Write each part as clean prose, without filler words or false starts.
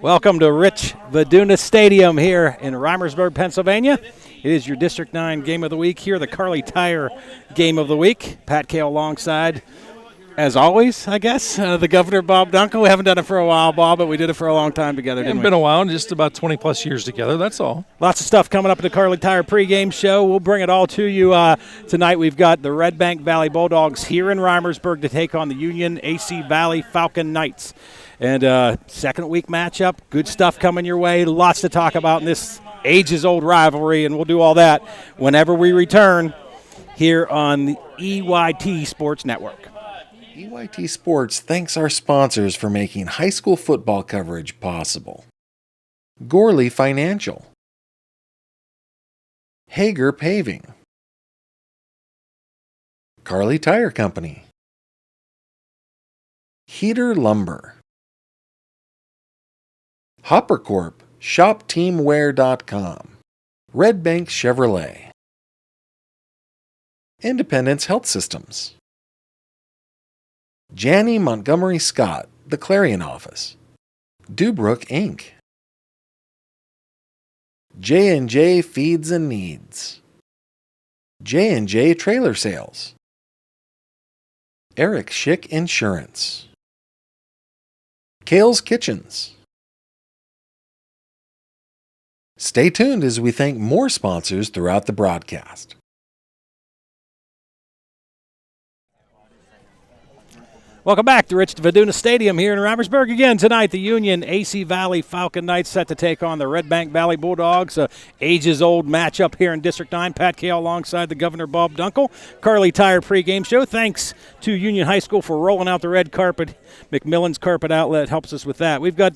Welcome to rich Vidunas Stadium here in Reimersburg, Pennsylvania. It is your District 9 Game of the Week here, the Kerle Tire Game of the Week. Pat Kahle alongside, as always, I guess, the Governor, Bob Dunkle. We haven't done it for a while, Bob, but we did it for a long time together, didn't we? It's been a while, just about 20-plus years together, that's all. Lots of stuff coming up at the Kerle Tire pregame show. We'll bring it all to you. Tonight we've got the Redbank Valley Bulldogs here in Reimersburg to take on the Union AC Valley Falcon Knights. And second week matchup, good stuff coming your way. Lots to talk about in this ages-old rivalry, and we'll do all that whenever we return here on the EYT Sports Network. EYT Sports thanks our sponsors for making high school football coverage possible. Gorley Financial, Hager Paving, Kerle Tire Company, Heater Lumber, Hopper Corp, ShopTeamwear.com, Redbank Chevrolet, Independence Health Systems, Janney Montgomery Scott, The Clarion Office, Dubrook Inc., J&J Feeds and Needs, J&J Trailer Sales, Eric Schick Insurance, Kahle's Kitchens. Stay tuned as we thank more sponsors throughout the broadcast. Welcome back to rich Vidunas Stadium here in Reimersburg. Again tonight, the Union AC Valley Falcon Knights set to take on the Redbank Valley Bulldogs. Ages-old matchup here in District 9. Pat Kahle alongside the Governor, Bob Dunkle. Kerle Tire pregame show. Thanks to Union High School for rolling out the red carpet. McMillan's Carpet Outlet helps us with that. We've got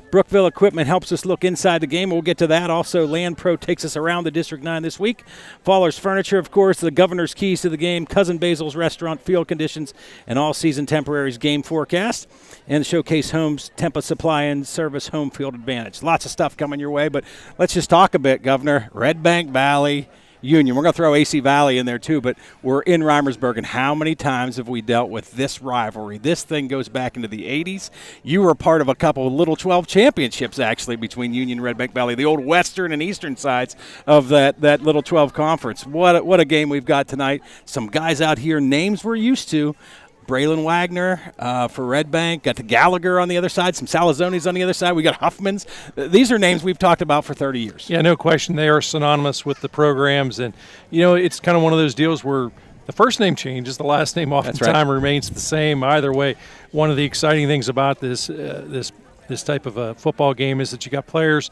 Brookville Equipment helps us look inside the game. We'll get to that. Also, Land Pro takes us around the District 9 this week. Faller's Furniture, of course, the Governor's Keys to the Game, Cousin Basil's Restaurant, Field Conditions, and all-season temporaries game forecast, and Showcase Homes, Tempa Supply and Service Home Field Advantage. Lots of stuff coming your way, but let's just talk a bit, Governor. Redbank Valley, Union. We're going to throw AC Valley in there too, but we're in Reimersburg, and how many times have we dealt with this rivalry? This thing goes back into the 80s. You were part of a couple of Little 12 championships, actually, between Union and Redbank Valley, the old western and eastern sides of that Little 12 conference. What a game we've got tonight. Some guys out here, names we're used to. Braylon Wagner for Redbank. Got the Gallagher on the other side, some Salazonis on the other side. We got Huffmans. These are names we've talked about for 30 years. Yeah, no question. They are synonymous with the programs. And, you know, it's kind of one of those deals where the first name changes, the last name oftentimes remains the same. Either way, one of the exciting things about this type of a football game is that you got players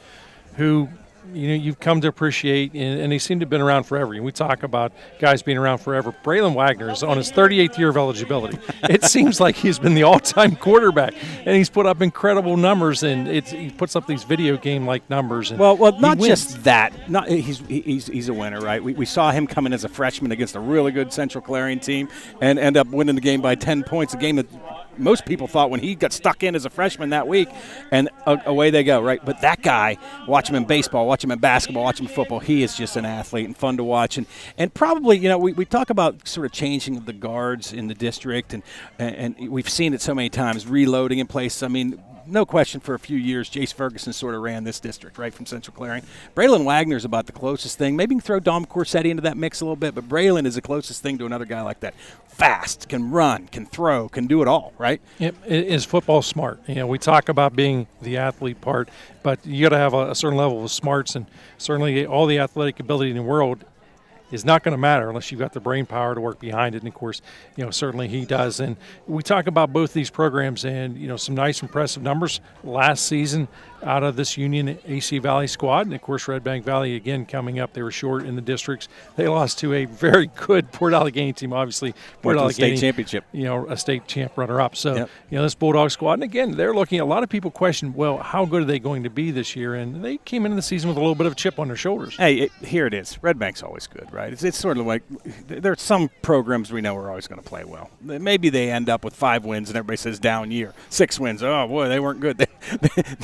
who – you've come to appreciate, and they seem to have been around forever. And we talk about guys being around forever. Braylon Wagner is on his 38th year of eligibility. It seems like he's been the all-time quarterback, and he's put up incredible numbers, and he puts up these video game-like numbers. And well, not just that. He's a winner, right? We saw him come in as a freshman against a really good Central Clarion team and end up winning the game by 10 points, a game that most people thought when he got stuck in as a freshman that week, and away they go, right? But that guy, watch him in baseball, watch him in basketball, watch him in football, he is just an athlete and fun to watch. And probably, we talk about sort of changing of the guards in the district, and we've seen it so many times, reloading in place. I mean, no question for a few years, Jace Ferguson sort of ran this district, right, from Central Clarion. Braylon Wagner is about the closest thing. Maybe you can throw Dom Corsetti into that mix a little bit, but Braylon is the closest thing to another guy like that. Fast, can run, can throw, can do it all, right? Yep, is football smart? We talk about being the athlete part, but you got to have a certain level of smarts, and certainly all the athletic ability in the world is not going to matter unless you've got the brain power to work behind it. And, of course, certainly he does. And we talk about both these programs and, some nice, impressive numbers last season out of this Union AC Valley squad. And, of course, Redbank Valley, again, coming up. They were short in the districts. They lost to a very good Port Allegheny team, obviously. Port Allegheny state championship. A state champ runner-up. So, this Bulldog squad. And, again, they're looking – a lot of people question, well, how good are they going to be this year? And they came into the season with a little bit of a chip on their shoulders. Hey, here it is. Redbank's always good, right? It's sort of like there are some programs we know are always going to play well. Maybe they end up with 5 wins and everybody says down year. 6 wins. Oh, boy, they weren't good.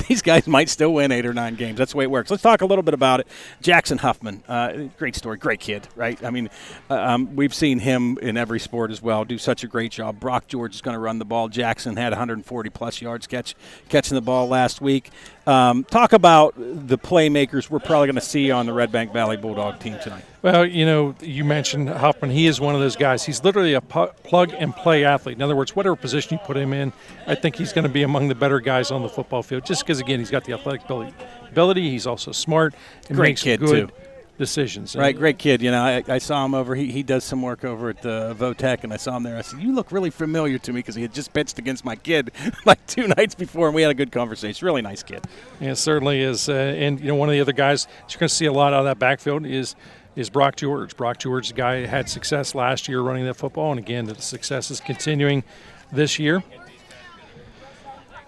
These guys guys might still win 8 or 9 games. That's the way it works. Let's talk a little bit about it. Jackson Huffman, great story, great kid, right? I mean, we've seen him in every sport as well do such a great job. Brock George is going to run the ball. Jackson had 140-plus yards catching the ball last week. Talk about the playmakers we're probably going to see on the Redbank Valley Bulldog team tonight. Well, you mentioned Huffman. He is one of those guys. He's literally a plug-and-play athlete. In other words, whatever position you put him in, I think he's going to be among the better guys on the football field just because, again, he's got the athletic ability. He's also smart and great makes kid good too. Decisions. Right, great kid. I saw him over. He does some work over at Votech, and I saw him there. I said, "You look really familiar to me," because he had just pitched against my kid like 2 nights before, and we had a good conversation. Really nice kid. Yeah, it certainly is. And one of the other guys that you're going to see a lot out of that backfield is Brock George. Brock George, the guy who had success last year running that football, and again, the success is continuing this year.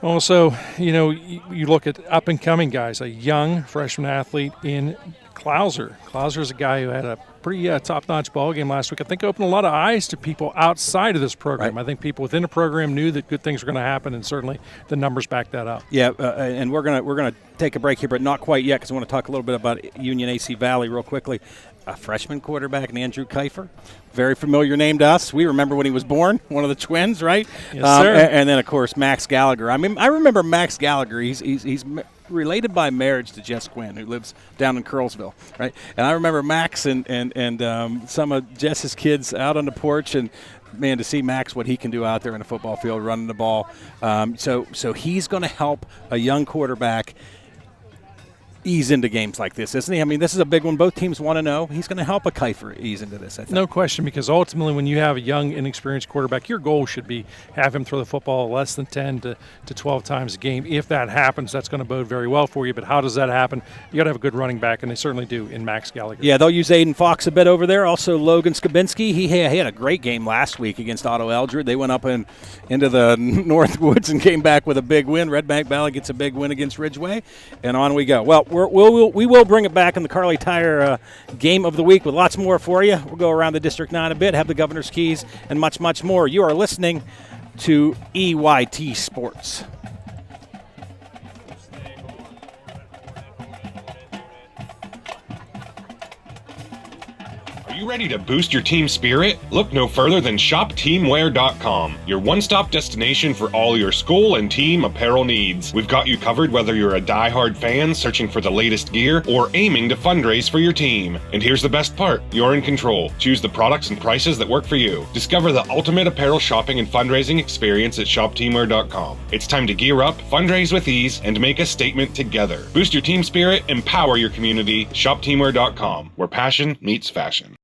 Also, you look at up-and-coming guys, a young freshman athlete in Klauser. Klauser is a guy who had a pretty top-notch ball game last week. I think opened a lot of eyes to people outside of this program. Right. I think people within the program knew that good things were going to happen, and certainly the numbers back that up. Yeah, and we're gonna take a break here, but not quite yet, because I want to talk a little bit about Union AC Valley real quickly. A freshman quarterback, Andrew Kiefer, very familiar name to us. We remember when he was born, one of the twins, right? Yes, sir. And then, of course, Max Gallagher. I mean, I remember Max Gallagher. He's related by marriage to Jess Quinn, who lives down in Curlesville, right? And I remember Max and some of Jess's kids out on the porch, and man, to see Max, what he can do out there in a football field, running the ball. So he's going to help a young quarterback ease into games like this, isn't he? I mean, this is a big one. Both teams want to know. He's going to help a Kiefer ease into this, I think. No question, because ultimately when you have a young, inexperienced quarterback, your goal should be have him throw the football less than 10 to 12 times a game. If that happens, that's going to bode very well for you. But how does that happen? You got to have a good running back, and they certainly do in Max Gallagher. Yeah, they'll use Aiden Fox a bit over there. Also, Logan Skabinski. He had a great game last week against Otto Eldred. They went up into the North Woods and came back with a big win. Redbank Valley gets a big win against Ridgeway, and on we go. Well, we will bring it back in the Kerle Tire Game of the Week with lots more for you. We'll go around the District 9 a bit, have the governor's keys, and much, much more. You are listening to EYT Sports. Are you ready to boost your team spirit? Look no further than shopteamwear.com, your one-stop destination for all your school and team apparel needs. We've got you covered whether you're a die-hard fan searching for the latest gear or aiming to fundraise for your team. And here's the best part, you're in control. Choose the products and prices that work for you. Discover the ultimate apparel shopping and fundraising experience at shopteamwear.com. It's time to gear up, fundraise with ease, and make a statement together. Boost your team spirit, empower your community. Shopteamwear.com, where passion meets fashion.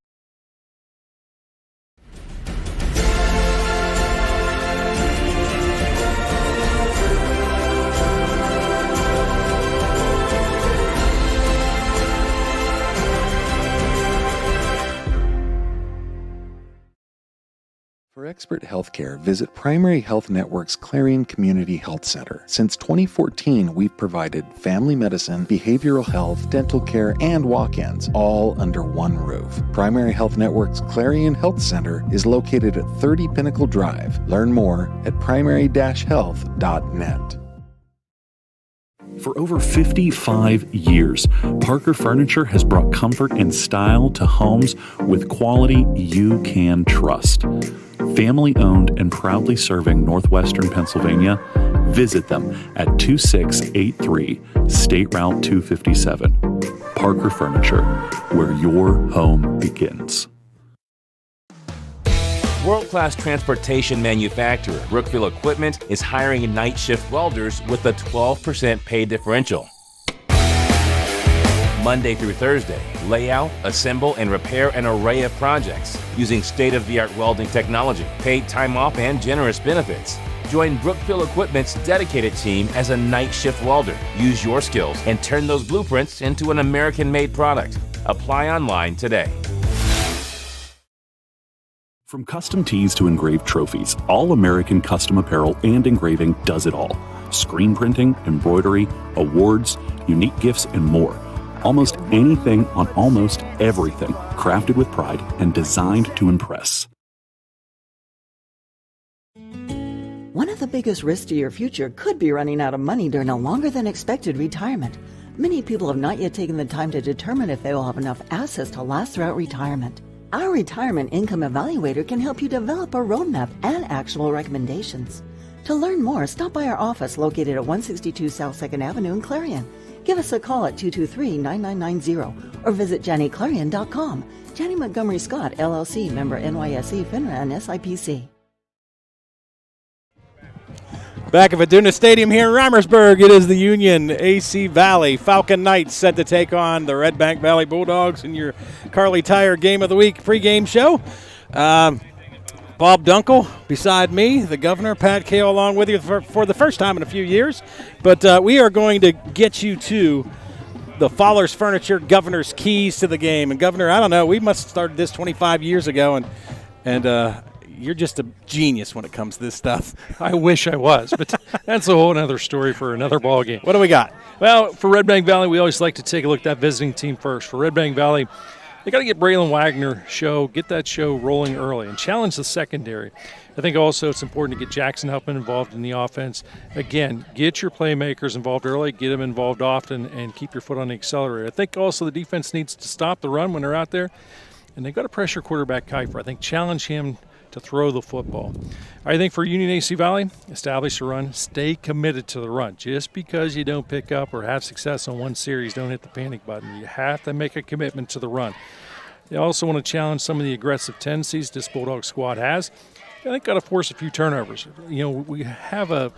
For expert healthcare, visit Primary Health Network's Clarion Community Health Center. Since 2014, we've provided family medicine, behavioral health, dental care, and walk-ins, all under one roof. Primary Health Network's Clarion Health Center is located at 30 Pinnacle Drive. Learn more at primary-health.net. For over 55 years, Parker Furniture has brought comfort and style to homes with quality you can trust. Family owned and proudly serving Northwestern Pennsylvania, visit them at 2683 State Route 257. Parker Furniture, where your home begins. World-class transportation manufacturer Brookfield Equipment is hiring night shift welders with a 12% pay differential. Monday through Thursday, lay out, assemble, and repair an array of projects using state-of-the-art welding technology, paid time off, and generous benefits. Join Brookfield Equipment's dedicated team as a night shift welder. Use your skills and turn those blueprints into an American-made product. Apply online today. From custom tees to engraved trophies, All American Custom Apparel and Engraving does it all. Screen printing, embroidery, awards, unique gifts, and more. Almost anything on almost everything, crafted with pride and designed to impress. One of the biggest risks to your future could be running out of money during a longer than expected retirement. Many people have not yet taken the time to determine if they will have enough assets to last throughout retirement. Our Retirement Income Evaluator can help you develop a roadmap and actionable recommendations. To learn more, stop by our office located at 162 South 2nd Avenue in Clarion. Give us a call at 223-9990 or visit JannyClarion.com. Janney Montgomery Scott, LLC, member NYSE, FINRA, and SIPC. Back at Vidunas Stadium here in Reimersburg, it is the Union AC Valley Falcon Knights set to take on the Redbank Valley Bulldogs in your Kerle Tire Game of the Week pregame show. Bob Dunkle beside me, the governor, Pat Kahle, along with you for the first time in a few years. But we are going to get you to the Fowler's Furniture Governor's Keys to the game. And, Governor, I don't know, we must have started this 25 years ago, and you're just a genius when it comes to this stuff. I wish I was, but that's a whole other story for another ball game. What do we got? Well, for Redbank Valley, we always like to take a look at that visiting team first. For Redbank Valley, they got to get Braylon Wagner get that show rolling early and challenge the secondary. I think also it's important to get Jackson Huffman involved in the offense. Again, get your playmakers involved early, get them involved often, and keep your foot on the accelerator. I think also the defense needs to stop the run when they're out there, and they've got to pressure quarterback Kiefer. I think challenge him to throw the football. I think for Union AC Valley, establish a run, stay committed to the run. Just because you don't pick up or have success on one series, don't hit the panic button. You have to make a commitment to the run. They also want to challenge some of the aggressive tendencies this Bulldog squad has. I think got to force a few turnovers. You know, we have a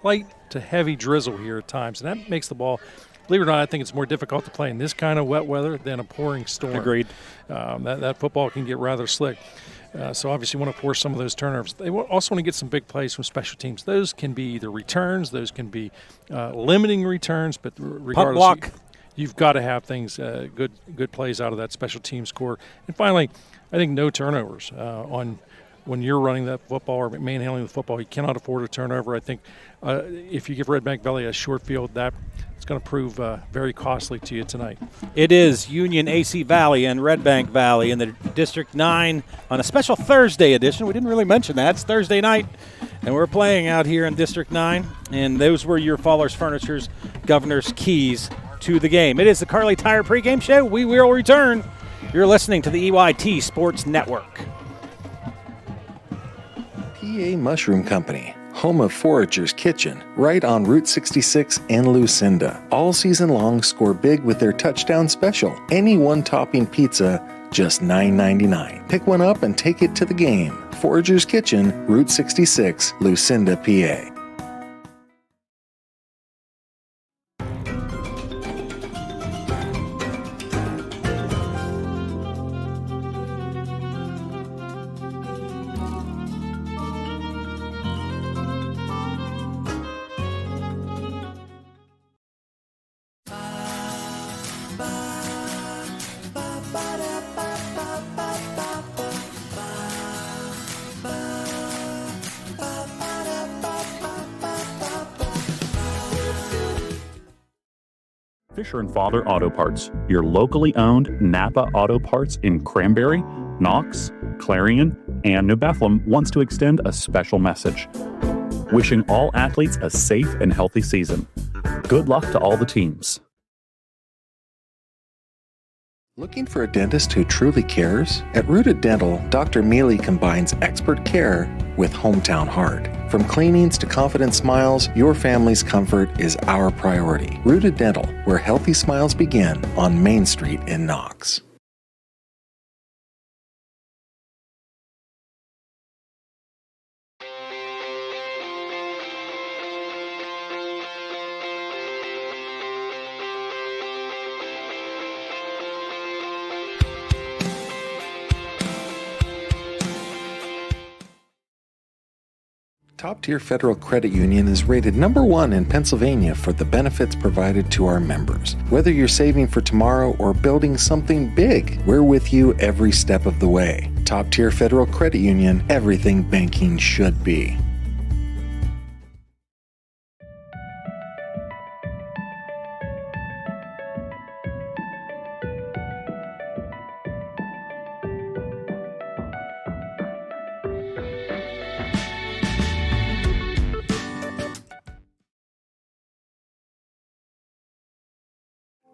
light to heavy drizzle here at times, and that makes the ball, believe it or not, I think it's more difficult to play in this kind of wet weather than a pouring storm. Agreed. That football can get rather slick. So obviously want to force some of those turnovers. They also want to get some big plays from special teams. Those can be either returns, those can be limiting returns, but regardless, block. You've got to have things, good plays out of that special teams core. And finally, I think no turnovers on when you're running that football or manhandling the football. You cannot afford a turnover. I think if you give Redbank Valley a short field, that it's going to prove very costly to you tonight. It is Union AC Valley and Redbank Valley in the District 9 on a special Thursday edition. We didn't really mention that. It's Thursday night, and we're playing out here in District 9, and those were your Fowler's Furniture's Governor's Keys to the game. It is the Kerle Tire pregame show. We will return. You're listening to the EYT Sports Network. PA Mushroom Company, home of Forager's Kitchen, right on Route 66 in Lucinda. All season long, score big with their touchdown special. Any one-topping pizza, just $9.99. Pick one up and take it to the game. Forager's Kitchen, Route 66, Lucinda, PA. Fisher & Father Auto Parts, your locally owned Napa Auto Parts in Cranberry, Knox, Clarion, and New Bethlehem wants to extend a special message. Wishing all athletes a safe and healthy season. Good luck to all the teams. Looking for a dentist who truly cares? At Rooted Dental, Dr. Mealy combines expert care with hometown heart. From cleanings to confident smiles, your family's comfort is our priority. Rooted Dental, where healthy smiles begin, on Main Street in Knox. Top Tier Federal Credit Union is rated #1 in Pennsylvania for the benefits provided to our members. Whether you're saving for tomorrow or building something big, we're with you every step of the way. Top Tier Federal Credit Union, everything banking should be.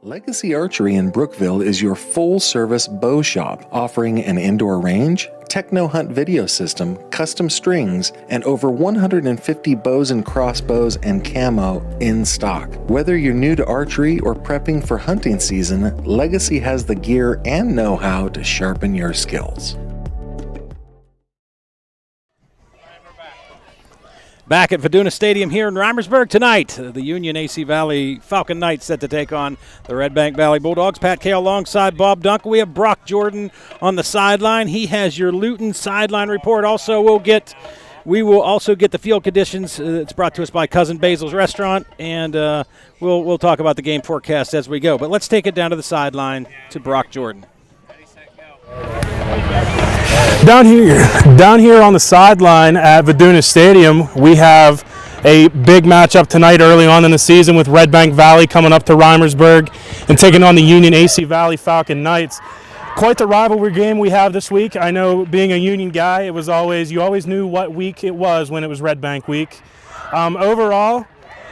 Legacy Archery in Brookville is your full-service bow shop, offering an indoor range, techno hunt video system, custom strings, and over 150 bows and crossbows and camo in stock. Whether you're new to archery or prepping for hunting season, Legacy has the gear and know-how to sharpen your skills. Back at Vidunas Stadium here in Reimersburg tonight, the Union AC Valley Falcon Knights set to take on the Redbank Valley Bulldogs. Pat Kahle alongside Bob Dunkle. We have Brock Jordan on the sideline. He has your Luton sideline report. Also, we will also get the field conditions. It's brought to us by Cousin Basil's Restaurant, and we'll talk about the game forecast as we go. But let's take it down to the sideline to Brock Jordan. Down here on the sideline at Vidunas Stadium, we have a big matchup tonight early on in the season with Redbank Valley coming up to Reimersburg and taking on the Union AC Valley Falcon Knights. Quite the rivalry game we have this week. I know, being a Union guy, you always knew what week it was when it was Redbank week. Overall,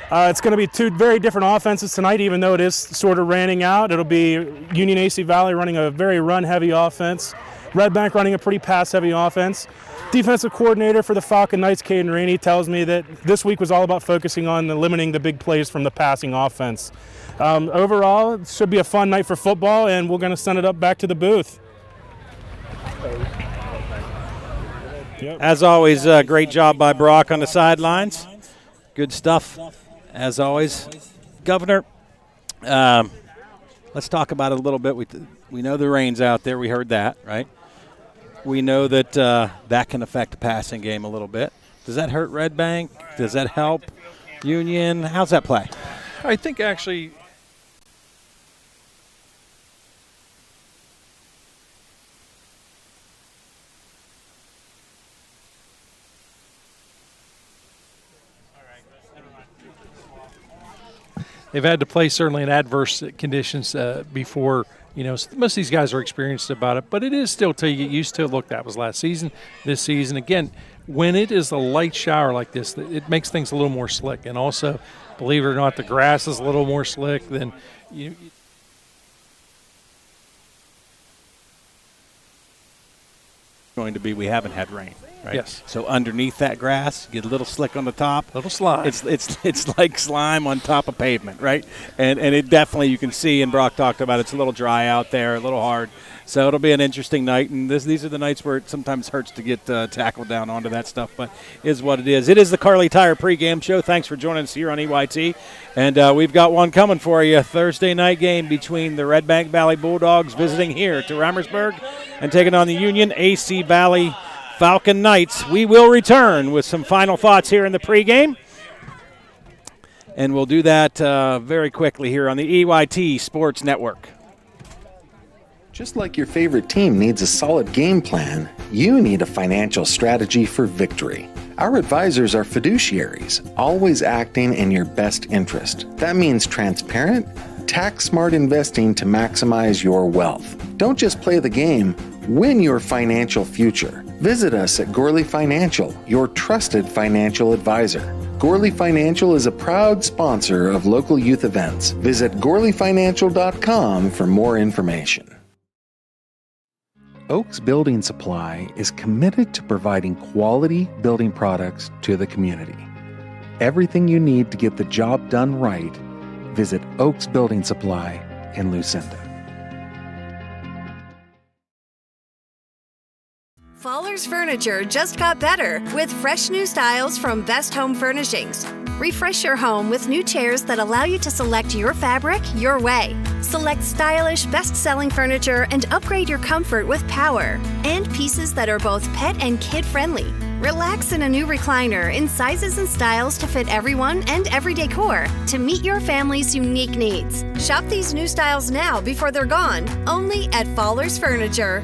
it's going to be two very different offenses tonight, even though it is sort of raining out. It'll be Union AC Valley running a very run-heavy offense, Redbank running a pretty pass-heavy offense. Defensive coordinator for the Falcon Knights, Caden Rainey, tells me that this week was all about focusing on limiting the big plays from the passing offense. Overall, it should be a fun night for football, and we're going to send it up back to the booth. Yep. As always, great job by Brock on the sidelines. Good stuff, as always. Governor, let's talk about it a little bit. We know the rain's out there. We heard that, right? We know that that can affect the passing game a little bit. Does that hurt Redbank? Does that help Union? How's that play? I think actually they've had to play certainly in adverse conditions before. You know, most of these guys are experienced about it, but it is still till you get used to it. Look, that was last season. This season, again, when it is a light shower like this, it makes things a little more slick. And also, believe it or not, the grass is a little more slick than you. Going to be, we haven't had rain, right? Yes. So underneath that grass, get a little slick on the top. Little slime. It's like slime on top of pavement, right? And it definitely, you can see, and Brock talked about it's a little dry out there, a little hard. So it'll be an interesting night, and these are the nights where it sometimes hurts to get tackled down onto that stuff, but is what it is. It is the Kerle Tire Pregame Show. Thanks for joining us here on EYT, and we've got one coming for you. Thursday night game between the Redbank Valley Bulldogs visiting here to Reimersburg and taking on the Union AC Valley Falcon Knights. We will return with some final thoughts here in the pregame, and we'll do that very quickly here on the EYT Sports Network. Just like your favorite team needs a solid game plan, you need a financial strategy for victory. Our advisors are fiduciaries, always acting in your best interest. That means transparent, tax-smart investing to maximize your wealth. Don't just play the game, win your financial future. Visit us at Gorley Financial, your trusted financial advisor. Gorley Financial is a proud sponsor of local youth events. Visit GorleyFinancial.com for more information. Oaks Building Supply is committed to providing quality building products to the community. Everything you need to get the job done right, visit Oaks Building Supply in Lucinda. Fallers Furniture just got better with fresh new styles from Best Home Furnishings. Refresh your home with new chairs that allow you to select your fabric your way. Select stylish, best-selling furniture and upgrade your comfort with power. And pieces that are both pet and kid-friendly. Relax in a new recliner in sizes and styles to fit everyone and every decor to meet your family's unique needs. Shop these new styles now before they're gone, only at Fallers Furniture.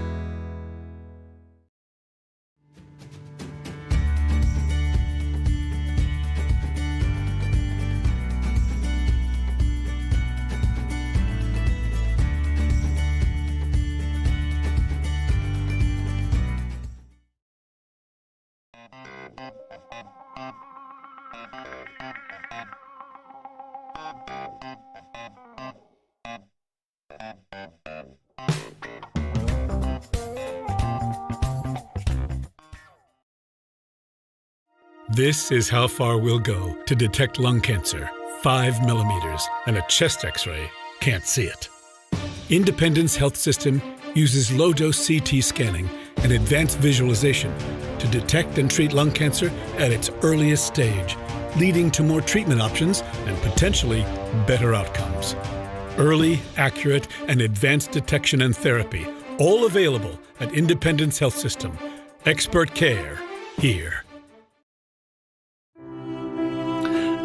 This is how far we'll go to detect lung cancer. 5 millimeters and a chest x-ray can't see it. Independence Health System uses low-dose CT scanning and advanced visualization to detect and treat lung cancer at its earliest stage, leading to more treatment options and potentially better outcomes. Early, accurate, and advanced detection and therapy, all available at Independence Health System. Expert care here.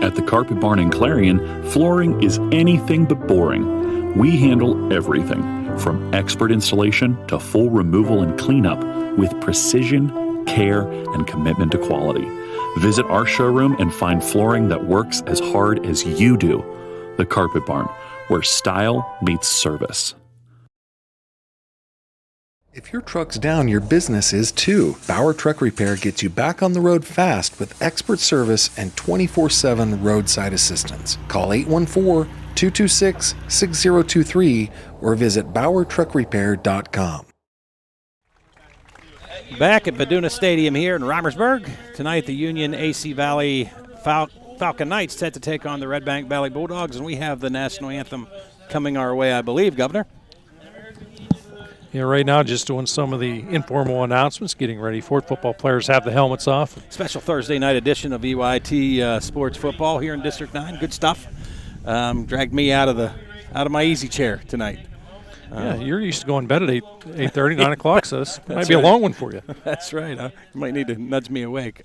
At the Carpet Barn in Clarion, flooring is anything but boring. We handle everything, from expert installation to full removal and cleanup, with precision, care, and commitment to quality. Visit our showroom and find flooring that works as hard as you do. The Carpet Barn, where style meets service. If your truck's down, your business is too. Bauer Truck Repair gets you back on the road fast with expert service and 24/7 roadside assistance. Call 814-226-6023 or visit BauerTruckRepair.com. Back at Vidunas Stadium here in Reimersburg. Tonight, the Union AC Valley Falcon Knights set to take on the Redbank Valley Bulldogs, and we have the national anthem coming our way, I believe, Governor. Yeah, right now just doing some of the informal announcements, getting ready for it. Football players have the helmets off. Special Thursday night edition of EYT Sports Football here in District 9. Good stuff. Dragged me out of my easy chair tonight. Yeah, you're used to going to bed at 8:30, 9 o'clock, so this might be a long one for you. That's right. You might need to nudge me awake.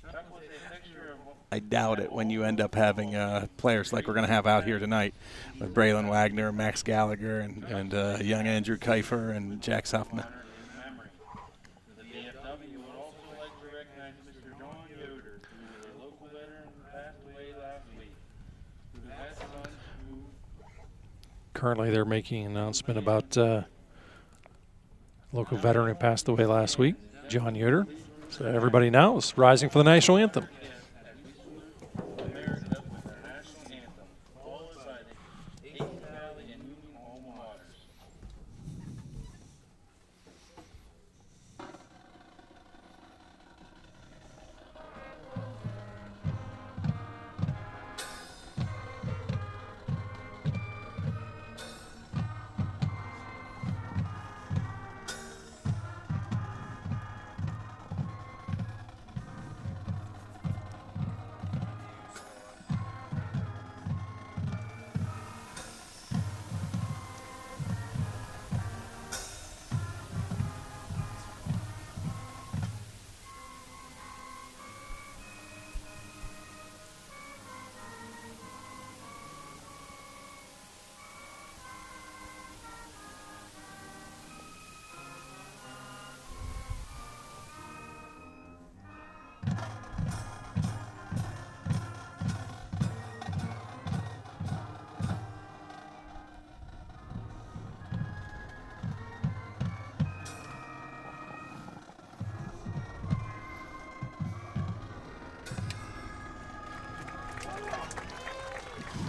I doubt it when you end up having players like we're going to have out here tonight with Braylon Wagner, Max Gallagher, and young Andrew Kiefer and Jack Huffman. Currently, they're making an announcement about local veteran who passed away last week, John Yoder. So everybody now is rising for the national anthem.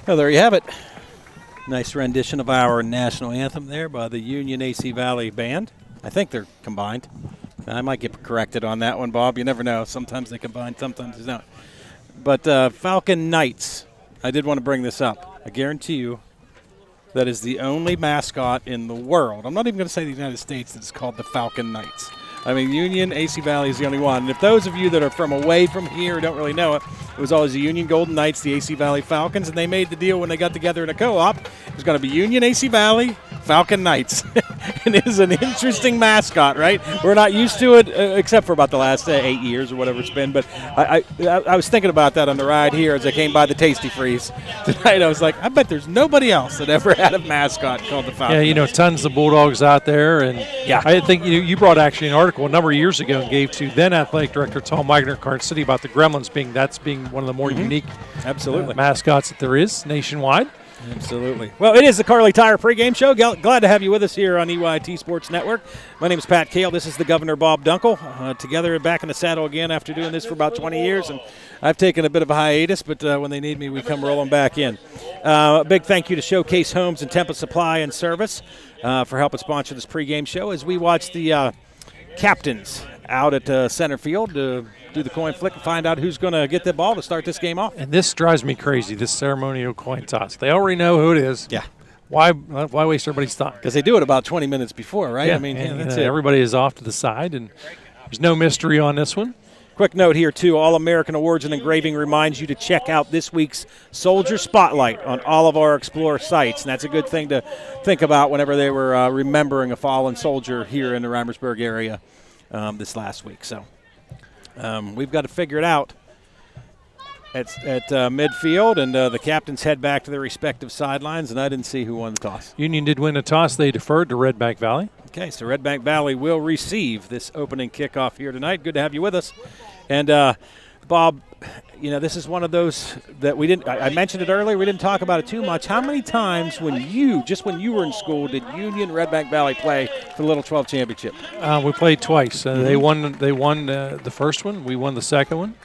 Well, there you have it. Nice rendition of our national anthem there by the Union AC Valley Band. I think they're combined. I might get corrected on that one, Bob. You never know. Sometimes they combine, sometimes they don't. But Falcon Knights, I did want to bring this up. I guarantee you that is the only mascot in the world. I'm not even going to say the United States that's called the Falcon Knights. I mean, Union AC Valley is the only one. And if those of you that are from away from here don't really know it, it was always the Union Golden Knights, the AC Valley Falcons, and they made the deal when they got together in a co-op. It was going to be Union AC Valley Falcon Knights. And it is an interesting mascot, right? We're not used to it, except for about the last 8 years or whatever it's been. But I was thinking about that on the ride here as I came by the Tasty Freeze tonight. I was like, I bet there's nobody else that ever had a mascot called the Falcon. Yeah, you know, tons of Bulldogs out there. And yeah, I think you brought actually an article a number of years ago and gave to then Athletic Director Tom Meigner, Carson City, about the Gremlins being one of the more unique mascots that there is nationwide. Absolutely. Well, it is the Kerle Tire Pregame Show. Glad to have you with us here on EYT Sports Network. My name is Pat Kahle. This is the Governor Bob Dunkle. Together back in the saddle again after doing this for about 20 years. And I've taken a bit of a hiatus, but when they need me, we come rolling back in. A big thank you to Showcase Homes and Template Supply and Service for helping sponsor this pregame show as we watch the captains out at center field to do the coin flick and find out who's going to get the ball to start this game off. And this drives me crazy, this ceremonial coin toss. They already know who it is. Yeah. Why waste everybody's time? Because they do it about 20 minutes before, right? Yeah, I mean, that's it. Everybody is off to the side, and there's no mystery on this one. Quick note here, too. All-American Awards and Engraving reminds you to check out this week's Soldier Spotlight on all of our Explorer sites. And that's a good thing to think about whenever they were remembering a fallen soldier here in the Reimersburg area this last week. So we've got to figure it out at midfield, and the captains head back to their respective sidelines, and I didn't see who won the toss. Union did win a toss. They deferred to Redbank Valley. Okay, so Redbank Valley will receive this opening kickoff here tonight. Good to have you with us. And, Bob, this is one of those that we didn't – I mentioned it earlier. We didn't talk about it too much. How many times when you were in school, did Union Redbank Valley play for the Little 12 Championship? We played twice. They won the first one. We won the second one.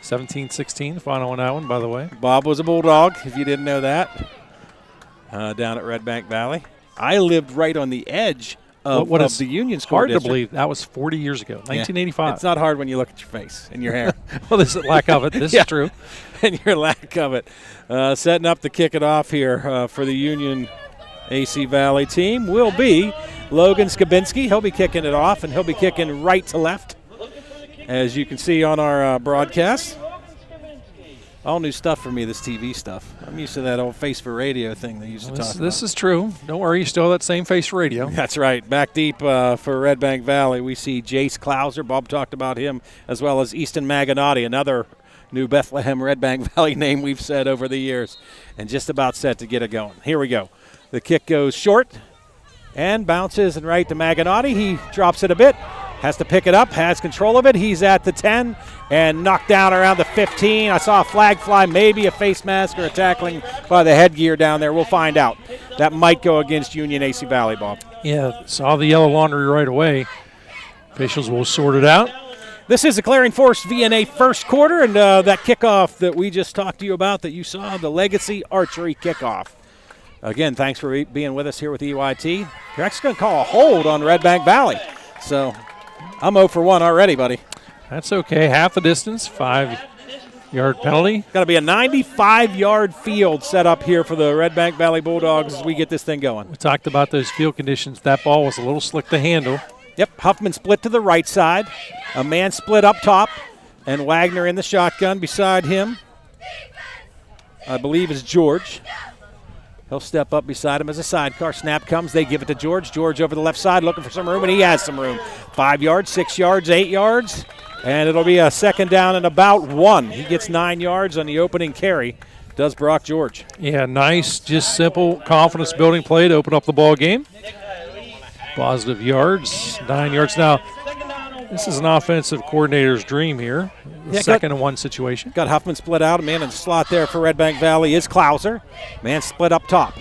17-16, the final on that one, by the way. Bob was a Bulldog, if you didn't know that, down at Redbank Valley. I lived right on the edge of the Union School hard district. To believe that was 40 years ago, 1985. Yeah. It's not hard when you look at your face and your hair. Well, this is lack of it. This is true. And your lack of it. Setting up to kick it off here for the Union AC Valley team will be Logan Skabinski. He'll be kicking it off, and he'll be kicking right to left, as you can see on our broadcast. All new stuff for me, this TV stuff. I'm used to that old face for radio thing they used to talk about. This is true. Don't worry, you still have that same face for radio. That's right. Back deep for Redbank Valley, we see Jace Klauser. Bob talked about him, as well as Easton Maganotti, another new Bethlehem Redbank Valley name we've said over the years, and just about set to get it going. Here we go. The kick goes short and bounces and right to Maganotti. He drops it a bit. Has to pick it up, has control of it. He's at the 10 and knocked down around the 15. I saw a flag fly, maybe a face mask or a tackling by the headgear down there. We'll find out. That might go against Union AC Valley, Bob. Yeah, saw the yellow laundry right away. Officials will sort it out. This is the Clarion Force VNA first quarter, and that kickoff that we just talked to you about that you saw, the Legacy Archery kickoff. Again, thanks for being with us here with EYT. You're actually going to call a hold on Redbank Valley. So I'm 0 for 1 already, buddy. That's okay. Half the distance, 5-yard penalty. Got to be a 95-yard field set up here for the Redbank Valley Bulldogs as we get this thing going. We talked about those field conditions. That ball was a little slick to handle. Yep, Huffman split to the right side. A man split up top, and Wagner in the shotgun beside him, I believe, is George. He'll step up beside him as a sidecar. Snap comes. They give it to George. George over the left side looking for some room, and he has some room. 5 yards, 6 yards, 8 yards, and it'll be a second down and about 1. He gets 9 yards on the opening carry, does Brock George. Yeah, nice, just simple confidence-building play to open up the ball game. Positive yards, 9 yards. Now, this is an offensive coordinator's dream here. Second and 1 situation. Got Huffman split out. A man in the slot there for Redbank Valley is Klauser. Man split up top.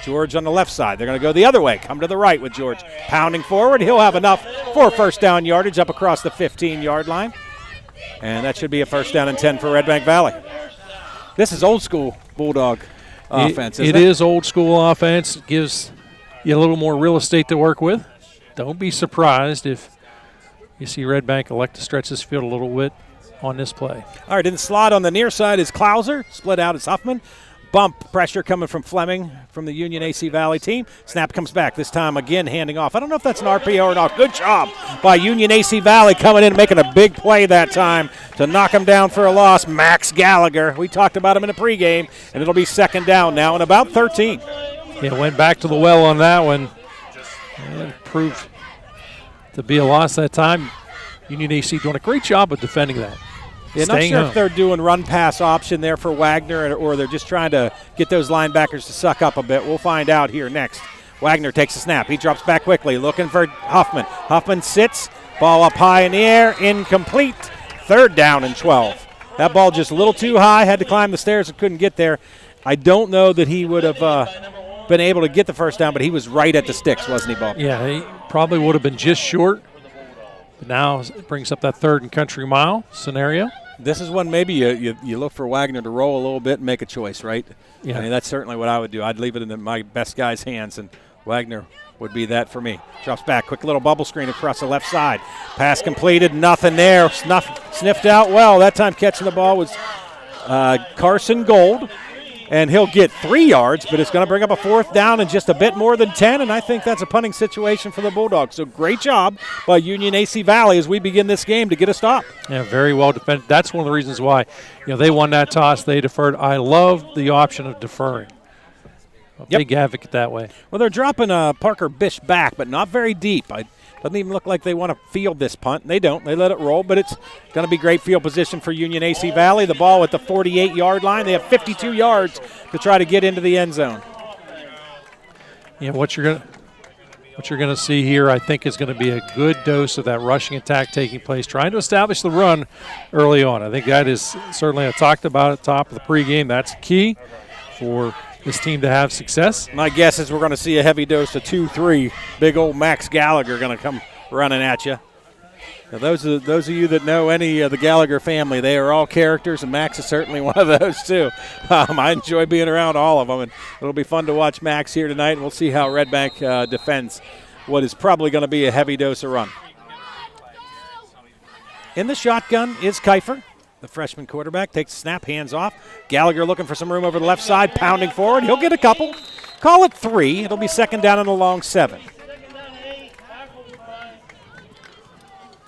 George on the left side. They're going to go the other way. Come to the right with George. Pounding forward. He'll have enough for first down yardage up across the 15-yard line. And that should be a first down and 10 for Redbank Valley. This is old school Bulldog offense, isn't it? It is old school offense. It gives you a little more real estate to work with. Don't be surprised if you see Redbank elect to stretch this field a little bit on this play. All right, in the slot on the near side is Klauser. Split out is Huffman. Bump pressure coming from Fleming from the Union AC Valley team. Snap comes back. This time again handing off. I don't know if that's an RPO or not. Good job by Union AC Valley coming in and making a big play that time to knock him down for a loss. Max Gallagher. We talked about him in the pregame, and it'll be second down now and about 13. Yeah, went back to the well on that one. And proved to be a loss that time. Union AC doing a great job of defending that. Yeah, not sure if they're doing run-pass option there for Wagner or they're just trying to get those linebackers to suck up a bit. We'll find out here next. Wagner takes a snap. He drops back quickly, looking for Huffman. Huffman sits, ball up high in the air, incomplete. Third down and 12. That ball just a little too high, had to climb the stairs and couldn't get there. I don't know that he would have been able to get the first down, but he was right at the sticks, wasn't he, Bob? Yeah, he probably would have been just short. But now it brings up that third and country mile scenario. This is when maybe you look for Wagner to roll a little bit and make a choice, right? Yeah. I mean, that's certainly what I would do. I'd leave it in my best guy's hands, and Wagner would be that for me. Drops back, quick little bubble screen across the left side. Pass completed, nothing there. Sniffed out well. That time catching the ball was Carson Gold. And he'll get 3 yards, but it's going to bring up a 4th down and just a bit more than 10, and I think that's a punting situation for the Bulldogs. So great job by Union AC Valley as we begin this game to get a stop. Yeah, very well defended. That's one of the reasons why they won that toss. They deferred. I love the option of deferring. Big advocate that way. Well, they're dropping Parker Bish back, but not very deep. Doesn't even look like they want to field this punt. They don't. They let it roll, but it's going to be great field position for Union AC Valley. The ball at the 48-yard line. They have 52 yards to try to get into the end zone. Yeah, what you're going to see here, I think, is going to be a good dose of that rushing attack taking place, trying to establish the run early on. I think that is certainly, I talked about at the top of the pregame, that's key for this team to have success. My guess is we're going to see a heavy dose of 2-3. Big old Max Gallagher going to come running at you. Now those of you that know any of the Gallagher family, they are all characters, and Max is certainly one of those too. I enjoy being around all of them, and it'll be fun to watch Max here tonight, and we'll see how Redbank defends what is probably going to be a heavy dose of run. In the shotgun is Kiefer. The freshman quarterback takes a snap, hands off. Gallagher looking for some room over the left side, pounding forward. He'll get a couple. Call it 3. It'll be 2nd down and a long 7.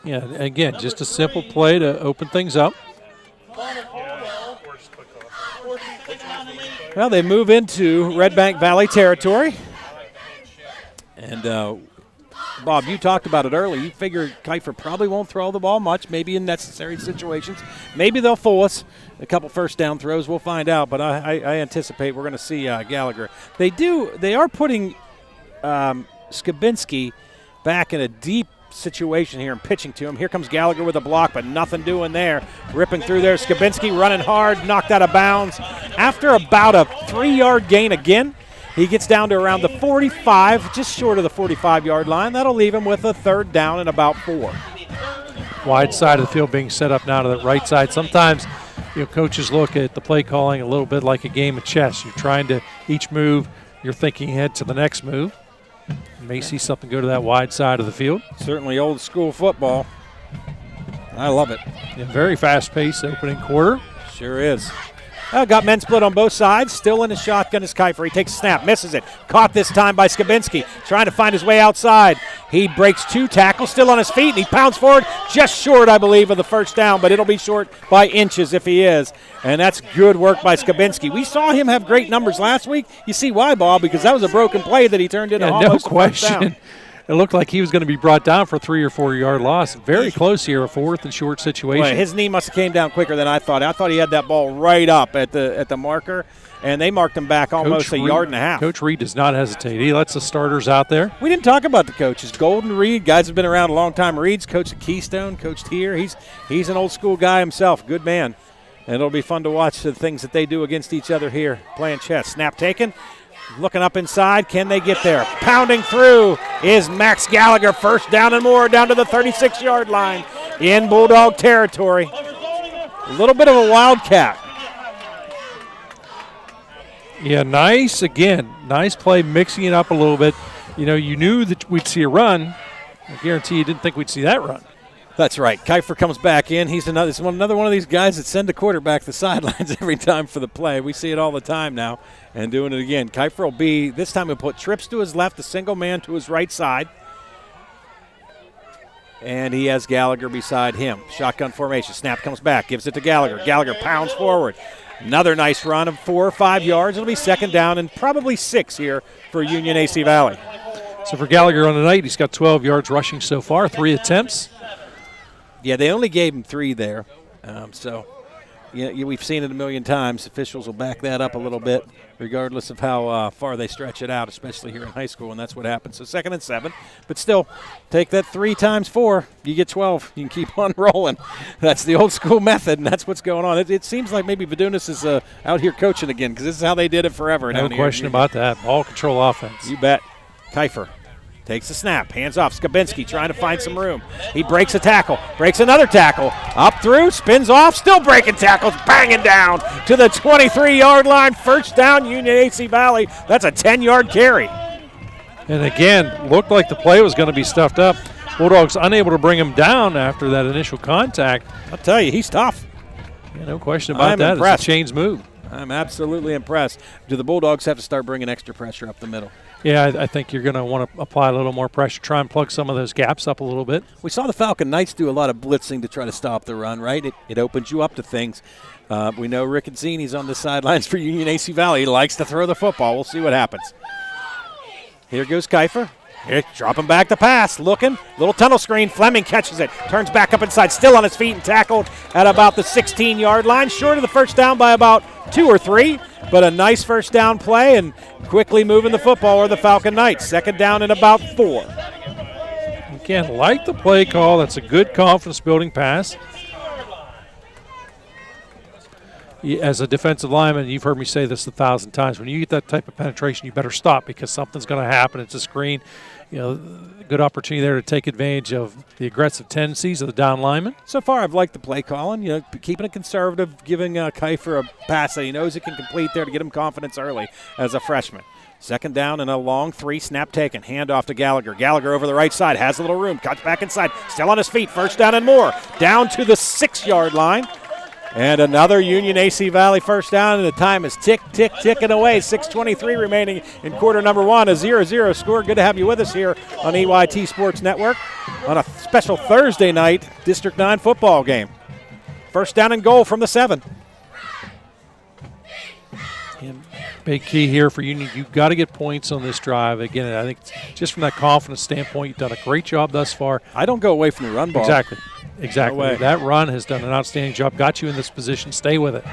Yeah, again, just a simple play to open things up. Well, they move into Redbank Valley territory. And Bob, you talked about it early. You figure Kiefer probably won't throw the ball much, maybe in necessary situations. Maybe they'll fool us. A couple first down throws, we'll find out. But I anticipate we're going to see Gallagher. They are putting Skabinski back in a deep situation here and pitching to him. Here comes Gallagher with a block, but nothing doing there. Ripping through there. Skabinski running hard, knocked out of bounds. After about a 3-yard gain again, he gets down to around the 45, just short of the 45-yard line. That'll leave him with a 3rd down and about 4. Wide side of the field being set up now to the right side. Sometimes, coaches look at the play calling a little bit like a game of chess. You're trying to, each move, you're thinking ahead to the next move. You may see something go to that wide side of the field. Certainly old school football. I love it. Yeah, very fast-paced opening quarter. Sure is. Got men split on both sides. Still in the shotgun is Kiefer. He takes a snap, misses it. Caught this time by Skabinski. Trying to find his way outside. He breaks 2 tackles, still on his feet, and he pounds forward just short, I believe, of the 1st down, but it'll be short by inches if he is. And that's good work by Skabinski. We saw him have great numbers last week. You see why, Bob, because that was a broken play that he turned into almost no question. A 1st down. It looked like he was going to be brought down for a 3 or 4 yard loss. Very close here, a 4th and short situation. Well, his knee must have came down quicker than I thought. I thought he had that ball right up at the marker, and they marked him back almost a yard and a half. Coach Reed does not hesitate. He lets the starters out there. We didn't talk about the coaches. Golden Reed, guys have been around a long time. Reed's coached at Keystone, coached here. He's an old school guy himself. Good man. And it'll be fun to watch the things that they do against each other here, playing chess. Snap taken. Looking up inside, can they get there? Pounding through is Max Gallagher, 1st down and more, down to the 36-yard line in Bulldog territory. A little bit of a wildcat. Yeah, nice play, mixing it up a little bit. You knew that we'd see a run. I guarantee you didn't think we'd see that run. That's right. Kiefer comes back in. He's another one of these guys that send a quarterback to the sidelines every time for the play. We see it all the time now, and doing it again. Kiefer will be, this time he'll put trips to his left, a single man to his right side. And he has Gallagher beside him. Shotgun formation. Snap comes back, gives it to Gallagher. Gallagher pounds forward. Another nice run of 4 or 5 yards. It'll be 2nd down and probably 6 here for Union AC Valley. So for Gallagher on the night, he's got 12 yards rushing so far, 3 attempts. Yeah, they only gave him 3 there. We've seen it a million times. Officials will back that up a little bit, regardless of how far they stretch it out, especially here in high school, and that's what happens. So 2nd and 7. But still, take that 3 times 4, you get 12. You can keep on rolling. That's the old school method, and that's what's going on. It seems like maybe Vidunas is out here coaching again, because this is how they did it forever. No question about that. Ball control offense. You bet. Kiefer takes the snap, hands off. Skabinski trying to find some room. He breaks a tackle, breaks another tackle. Up through, spins off, still breaking tackles, banging down to the 23-yard line. 1st down, Union AC Valley. That's a 10-yard carry. And again, looked like the play was going to be stuffed up. Bulldogs unable to bring him down after that initial contact. I'll tell you, he's tough. Yeah, no question about that. Impressed. It's a chains move. I'm absolutely impressed. Do the Bulldogs have to start bringing extra pressure up the middle? Yeah, I think you're going to want to apply a little more pressure, try and plug some of those gaps up a little bit. We saw the Falcon Knights do a lot of blitzing to try to stop the run, right? It opens you up to things. We know Rick Azzini's on the sidelines for Union AC Valley. He likes to throw the football. We'll see what happens. Here goes Kiefer. Here, dropping back the pass, looking, little tunnel screen. Fleming catches it, turns back up inside, still on his feet and tackled at about the 16-yard line, short of the first down by about 2 or 3, but a nice first down play and quickly moving the football are the Falcon Knights. Second down and about 4. Again, like the play call, that's a good confidence-building pass. As a defensive lineman, you've heard me say this 1,000 times. When you get that type of penetration, you better stop because something's going to happen. It's a screen. Good opportunity there to take advantage of the aggressive tendencies of the down lineman. So far, I've liked the play calling. Keeping it conservative, giving Kiefer a pass that he knows he can complete there to get him confidence early as a freshman. Second down and a long 3, snap taken. Hand off to Gallagher. Gallagher over the right side, has a little room, cuts back inside, still on his feet. First down and more. Down to the 6-yard line. And another Union AC Valley first down, and the time is ticking away. 6:23 remaining in quarter number 1. A 0-0 score. Good to have you with us here on EYT Sports Network on a special Thursday night District 9 football game. First down and goal from the 7. And big key here for Union. You've got to get points on this drive. Again, I think just from that confidence standpoint, you've done a great job thus far. I don't go away from the run ball. Exactly. No way. That run has done an outstanding job. Got you in this position. Stay with it.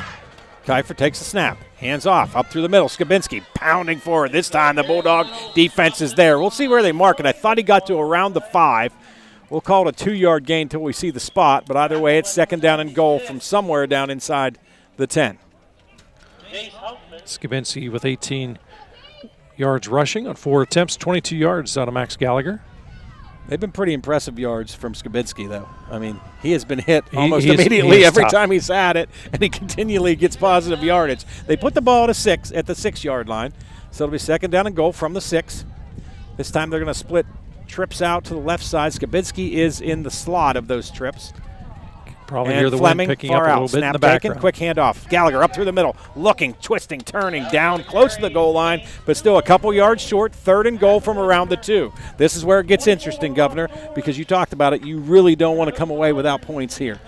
Kiefer takes the snap. Hands off. Up through the middle. Skabinski pounding forward. This time the Bulldog defense is there. We'll see where they mark it. I thought he got to around the 5. We'll call it a 2-yard gain until we see the spot. But either way, it's second down and goal from somewhere down inside the 10. Skabinski with 18 yards rushing on 4 attempts. 22 yards out of Max Gallagher. They've been pretty impressive yards from Skabinski, though. I mean, he has been hit almost immediately every time he's had it, and he continually gets positive yardage. They put the ball at the 6-yard line, so it'll be second down and goal from the 6. This time they're going to split trips out to the left side. Skabinski is in the slot of those trips. Probably and hear the Fleming wind picking up a little bit in the background. Quick handoff. Gallagher up through the middle, looking, twisting, turning, down close to the goal line, but still a couple yards short. Third and goal from around the 2. This is where it gets interesting, Governor, because you talked about it. You really don't want to come away without points here.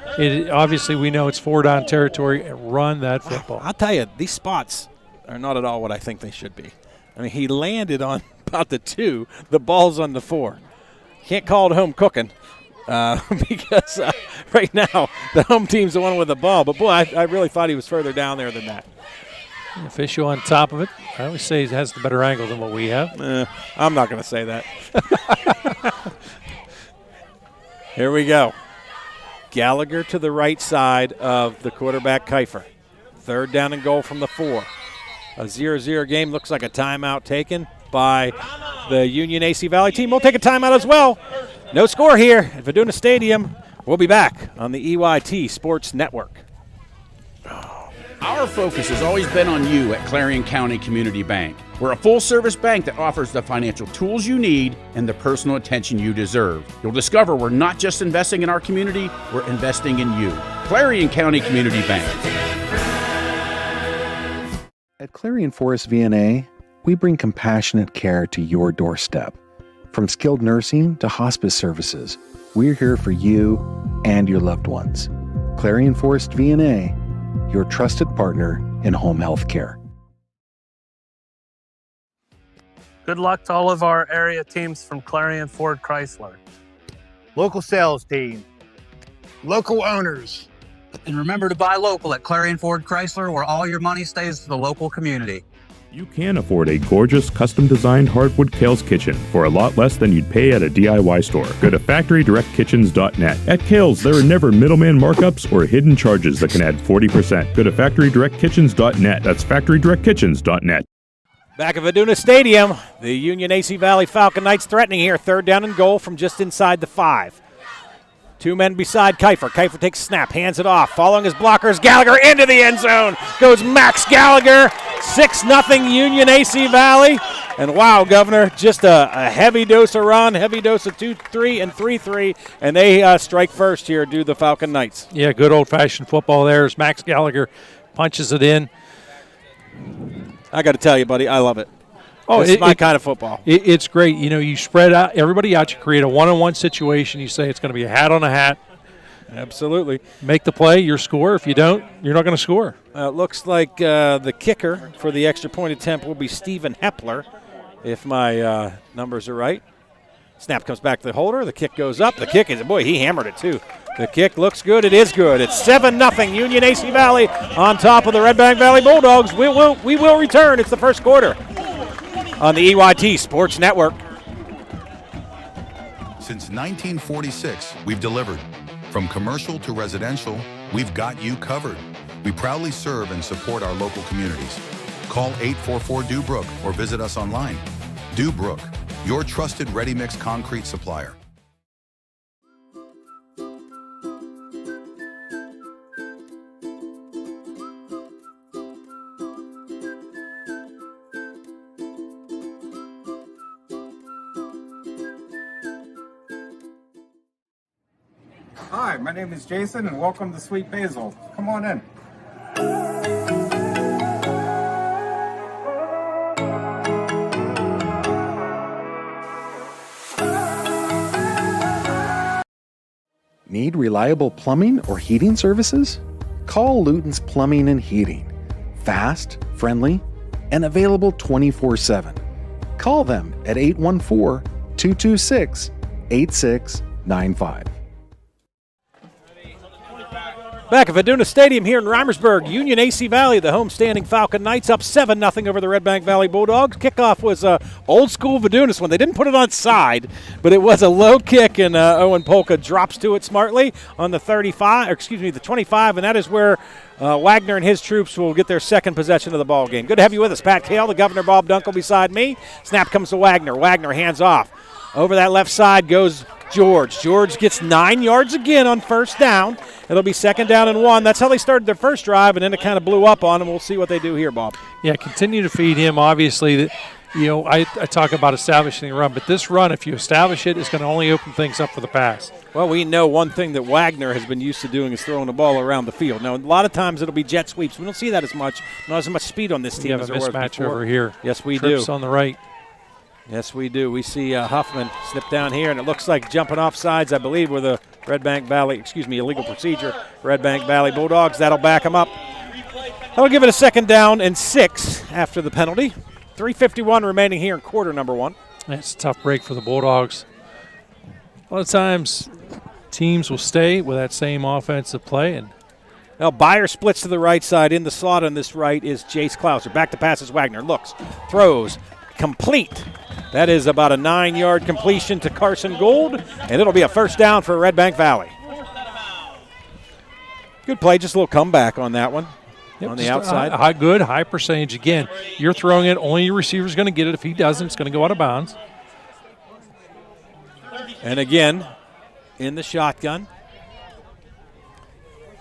Obviously, we know it's 4-down territory. Run that football. I'll tell you, these spots are not at all what I think they should be. I mean, he landed on about the 2. The ball's on the 4. Can't call it home cooking. Because right now the home team's the one with the ball. But, boy, I really thought he was further down there than that. The official on top of it. I always say he has the better angle than what we have. I'm not going to say that. Here we go. Gallagher to the right side of the quarterback, Kiefer. Third down and goal from the 4. A 0-0 game. Looks like a timeout taken by the Union AC Valley team. We'll take a timeout as well. No score here at Vidunas Stadium. We'll be back on the EYT Sports Network. Our focus has always been on you at Clarion County Community Bank. We're a full-service bank that offers the financial tools you need and the personal attention you deserve. You'll discover we're not just investing in our community, we're investing in you. Clarion County Community Bank. At Clarion Forest VNA, we bring compassionate care to your doorstep. From skilled nursing to hospice services, we're here for you and your loved ones. Clarion Forest VNA, your trusted partner in home health care. Good luck to all of our area teams from Clarion Ford Chrysler. Local sales team, local owners. And remember to buy local at Clarion Ford Chrysler, where all your money stays to the local community. You can afford a gorgeous, custom-designed hardwood Kahle's kitchen for a lot less than you'd pay at a DIY store. Go to FactoryDirectKitchens.net. At Kahle's, there are never middleman markups or hidden charges that can add 40%. Go to FactoryDirectKitchens.net. That's FactoryDirectKitchens.net. Back at Vidunas Stadium, the Union AC Valley Falcon Knights threatening here. Third down and goal from just inside the 5. 2 men beside Kiefer. Kiefer takes a snap, hands it off. Following his blockers, Gallagher into the end zone. Goes Max Gallagher. 6-0 Union AC Valley. And wow, Governor, just a heavy dose of run, heavy dose of 2-3 and 3-3, and they strike first here, do the Falcon Knights. Yeah, good old-fashioned football there as Max Gallagher punches it in. I got to tell you, buddy, I love it. Oh, it's my kind of football. It's great. You know, you spread out everybody out. You create a one-on-one situation. You say it's going to be a hat on a hat. Absolutely. Make the play, your score. If you don't, you're not going to score. It looks like the kicker for the extra point attempt will be Stephen Hepler, if my numbers are right. Snap comes back to the holder. The kick goes up. The kick is, boy, he hammered it too. The kick looks good. It is good. It's 7-0 Union AC Valley on top of the Redbank Valley Bulldogs. We will return. It's the first quarter on the EYT Sports Network. Since 1946, we've delivered. From commercial to residential, we've got you covered. We proudly serve and support our local communities. Call 844-DEW-BROOK or visit us online. DEW-BROOK, your trusted ready-mix concrete supplier. Hi, my name is Jason, and welcome to Sweet Basil. Come on in. Need reliable plumbing or heating services? Call Luton's Plumbing and Heating. Fast, friendly, and available 24/7. Call them at 814-226-8695. Back at Vidunas Stadium here in Reimersburg, Union AC Valley, the home-standing Falcon Knights, up 7-0 over the Redbank Valley Bulldogs. Kickoff was a old-school Vidunas one. They didn't put it on side, but it was a low kick, and Owen Polka drops to it smartly on the 25, and that is where Wagner and his troops will get their second possession of the ball game. Good to have you with us, Pat Kahle, the Governor Bob Dunkle beside me. Snap comes to Wagner. Wagner hands off. Over that left side goes George. George gets 9 yards again on first down. It'll be 2nd down and 1. That's how they started their first drive, and then it kind of blew up on them. We'll see what they do here, Bob. Yeah, continue to feed him. Obviously, I talk about establishing a run, but this run, if you establish it, is going to only open things up for the pass. Well, we know one thing that Wagner has been used to doing is throwing the ball around the field. Now, a lot of times it'll be jet sweeps. We don't see that as much. Not as much speed on this team as there was before. We have a mismatch over here. Yes, we Trips do. on the right. Yes, we do. We see Huffman slip down here, and it looks like jumping off sides, I believe, with a illegal procedure. Redbank Valley Bulldogs, that'll back them up. That'll give it a 2nd down and 6 after the penalty. 3:51 remaining here in quarter number 1. That's a tough break for the Bulldogs. A lot of times teams will stay with that same offensive play. And now Byer splits to the right side. In the slot on this right is Jace Klauser. Back to passes Wagner. Looks, throws, complete. That is about a 9-yard completion to Carson Gould, and it'll be a 1st down for Redbank Valley. Good play, just a little comeback on that one. Yep, on the outside. High percentage. Again, you're throwing it, only your receiver's going to get it. If he doesn't, it's going to go out of bounds. And again, in the shotgun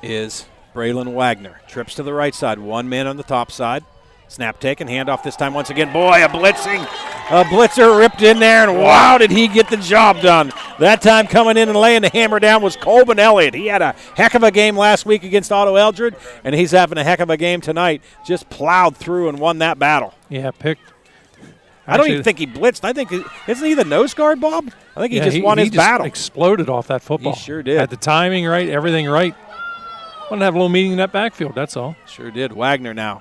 is Braylon Wagner. Trips to the right side, 1 man on the top side. Snap taken, handoff this time once again. Boy, a blitzer ripped in there, and wow, did he get the job done. That time coming in and laying the hammer down was Colvin Elliott. He had a heck of a game last week against Otto Eldred, and he's having a heck of a game tonight. Just plowed through and won that battle. Yeah, picked. I don't even think he blitzed. I think, isn't he the nose guard, Bob? I think he just won his battle. He exploded off that football. He sure did. Had the timing right, everything right. Want to have a little meeting in that backfield, that's all. Sure did. Wagner now.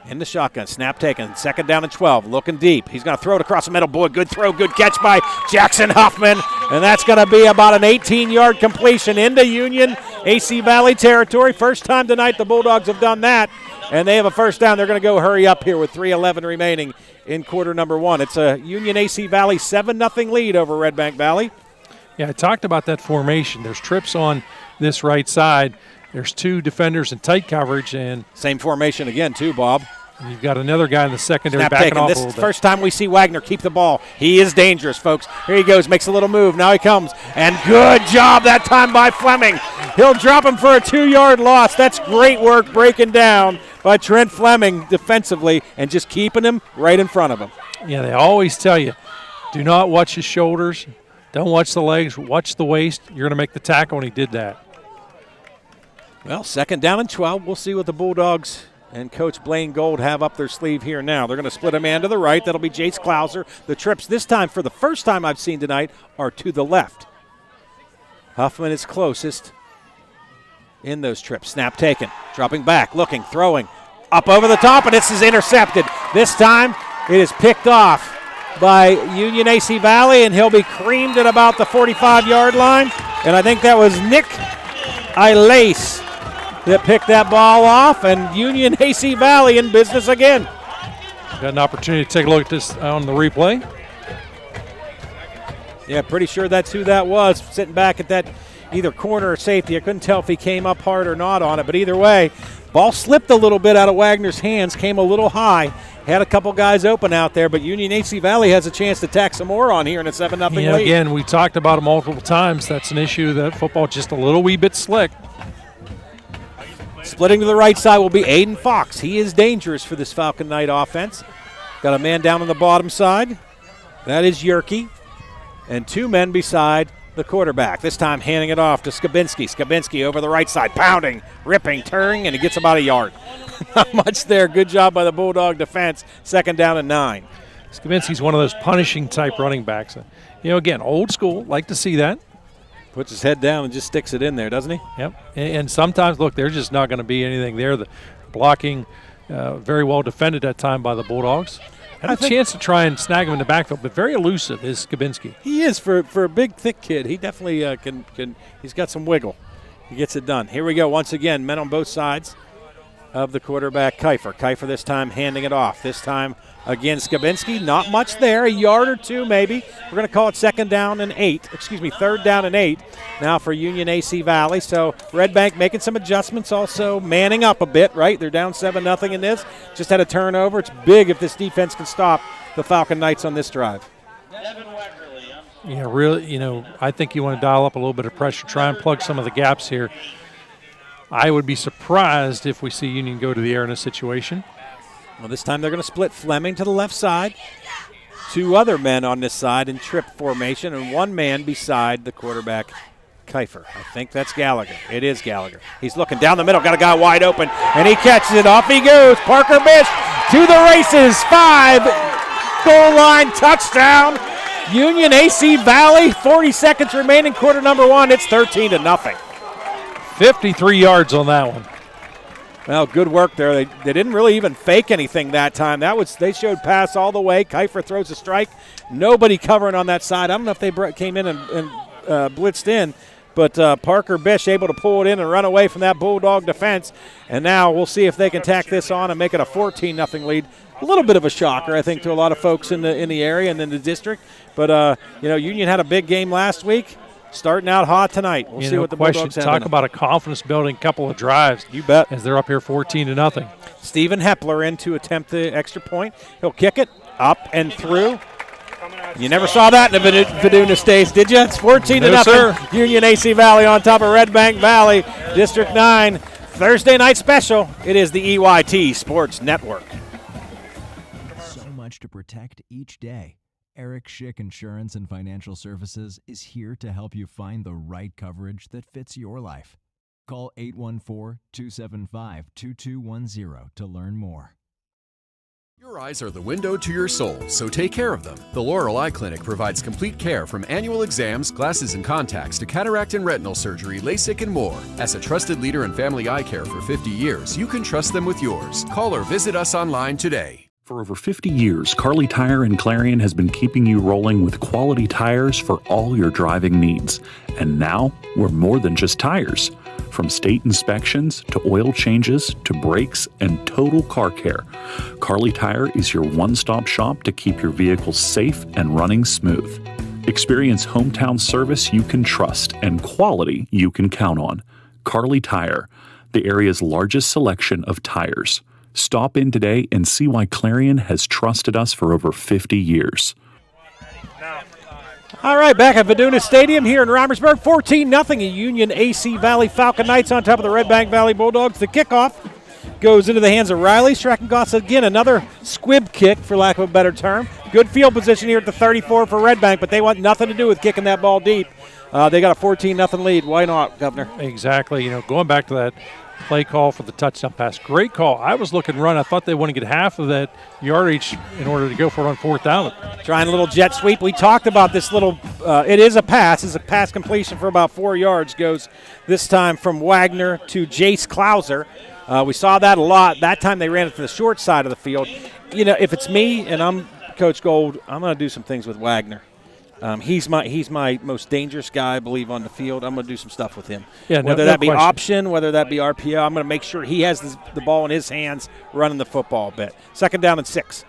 In the shotgun, snap taken, 2nd down and 12, looking deep. He's going to throw it across the middle. Boy, good throw, good catch by Jackson Huffman. And that's going to be about an 18-yard completion into Union AC Valley territory. First time tonight the Bulldogs have done that. And they have a 1st down. They're going to go hurry up here with 3:11 remaining in quarter number 1. It's a Union AC Valley 7-0 lead over Redbank Valley. Yeah, I talked about that formation. There's trips on this right side. There's 2 defenders in tight coverage, and same formation again, too, Bob. And you've got another guy in the secondary snap backing taken. off This a little bit. First time we see Wagner keep the ball. He is dangerous, folks. Here he goes, makes a little move. Now he comes, and good job that time by Fleming. He'll drop him for a 2-yard loss. That's great work breaking down by Trent Fleming defensively and just keeping him right in front of him. Yeah, they always tell you, do not watch his shoulders, don't watch the legs, watch the waist. You're going to make the tackle, and he did that. Well, 2nd down and 12. We'll see what the Bulldogs and Coach Blaine Gold have up their sleeve here now. They're going to split a man to the right. That'll be Jace Klauser. The trips this time, for the first time I've seen tonight, are to the left. Huffman is closest in those trips. Snap taken. Dropping back, looking, throwing. Up over the top, and this is intercepted. This time it is picked off by Union AC Valley, and he'll be creamed at about the 45-yard line. And I think that was Nick Ilace that picked that ball off, and Union AC Valley in business again. Got an opportunity to take a look at this on the replay. Yeah, pretty sure that's who that was, sitting back at that either corner or safety. I couldn't tell if he came up hard or not on it, but either way, ball slipped a little bit out of Wagner's hands, came a little high, had a couple guys open out there, but Union AC Valley has a chance to tack some more on here in a 7-0 lead. Again, we talked about it multiple times. That's an issue that football just a little wee bit slick. Splitting to the right side will be Aiden Fox. He is dangerous for this Falcon Knight offense. Got a man down on the bottom side. That is Yerke. And 2 men beside the quarterback. This time handing it off to Skabinski. Skabinski over the right side, pounding, ripping, turning, and he gets about a yard. Not much there. Good job by the Bulldog defense. 2nd down and 9. Skabinski's one of those punishing type running backs. Again, old school. Like to see that. Puts his head down and just sticks it in there, doesn't he? Yep. And sometimes, look, there's just not going to be anything there. The blocking very well defended that time by the Bulldogs. Had a chance to try and snag him in the backfield, but very elusive is Skabinski. He is for a big, thick kid. He definitely can. He's got some wiggle. He gets it done. Here we go once again. Men on both sides of the quarterback, Kiefer. Kiefer this time handing it off. This time again, Skabinski. Not much there. A yard or 2 maybe. We're going to call it 3rd down and 8 now for Union AC Valley. So Redbank making some adjustments, also manning up a bit, right? They're down 7-0 in this. Just had a turnover. It's big if this defense can stop the Falcon Knights on this drive. Yeah, really, I think you want to dial up a little bit of pressure, try and plug some of the gaps here. I would be surprised if we see Union go to the air in a situation. Well, this time they're going to split Fleming to the left side. 2 other men on this side in trip formation, and 1 man beside the quarterback, Kiefer. I think that's Gallagher. It is Gallagher. He's looking down the middle, got a guy wide open, and he catches it. Off he goes. Parker Bish to the races. 5, goal line, touchdown. Union AC Valley, 40 seconds remaining, quarter number 1. It's 13-0. 53 yards on that one. Well, good work there. They didn't really even fake anything that time. They showed pass all the way. Kiefer throws a strike. Nobody covering on that side. I don't know if they came in and blitzed in, but Parker Bish able to pull it in and run away from that Bulldog defense. And now we'll see if they can tack this on and make it a 14-0 lead. A little bit of a shocker, I think, to a lot of folks in the area and in the district. But Union had a big game last week. Starting out hot tonight. We'll see what the Bulldogs have. Talk about a confidence-building couple of drives. You bet. As they're up here 14-0. Stephen Hepler in to attempt the extra point. He'll kick it up and through. You never saw that in the Vidunas days, did you? It's 14-0. Union AC Valley on top of Redbank Valley. District 9, Thursday night special. It is the EYT Sports Network. So much to protect each day. Eric Schick Insurance and Financial Services is here to help you find the right coverage that fits your life. Call 814-275-2210 to learn more. Your eyes are the window to your soul, so take care of them. The Laurel Eye Clinic provides complete care from annual exams, glasses and contacts to cataract and retinal surgery, LASIK, and more. As a trusted leader in family eye care for 50 years, you can trust them with yours. Call or visit us online today. For over 50 years, Kerle Tire and Clarion has been keeping you rolling with quality tires for all your driving needs. And now, we're more than just tires. From state inspections to oil changes to brakes and total car care, Kerle Tire is your one-stop shop to keep your vehicles safe and running smooth. Experience hometown service you can trust and quality you can count on. Kerle Tire, the area's largest selection of tires. Stop in today and see why Clarion has trusted us for over 50 years. All right, back at Vidunas Stadium here in Reimersburg, 14-0. Union AC Valley Falcon Knights on top of the Redbank Valley Bulldogs. The kickoff goes into the hands of Riley. Streckengoss again, another squib kick, for lack of a better term. Good field position here at the 34 for Redbank, but they want nothing to do with kicking that ball deep. They got a 14-0 lead. Why not, Governor? Exactly. Going back to that play call for the touchdown pass. Great call. I was looking run. I thought they want to get half of that yardage in order to go for it on 4th down. Trying a little jet sweep. We talked about this little, it is a pass. It's a pass completion for about 4 yards. Goes this time from Wagner to Jace Klauser. We saw that a lot. That time they ran it to the short side of the field. If it's me and I'm Coach Gold, I'm going to do some things with Wagner. He's my most dangerous guy, I believe, on the field. I'm going to do some stuff with him. Yeah, whether that be option, whether that be RPO, I'm going to make sure he has the ball in his hands running the football a bit. 2nd down and 6.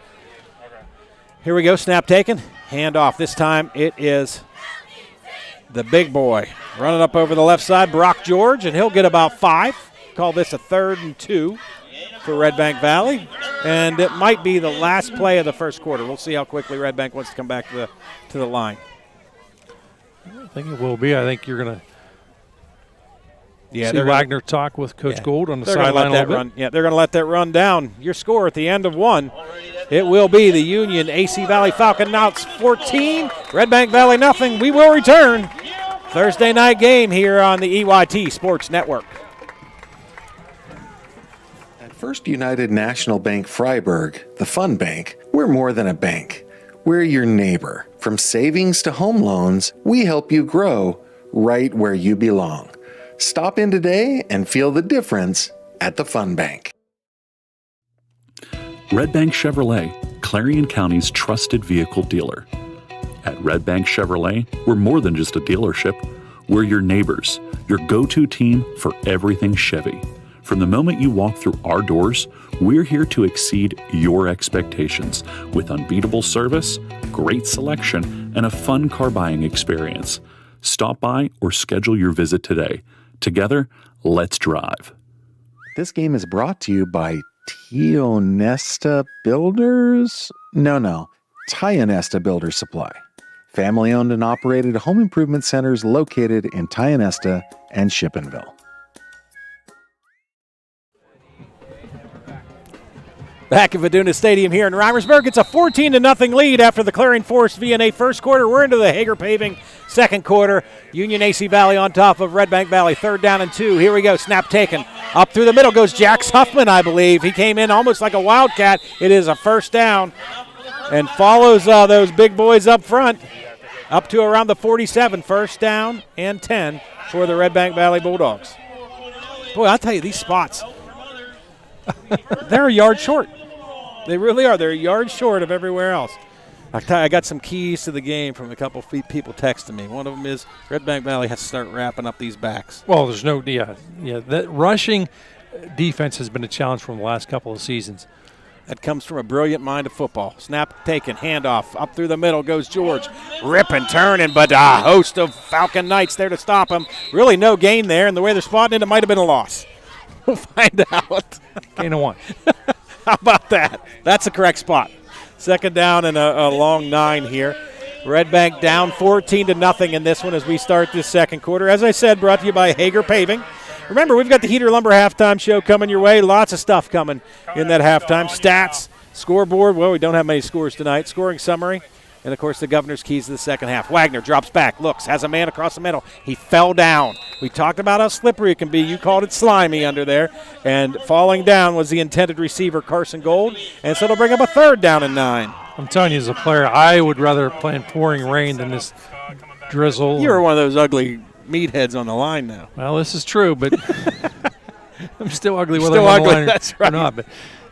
Here we go, snap taken, hand off. This time it is the big boy running up over the left side, Brock George, and he'll get about 5. Call this a 3rd and 2 for Redbank Valley, and it might be the last play of the first quarter. We'll see how quickly Redbank wants to come back to the line. I think it will be. I think you're going to see they're Wagner talk with Coach Gold on the sideline a little bit. Yeah, they're going to let that run down. Your score at the end of 1, it will be the Union AC Valley Falcon Knights 14, Redbank Valley nothing. We will return Thursday night game here on the EYT Sports Network. First United National Bank Freiburg, the fun bank, we're more than a bank. We're your neighbor. From savings to home loans, we help you grow right where you belong. Stop in today and feel the difference at the Fun Bank. Redbank Chevrolet, Clarion County's trusted vehicle dealer. At Redbank Chevrolet, we're more than just a dealership. We're your neighbors, your go-to team for everything Chevy. From the moment you walk through our doors, we're here to exceed your expectations with unbeatable service, great selection, and a fun car buying experience. Stop by or schedule your visit today. Together, let's drive. This game is brought to you by Tionesta Builders? No, Tionesta Builder Supply. Family-owned and operated home improvement centers located in Tionesta and Shippenville. Back at Vidunas Stadium here in Reimersburg, it's a 14-0 lead after the Clarion Forest VNA first quarter. We're into the Hager Paving second quarter. Union AC Valley on top of Redbank Valley. 3rd down and 2. Here we go. Snap taken. Up through the middle goes Jax Huffman, I believe. He came in almost like a wildcat. It is a 1st down and follows those big boys up front up to around the 47. 1st down and 10 for the Redbank Valley Bulldogs. Boy, I'll tell you, these spots, they're a yard short. They really are. They're a yard short of everywhere else. I got some keys to the game from a couple of people texting me. One of them is Redbank Valley has to start wrapping up these backs. Well, there's no, that rushing defense has been a challenge from the last couple of seasons. That comes from a brilliant mind of football. Snap taken, handoff, up through the middle goes George. Ripping, turning, but a host of Falcon Knights there to stop him. Really no gain there, and the way they're spotting it might have been a loss. We'll find out. Gain of 1. How about that? That's the correct spot. 2nd down and a long 9 here. Redbank down 14-0 in this one as we start this second quarter. As I said, brought to you by Hager Paving. Remember, we've got the Heater Lumber halftime show coming your way. Lots of stuff coming in that halftime. Stats, scoreboard. Well, we don't have many scores tonight. Scoring summary. And, of course, the governor's keys to the second half. Wagner drops back, looks, has a man across the middle. He fell down. We talked about how slippery it can be. You called it slimy under there. And falling down was the intended receiver, Carson Gold. And so it'll bring up a 3rd down and 9. I'm telling you, as a player, I would rather play in pouring rain than this drizzle. You're one of those ugly meatheads on the line now. Well, this is true, but I'm still ugly whether still I'm on the ugly, line that's right. or not. But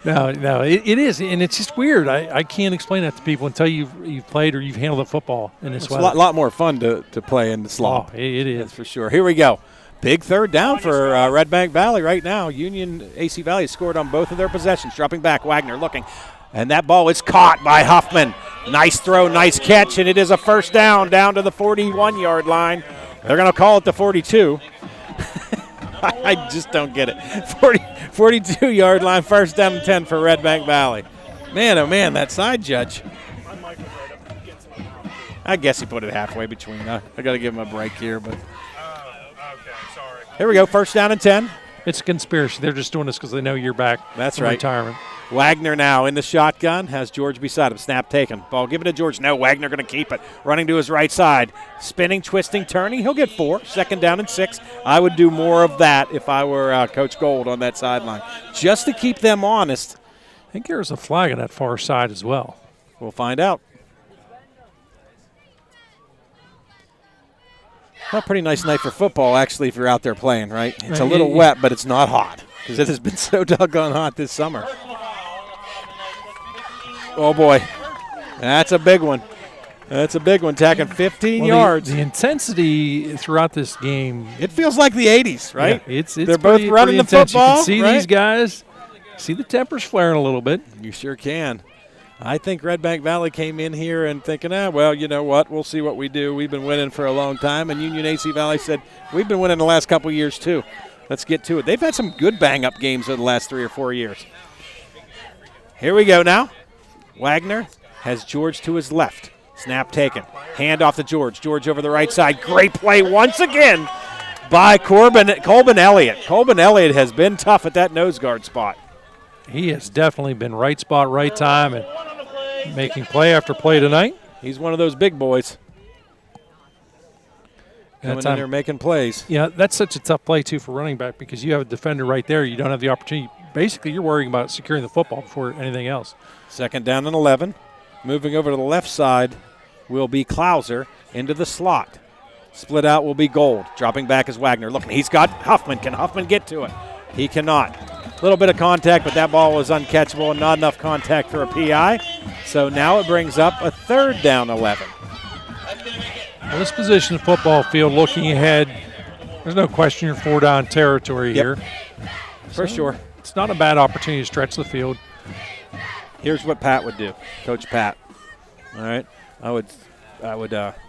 no, it is, and it's just weird. I can't explain that to people until you've played or you've handled the football in this weather. It's a lot more fun to play in the slump. Oh, it is. That's for sure. Here we go. Big 3rd down for Redbank Valley right now. Union AC Valley scored on both of their possessions. Dropping back, Wagner looking. And that ball is caught by Huffman. Nice throw, nice catch, and it is a 1st down to the 41-yard line. They're going to call it the 42. I just don't get it. 42-yard line, 1st down and 10 for Redbank Valley. Man, oh man, that side judge. I guess he put it halfway between. I got to give him a break here, but. Okay, sorry. Here we go, 1st down and 10. It's a conspiracy. They're just doing this because they know you're back from retirement. Wagner now in the shotgun, has George beside him. Snap taken. Ball given to George. No, Wagner going to keep it. Running to his right side. Spinning, twisting, turning. He'll get 4. 2nd down and 6. I would do more of that if I were Coach Gold on that sideline, just to keep them honest. I think there's a flag on that far side as well. We'll find out. Well, pretty nice night for football, actually, if you're out there playing, right? It's a little wet, but it's not hot because it has been so doggone hot this summer. Oh, boy. That's a big one. That's a big one, tacking 15 yards. The intensity throughout this game. It feels like the 80s, right? Yeah, it's They're both running the intense. football. You can see these guys. See the tempers flaring a little bit. You sure can. I think Redbank Valley came in here and thinking, well, you know what, we'll see what we do. We've been winning for a long time. And Union AC Valley said, we've been winning the last couple of years too. Let's get to it. They've had some good bang-up games over the last 3 or 4 years. Here we go now. Wagner has George to his left. Snap taken. Hand off to George. George over the right side. Great play once again by Colbin Elliott. Colbin Elliott has been tough at that nose guard spot. He has definitely been right spot, right time, and making play after play tonight. He's one of those big boys. Coming in there making plays. Yeah, that's such a tough play, too, for running back because you have a defender right there. You don't have the opportunity. Basically, you're worrying about securing the football before anything else. 2nd down and 11. Moving over to the left side will be Klauser into the slot. Split out will be Gold. Dropping back is Wagner. Looking, he's got Huffman. Can Huffman get to it? He cannot. A little bit of contact, but that ball was uncatchable and not enough contact for a PI. So now it brings up a 3rd down 11. Well, this position of football field, looking ahead, there's no question you're 4-down territory here. For sure. It's not a bad opportunity to stretch the field. Here's what Pat would do, Coach Pat. All right, I would.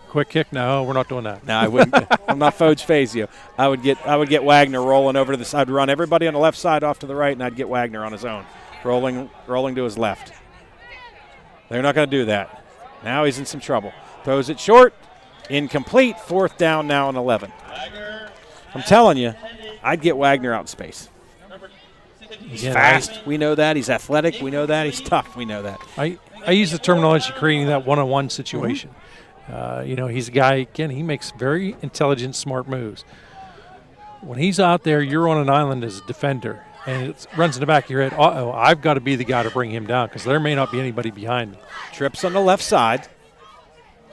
Quick kick? No, we're not doing that. No, I wouldn't. I'm not Foge Fazio. I would get Wagner rolling over to the side. I'd run everybody on the left side off to the right, and I'd get Wagner on his own, rolling to his left. They're not going to do that. Now he's in some trouble. Throws it short, incomplete. 4th down now and 11. I'm telling you, I'd get Wagner out in space. He's fast. We know that. He's athletic. We know that. He's tough. We know that. I use the terminology creating that one-on-one situation. He's a guy, again, he makes very intelligent, smart moves. When he's out there, you're on an island as a defender, and it runs in the back of your head, I've got to be the guy to bring him down because there may not be anybody behind me. Trips on the left side.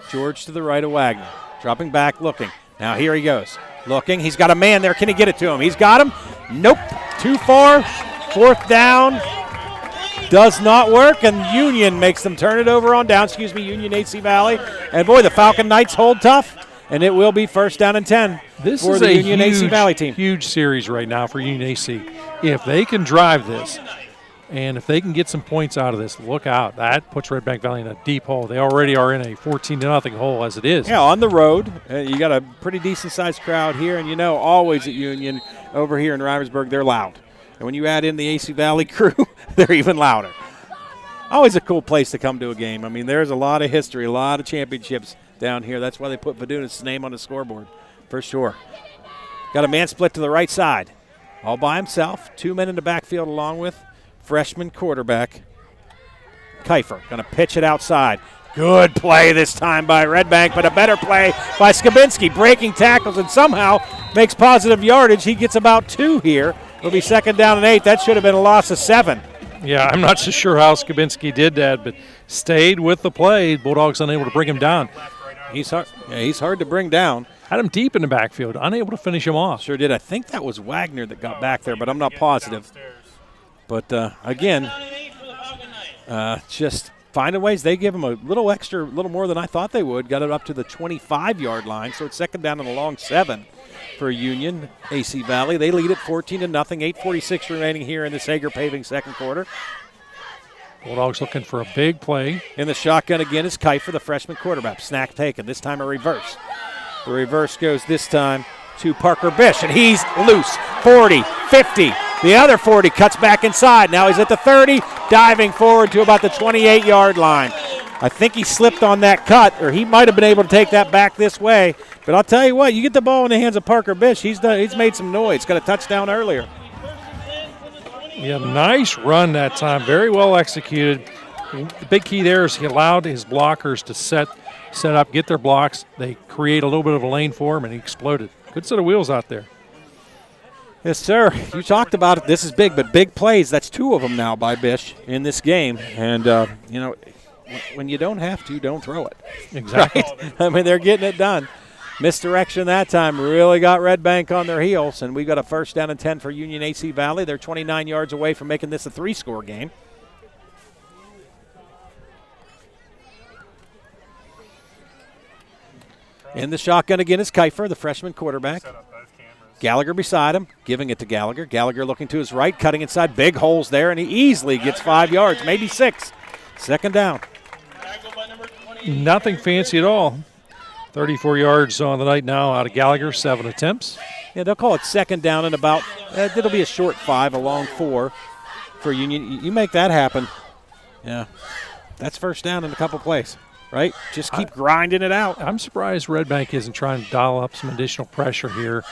George to the right of Wagner. Dropping back, looking. Now here he goes. Looking. He's got a man there. Can he get it to him? He's got him. Nope. Too far. 4th down. Does not work, and Union makes them turn it over on down. Union AC Valley. And, boy, the Falcon Knights hold tough, and it will be 1st down and 10 this for is the a Union AC Valley team. Huge series right now for Union AC. If they can drive this, and if they can get some points out of this, look out. That puts Redbank Valley in a deep hole. They already are in a 14-0 hole as it is. Yeah, on the road. You got a pretty decent-sized crowd here, and always at Union over here in Riversburg, they're loud. And when you add in the AC Valley crew, they're even louder. Always a cool place to come to a game. I mean, there's a lot of history, a lot of championships down here. That's why they put Vidunas' name on the scoreboard, for sure. Got a man split to the right side. All by himself. 2 men in the backfield along with freshman quarterback Kiefer. Going to pitch it outside. Good play this time by Redbank, but a better play by Skabinski. Breaking tackles and somehow makes positive yardage. He gets about 2 here. It'll be 2nd down and 8. That should have been a loss of 7. Yeah, I'm not so sure how Skabinski did that, but stayed with the play. Bulldogs unable to bring him down. He's hard. Yeah, he's hard to bring down. Had him deep in the backfield, unable to finish him off. Sure did. I think that was Wagner that got back there, but I'm not positive. But, again, just finding ways. They give him a little extra, a little more than I thought they would. Got it up to the 25-yard line, so it's 2nd down and a long 7 for Union AC Valley. They lead it 14-0. 8:46 remaining here in the Sager Paving second quarter. Bulldogs looking for a big play. In the shotgun again is Kiefer, the freshman quarterback. Snack taken. This time a reverse. The reverse goes this time to Parker Bish, and he's loose. 40, 50. The other 40 cuts back inside. Now he's at the 30, diving forward to about the 28-yard line. I think he slipped on that cut, or he might have been able to take that back this way. But I'll tell you what, you get the ball in the hands of Parker Bish, he's made some noise. Got a touchdown earlier. Yeah, nice run that time. Very well executed. The big key there is he allowed his blockers to set up, get their blocks. They create a little bit of a lane for him, and he exploded. Good set of wheels out there. Yes, sir. You talked about it. This is big, but big plays. That's 2 of them now by Bish in this game. And, when you don't have to, don't throw it. Exactly. Right? I mean, they're getting it done. Misdirection that time really got Redbank on their heels, and we got a first down and 10 for Union AC Valley. They're 29 yards away from making this a 3-score game. In the shotgun again is Kiefer, the freshman quarterback. Gallagher beside him, giving it to Gallagher. Gallagher looking to his right, cutting inside. Big holes there, and he easily gets 5 yards, maybe 6. Second down. Nothing fancy at all. 34 yards on the night now out of Gallagher, 7 attempts. Yeah, they'll call it second down and about, it'll be a short 5, a long 4 for Union. You make that happen. Yeah, that's first down in a couple plays, right? Just keep grinding it out. I'm surprised Redbank isn't trying to dial up some additional pressure here.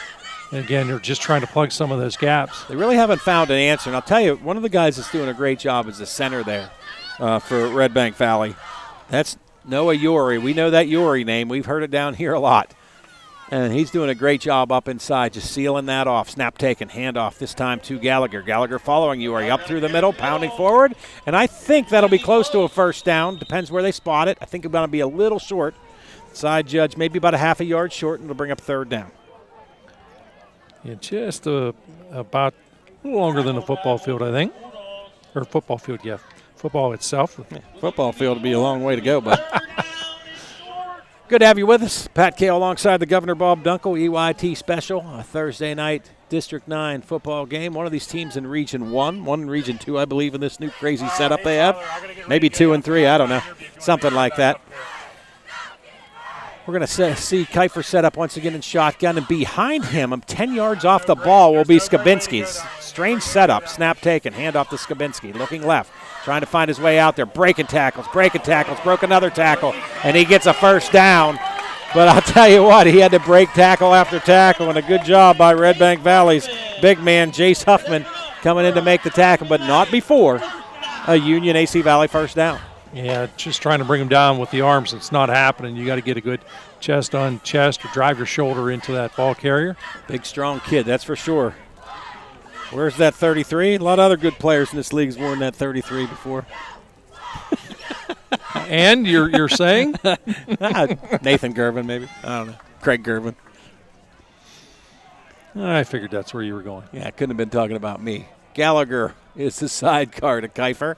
And again, they're just trying to plug some of those gaps. They really haven't found an answer. And I'll tell you, one of the guys that's doing a great job is the center there for Redbank Valley. That's Noah Yori. We know that Yori name. We've heard it down here a lot. And he's doing a great job up inside, just sealing that off. Snap taken, handoff this time to Gallagher. Gallagher following Yori up through the middle, pounding forward. And I think that'll be close to a first down. Depends where they spot it. I think it's going to be a little short. Side judge maybe about a half a yard short, and it'll bring up third down. Yeah, just about a little longer than a football field, I think. Or football field, yeah. Football itself. Yeah, football field would be a long way to go, but good to have you with us. Pat Kahle alongside the Governor Bob Dunkle, EYT special, a Thursday night District 9 football game. One of these teams in Region 1, one in Region 2, I believe, in this new crazy setup they have. Maybe 2 and 3, I don't know. Something like that. We're going to see Kiefer set up once again in shotgun, and behind him, 10 yards off the ball, will be Skabinski's. Strange setup, snap taken, handoff to Skabinski, looking left, trying to find his way out there, breaking tackles, broke another tackle, and he gets a first down. But I'll tell you what, he had to break tackle after tackle, and a good job by Redbank Valley's big man, Jace Huffman, coming in to make the tackle, but not before a Union AC Valley first down. Yeah, just trying to bring him down with the arms. It's not happening. You got to get a good chest on chest or drive your shoulder into that ball carrier. Big, strong kid, that's for sure. Where's that 33? A lot of other good players in this league has worn that 33 before. And you're saying? Nathan Gervin, maybe. I don't know. Craig Gervin. I figured that's where you were going. Yeah, I couldn't have been talking about me. Gallagher is the sidecar to Kiefer.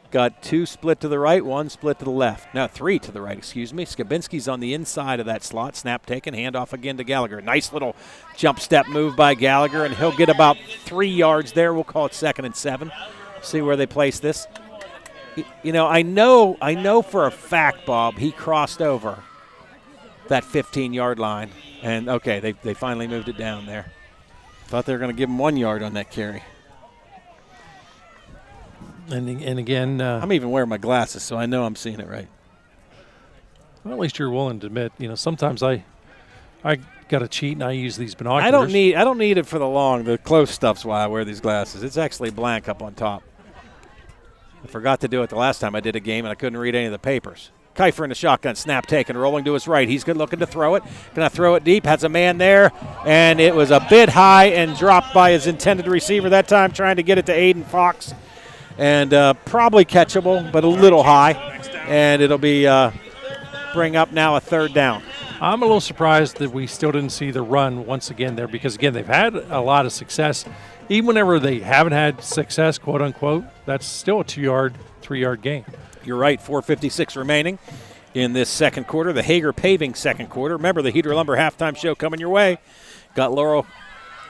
Got 2 split to the right, 1 split to the left. No, 3 to the right, excuse me. Skabinski's on the inside of that slot. Snap taken, handoff again to Gallagher. Nice little jump step move by Gallagher, and he'll get about 3 yards there. We'll call it 2nd and 7. See where they place this. You know, I know for a fact, Bob, he crossed over that 15-yard line. And, okay, they finally moved it down there. Thought they were going to give him 1 yard on that carry. And again, I'm even wearing my glasses, so I know I'm seeing it right. Well, at least you're willing to admit, sometimes I got to cheat and I use these binoculars. I don't need it for the close stuff's why I wear these glasses. It's actually blank up on top. I forgot to do it the last time I did a game, and I couldn't read any of the papers. Kiefer in the shotgun, snap taken, rolling to his right. He's good looking to throw it. Going to throw it deep, has a man there, and it was a bit high and dropped by his intended receiver that time, trying to get it to Aiden Fox. And probably catchable, but a little high. And it'll be bring up now a third down. I'm a little surprised that we still didn't see the run once again there because, again, they've had a lot of success. Even whenever they haven't had success, quote unquote, that's still a 2-yard, 3-yard gain. You're right, 4:56 remaining in this second quarter. The Hager Paving second quarter. Remember the Heater Lumber halftime show coming your way. Got Laurel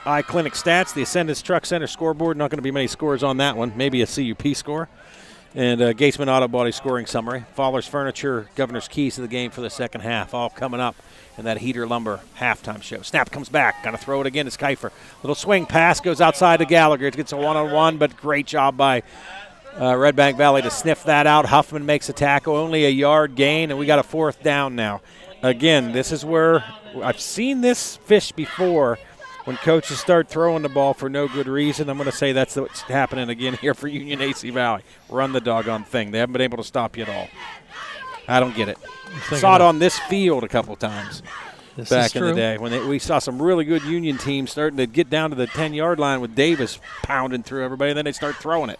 Eye Clinic stats, the Ascendance Truck Center scoreboard. Not going to be many scores on that one. Maybe a CUP score. And Gatesman Auto Body scoring summary. Fowler's Furniture, Governor's Keys to the game for the second half. All coming up in that Heater Lumber halftime show. Snap comes back. Got to throw it again. It's Kiefer. Little swing pass goes outside to Gallagher. It gets a one-on-one, but great job by Redbank Valley to sniff that out. Huffman makes a tackle. Only a yard gain, and we got a fourth down now. Again, this is where I've seen this fish before, when coaches start throwing the ball for no good reason, I'm going to say that's what's happening again here for Union AC Valley. Run the doggone thing. They haven't been able to stop you at all. I don't get it. Saw it on this field a couple times back in the day when we saw some really good Union teams starting to get down to the 10-yard line with Davis pounding through everybody, and then they start throwing it.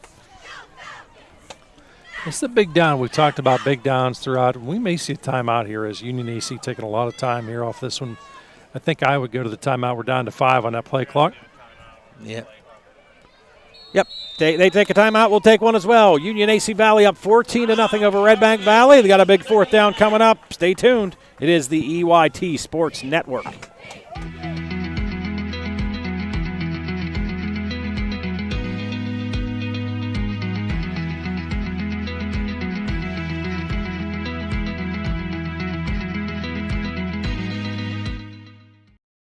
It's the big down. We've talked about big downs throughout. We may see a timeout here as Union AC taking a lot of time here off this one. I think I would go to the timeout. We're down to 5 on that play clock. Yep. They take a timeout. We'll take one as well. Union AC Valley up 14-0 over Redbank Valley. They got a big 4th down coming up. Stay tuned. It is the EYT Sports Network.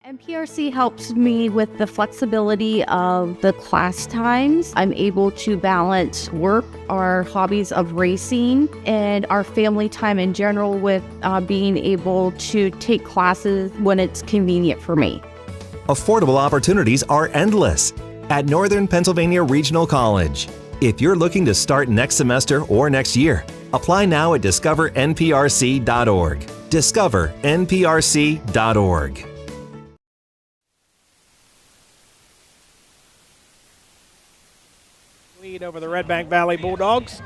NPRC helps me with the flexibility of the class times. I'm able to balance work, our hobbies of racing, and our family time in general with being able to take classes when it's convenient for me. Affordable opportunities are endless at Northern Pennsylvania Regional College. If you're looking to start next semester or next year, apply now at discovernprc.org. discovernprc.org. Lead over the Redbank Valley Bulldogs.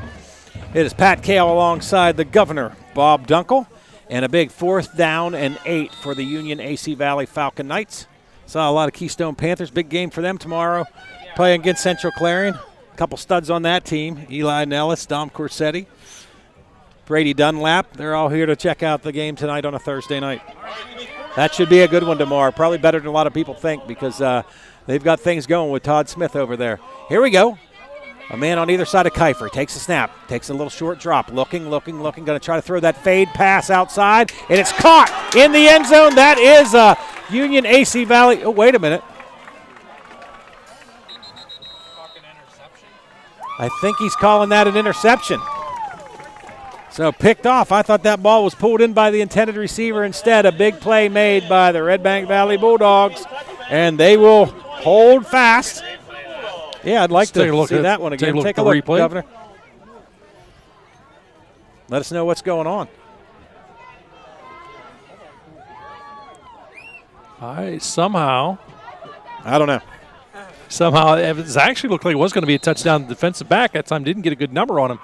It is Pat Kahle alongside the governor, Bob Dunkle, and a big 4th down and 8 for the Union AC Valley Falcon Knights. Saw a lot of Keystone Panthers. Big game for them tomorrow. Playing against Central Clarion. A couple studs on that team. Eli Nellis, Dom Corsetti, Brady Dunlap. They're all here to check out the game tonight on a Thursday night. That should be a good one tomorrow. Probably better than a lot of people think because they've got things going with Todd Smith over there. Here we go. A man on either side of Kiefer. Takes a snap. Takes a little short drop. Looking. Going to try to throw that fade pass outside. And it's caught in the end zone. That is Union AC Valley. Oh, wait a minute. I think he's calling that an interception. So picked off. I thought that ball was pulled in by the intended receiver. Instead, a big play made by the Redbank Valley Bulldogs. And they will hold fast. Yeah, I'd like to see that one again. Take a look, Governor. Let us know what's going on. I don't know. Somehow, it actually looked like it was going to be a touchdown. The defensive back that time didn't get a good number on him.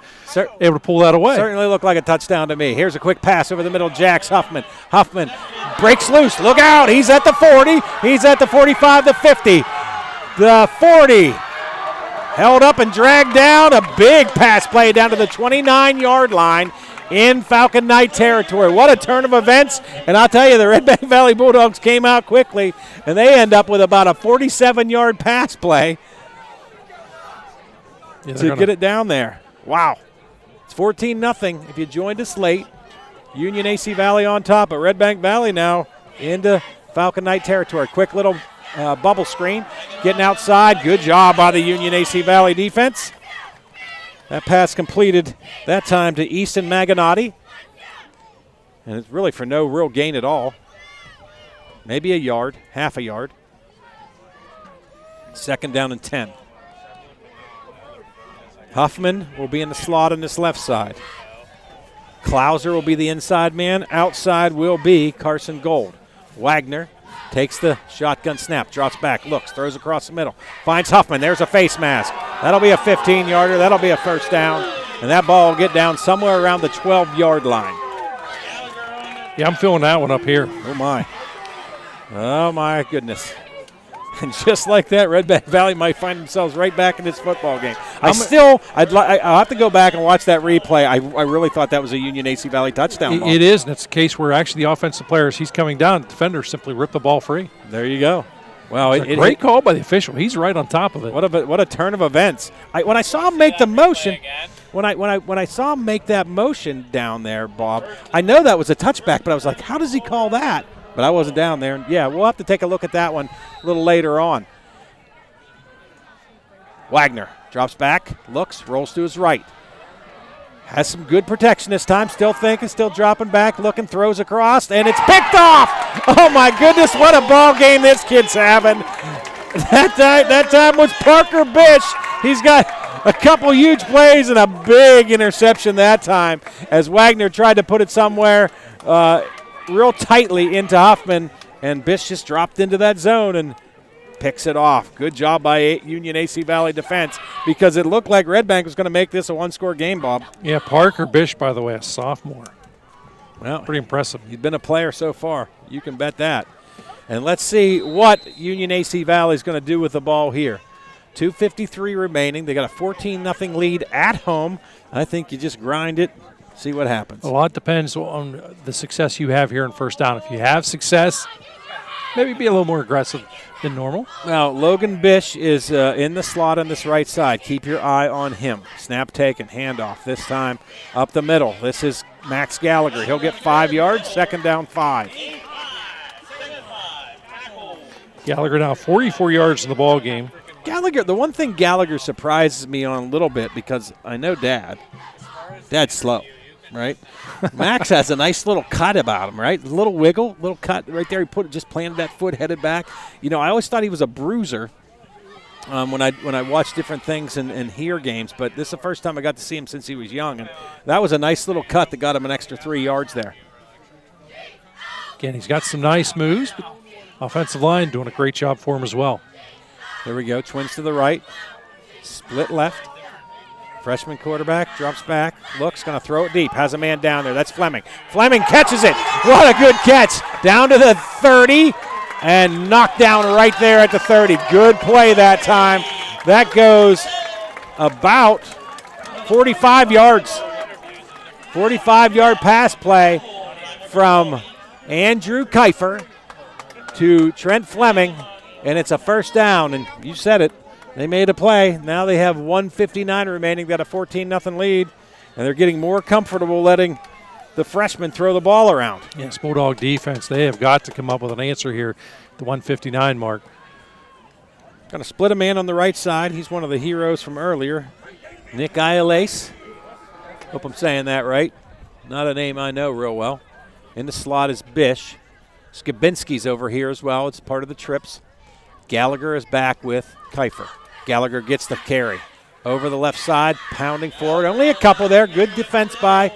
Able to pull that away. Certainly looked like a touchdown to me. Here's a quick pass over the middle. Jax Huffman. Huffman breaks loose. Look out. He's at the 40. He's at the 45, the 50. The 40. Held up and dragged down. A big pass play down to the 29-yard line in Falcon Knight territory. What a turn of events. And I'll tell you, the Redbank Valley Bulldogs came out quickly, and they end up with about a 47-yard pass play to get it down there. Wow. It's 14-0 if you joined us late. Union AC Valley on top, but Redbank Valley now into Falcon Knight territory. Quick little bubble screen, getting outside. Good job by the Union AC Valley defense. That pass completed that time to Easton Maganotti. And it's really for no real gain at all. Maybe a yard, half a yard. 2nd down and 10. Huffman will be in the slot on this left side. Klauser will be the inside man. Outside will be Carson Gold. Wagner takes the shotgun snap, drops back, looks, throws across the middle, finds Huffman. There's a face mask. That'll be a 15-yarder. That'll be a 1st down. And that ball will get down somewhere around the 12-yard line. Yeah, I'm feeling that one up here. Oh, my. Oh, my goodness. And just like that, Redbank Valley might find themselves right back in this football game. I'll have to go back and watch that replay. I really thought that was a Union AC Valley touchdown ball. It is, and it's a case where actually the offensive players, he's coming down, the defender simply ripped the ball free. There you go. Well, it's a great call by the official. He's right on top of it. What a turn of events. When I saw him make the motion, when I saw him make that motion down there, Bob, I know that was a touchback, but I was like, how does he call that? But I wasn't down there. Yeah, we'll have to take a look at that one a little later on. Wagner drops back, looks, rolls to his right. Has some good protection this time. Still thinking, still dropping back, looking, throws across, and it's picked off. Oh, my goodness, what a ball game this kid's having. That time was Parker Bish. He's got a couple huge plays and a big interception that time as Wagner tried to put it somewhere real tightly into Huffman, and Bish just dropped into that zone and picks it off. Good job by Union AC Valley defense because it looked like Redbank was going to make this a one-score game, Bob. Yeah, Parker Bish, by the way, a sophomore. Well, pretty impressive. He's been a player so far. You can bet that. And let's see what Union AC Valley is going to do with the ball here. 2:53 remaining. They got a 14-0 lead at home. I think you just grind it, see what happens. A lot depends on the success you have here in first down. If you have success, maybe be a little more aggressive than normal. Now, Logan Bish is in the slot on this right side. Keep your eye on him. Snap taken, handoff. This time up the middle. This is Max Gallagher. He'll get 5 yards, second down 5. Gallagher now 44 yards in the ball game. Gallagher, the one thing Gallagher surprises me on a little bit because I know Dad's slow, right? Max has a nice little cut about him, right? A little wiggle, little cut right there. He just planted that foot, headed back. You know, I always thought he was a bruiser when I watch different things and hear games, but this is the first time I got to see him since he was young, and that was a nice little cut that got him an extra 3 yards there. Again, he's got some nice moves, but offensive line doing a great job for him as well. There we go. Twins to the right. Split left. Freshman quarterback drops back. Looks, going to throw it deep. Has a man down there. That's Fleming. Fleming catches it. What a good catch. Down to the 30 and knocked down right there at the 30. Good play that time. That goes about 45 yards. 45-yard pass play from Andrew Kiefer to Trent Fleming. And it's a first down, and you said it. They made a play. Now they have 1:59 remaining. Got a 14-0 lead, and they're getting more comfortable letting the freshmen throw the ball around. Yes, Bulldog defense, they have got to come up with an answer here at the 1:59 mark. Going to split a man on the right side. He's one of the heroes from earlier. Nick Ialace. Hope I'm saying that right. Not a name I know real well. In the slot is Bish. Skabinski's over here as well. It's part of the trips. Gallagher is back with Kiefer. Gallagher gets the carry. Over the left side, pounding forward. Only a couple there. Good defense by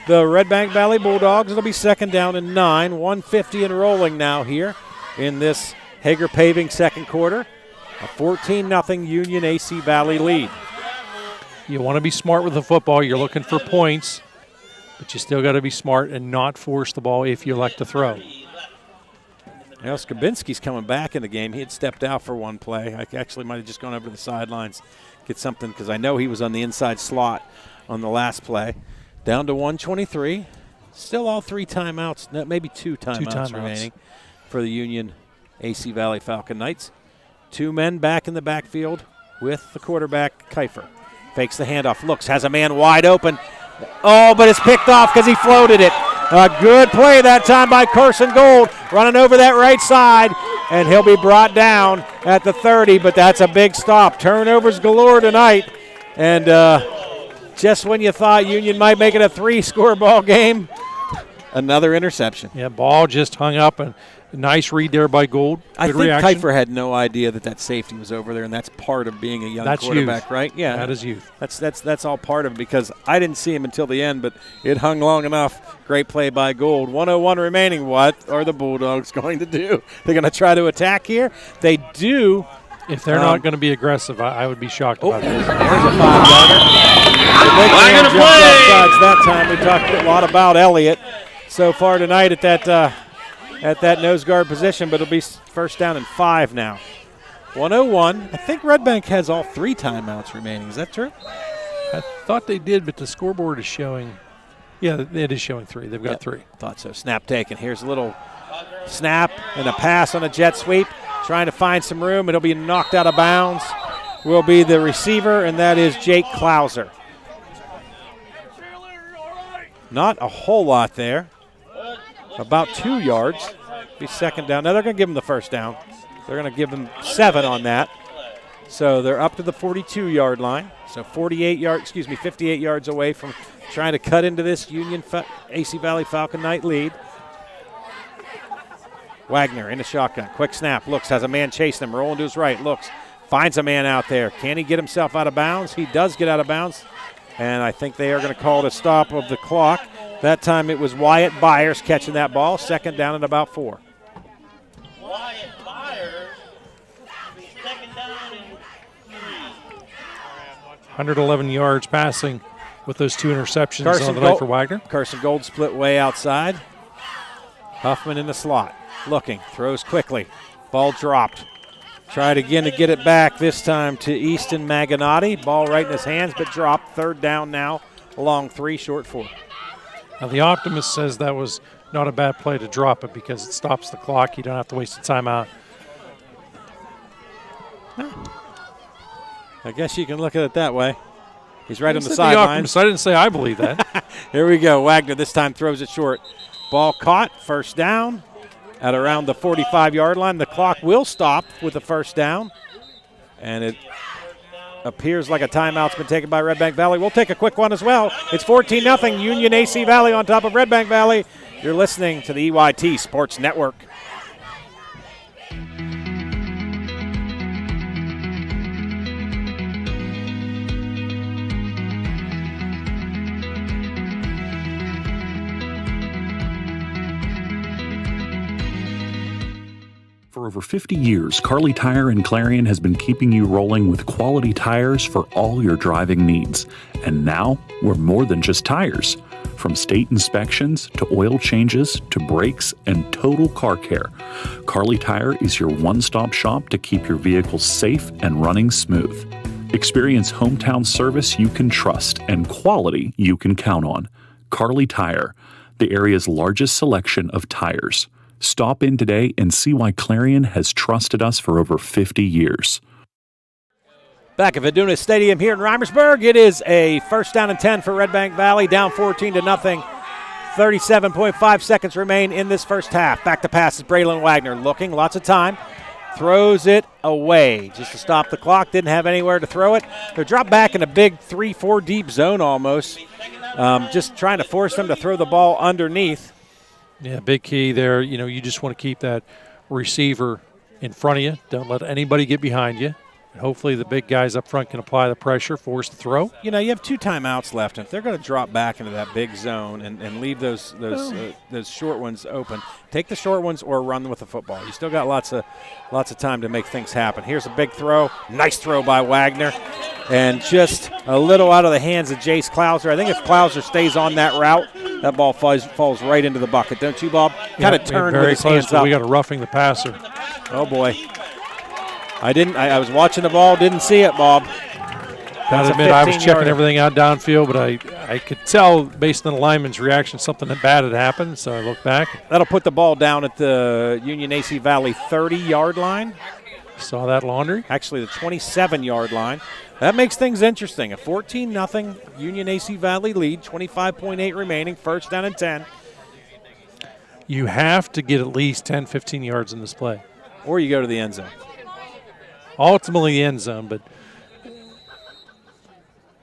the Redbank Valley Bulldogs. It'll be second down and 9. 1:50 and rolling now here in this Hager Paving second quarter. A 14-0 Union AC Valley lead. You want to be smart with the football. You're looking for points, but you still got to be smart and not force the ball if you like to throw. Now, Skabinski's coming back in the game. He had stepped out for one play. I actually might have just gone over to the sidelines, get something, because I know he was on the inside slot on the last play. Down to 1:23. Still all 3 timeouts, no, maybe 2 timeouts remaining for the Union AC Valley Falcon Knights. 2 men back in the backfield with the quarterback, Kiefer. Fakes the handoff, looks, has a man wide open. Oh, but it's picked off because he floated it. A good play that time by Carson Gold, running over that right side, and he'll be brought down at the 30, but that's a big stop. Turnovers galore tonight, and just when you thought Union might make it a 3-score ball game, another interception. Yeah, ball just hung up, and a nice read there by Gold. Good I think reaction. Kiefer had no idea that safety was over there, and that's part of being a young quarterback, youth. right? Yeah, that is youth. That's all part of it, because I didn't see him until the end, but it hung long enough. Great play by Gold. 1:01 remaining. What are the Bulldogs going to do? They're going to try to attack here. They do. If they're not going to be aggressive, I would be shocked about this. There's a 5-yarder. Flag on the play. That time we talked a lot about Elliott so far tonight at that nose guard position, but it'll be first down and 5 now. 1:01. I think Redbank has all 3 timeouts remaining. Is that true? I thought they did, but the scoreboard is showing. Yeah, it is showing 3. They've got 3. Thought so. Snap taken. Here's a little snap and a pass on a jet sweep. Trying to find some room. It'll be knocked out of bounds. Will be the receiver, and that is Jake Klauser. Not a whole lot there. About 2 yards. Be second down. Now they're going to give him the first down. They're going to give him 7 on that. So they're up to the 42-yard line. So 58 yards away from trying to cut into this AC Valley Falcon Knight lead. Wagner in the shotgun. Quick snap. Looks, has a man chasing him. Rolling to his right. Looks, finds a man out there. Can he get himself out of bounds? He does get out of bounds. And I think they are going to call it a stop of the clock. That time it was Wyatt Byers catching that ball. Second down at about 4. Wyatt Byers, second down and 3. 111 yards passing with those 2 interceptions on the night for Wagner. Carson Gold split way outside. Huffman in the slot. Looking, throws quickly. Ball dropped. Tried again to get it back, this time to Easton Maganotti. Ball right in his hands, but dropped. Third down now, long 3, short 4. Now the optimist says that was not a bad play to drop it because it stops the clock. You don't have to waste a timeout. I guess you can look at it that way. He's right on the sideline. I didn't say I believe that. Here we go. Wagner this time throws it short. Ball caught, first down. At around the 45-yard line. The clock will stop with the first down. And it appears like a timeout's been taken by Redbank Valley. We'll take a quick one as well. It's 14-0 Union AC Valley on top of Redbank Valley. You're listening to the EYT Sports Network. For over 50 years, Kerle Tire and Clarion has been keeping you rolling with quality tires for all your driving needs. And now, we're more than just tires. From state inspections to oil changes to brakes and total car care, Kerle Tire is your one-stop shop to keep your vehicles safe and running smooth. Experience hometown service you can trust and quality you can count on. Kerle Tire, the area's largest selection of tires. Stop in today and see why Clarion has trusted us for over 50 years. Back at Vidunas Stadium here in Reimersburg, it is a first down and 10 for Redbank Valley, down 14-0. 37.5 seconds remain in this first half. Back to pass is Braylon Wagner looking, lots of time. Throws it away just to stop the clock. Didn't have anywhere to throw it. They're dropped back in a big 3-4 deep zone almost. Just trying to force them to throw the ball underneath. Yeah, big key there. You know, you just want to keep that receiver in front of you. Don't let anybody get behind you. And hopefully the big guys up front can apply the pressure, force the throw. You know, you have 2 timeouts left, and if they're going to drop back into that big zone and leave those short ones open, take the short ones or run with the football. You still got lots of time to make things happen. Here's a big throw. Nice throw by Wagner. And just a little out of the hands of Jace Clouser. I think if Clouser stays on that route, that ball falls right into the bucket, don't you, Bob? Kind of turned with his hands up. We got a roughing the passer. Oh, boy. I was watching the ball, didn't see it, Bob. Gotta admit, I was checking everything out downfield, but I could tell based on the lineman's reaction something bad had happened, so I looked back. That'll put the ball down at the Union AC Valley 30-yard line. Saw that, Laundry. Actually, the 27-yard line. That makes things interesting. A 14-0 Union AC Valley lead, 25.8 remaining, first down and 10. You have to get at least 10, 15 yards in this play. Or you go to the end zone. Ultimately the end zone, but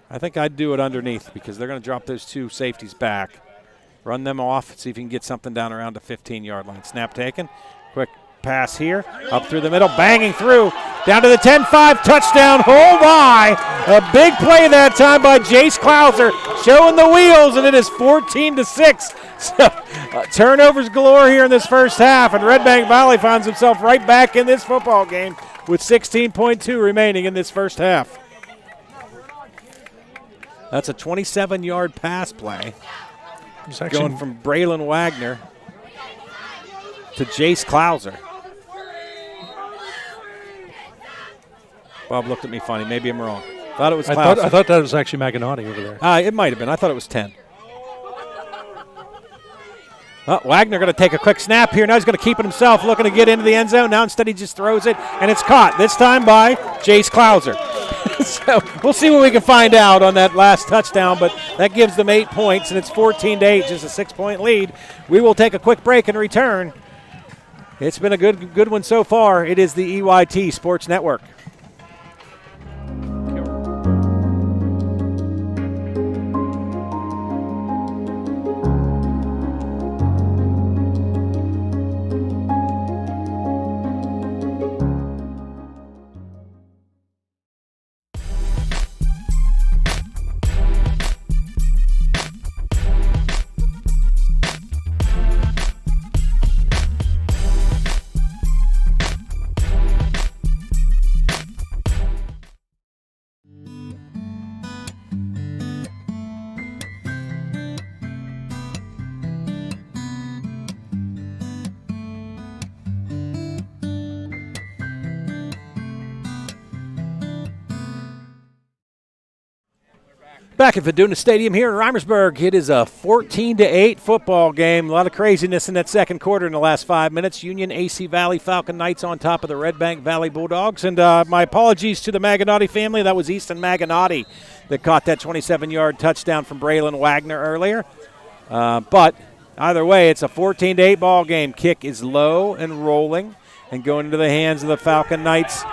I think I'd do it underneath because they're going to drop those 2 safeties back. Run them off, see if you can get something down around the 15-yard line. Snap taken. Quick pass here, up through the middle, banging through, down to the 10-5, touchdown, oh my! A big play that time by Jace Clouser, showing the wheels, and it is 14-6. So, turnovers galore here in this first half, and Redbank Valley finds himself right back in this football game with 16.2 remaining in this first half. That's a 27-yard pass play. Going from Braylon Wagner to Jace Clouser. Bob looked at me funny. Maybe I'm wrong. Thought it was Clouser. I thought that was actually Maganotti over there. It might have been. I thought it was 10. Wagner going to take a quick snap here. Now he's going to keep it himself, looking to get into the end zone. Now instead he just throws it, and it's caught, this time by Jace Clouser. So we'll see what we can find out on that last touchdown, but that gives them 8 points, and it's 14-8, just a 6-point lead. We will take a quick break and return. It's been a good one so far. It is the EYT Sports Network. Back at Vidunas Stadium here in Reimersburg, it is a 14-8 football game. A lot of craziness in that second quarter in the last 5 minutes. Union AC Valley Falcon Knights on top of the Redbank Valley Bulldogs. And my apologies to the Maganotti family. That was Easton Maganotti that caught that 27-yard touchdown from Braylon Wagner earlier. But either way, it's a 14-8 ball game. Kick is low and rolling and going into the hands of the Falcon Knights.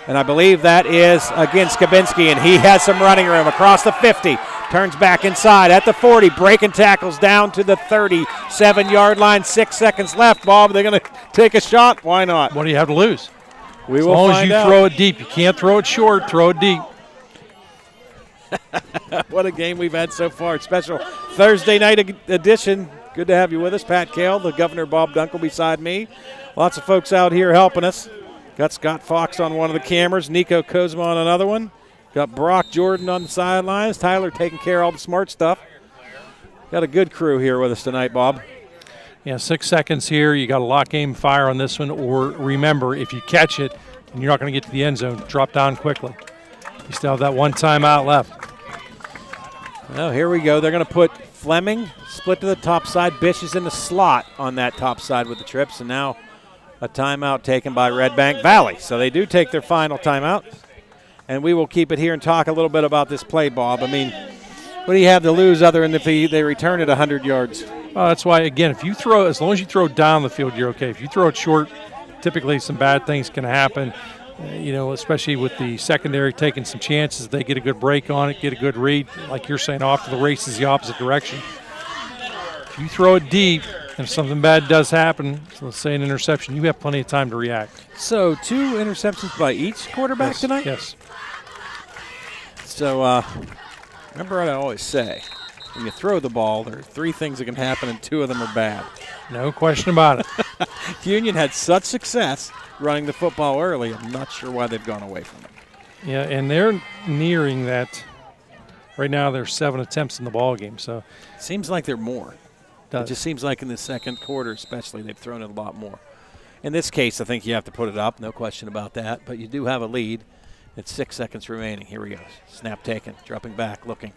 And I believe that is against Skabinski, and he has some running room across the 50. Turns back inside at the 40, breaking tackles down to the 37-yard line. 6 seconds left, Bob. They're going to take a shot. Why not? What do you have to lose? We will find out. As long as you throw it deep. You can't throw it short. Throw it deep. What a game we've had so far. Special Thursday night edition. Good to have you with us. Pat Kahle, the Governor Bob Dunkle beside me. Lots of folks out here helping us. Got Scott Fox on one of the cameras, Nico Kozma on another one. Got Brock Jordan on the sidelines, Tyler taking care of all the smart stuff. Got a good crew here with us tonight, Bob. Yeah, 6 seconds here. You got to lock aim fire on this one, or remember, if you catch it and you're not going to get to the end zone, drop down quickly. You still have that one timeout left. Well, here we go. They're going to put Fleming split to the top side. Bish is in the slot on that top side with the trips, and now a timeout taken by Redbank Valley. So they do take their final timeout, and we will keep it here and talk a little bit about this play, Bob. I mean, what do you have to lose other than if they return it 100 yards? Well, that's why, again, if you throw, as long as you throw down the field, you're okay. If you throw it short, typically some bad things can happen, especially with the secondary taking some chances. They get a good break on it, get a good read. Like you're saying, off to the races the opposite direction. If you throw it deep, if something bad does happen, so let's say an interception, you have plenty of time to react. So 2 interceptions by each quarterback tonight? Yes. So remember what I always say, when you throw the ball, there are 3 things that can happen and 2 of them are bad. No question about it. Union had such success running the football early. I'm not sure why they've gone away from it. Yeah, and they're nearing that. Right now there's 7 attempts in the ball game. So seems like they're more. Does. It just seems like in the second quarter especially they've thrown it a lot more. In this case, I think you have to put it up, no question about that. But you do have a lead. It's 6 seconds remaining. Here we go. Snap taken, dropping back, looking.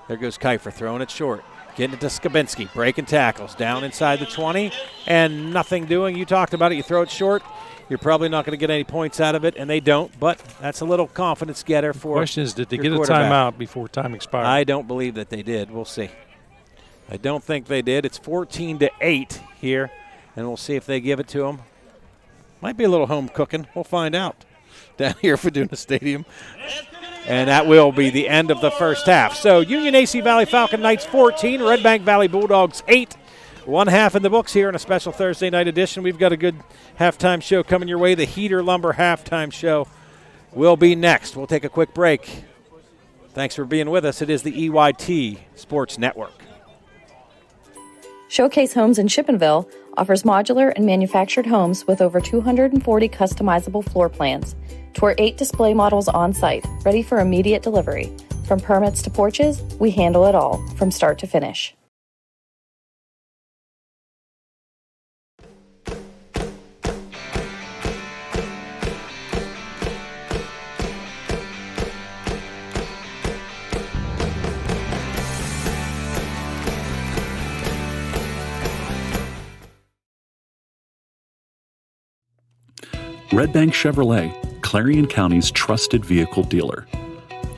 There goes Kiefer, throwing it short. Getting it to Skabinski, breaking tackles, down inside the 20, and nothing doing. You talked about it. You throw it short, you're probably not going to get any points out of it, and they don't. But that's a little confidence getter for the question is, did they get a timeout before time expired? I don't believe that they did. We'll see. I don't think they did. It's 14-8 here, and we'll see if they give it to them. Might be a little home cooking. We'll find out down here for Vidunas Stadium. And that will be the end of the first half. So Union AC Valley Falcon Knights 14, Redbank Valley Bulldogs 8. 1 half in the books here in a special Thursday night edition. We've got a good halftime show coming your way. The Heater Lumber halftime show will be next. We'll take a quick break. Thanks for being with us. It is the EYT Sports Network. Showcase Homes in Shippenville offers modular and manufactured homes with over 240 customizable floor plans. Tour 8 display models on site, ready for immediate delivery. From permits to porches, we handle it all, from start to finish. Redbank Chevrolet, Clarion County's trusted vehicle dealer.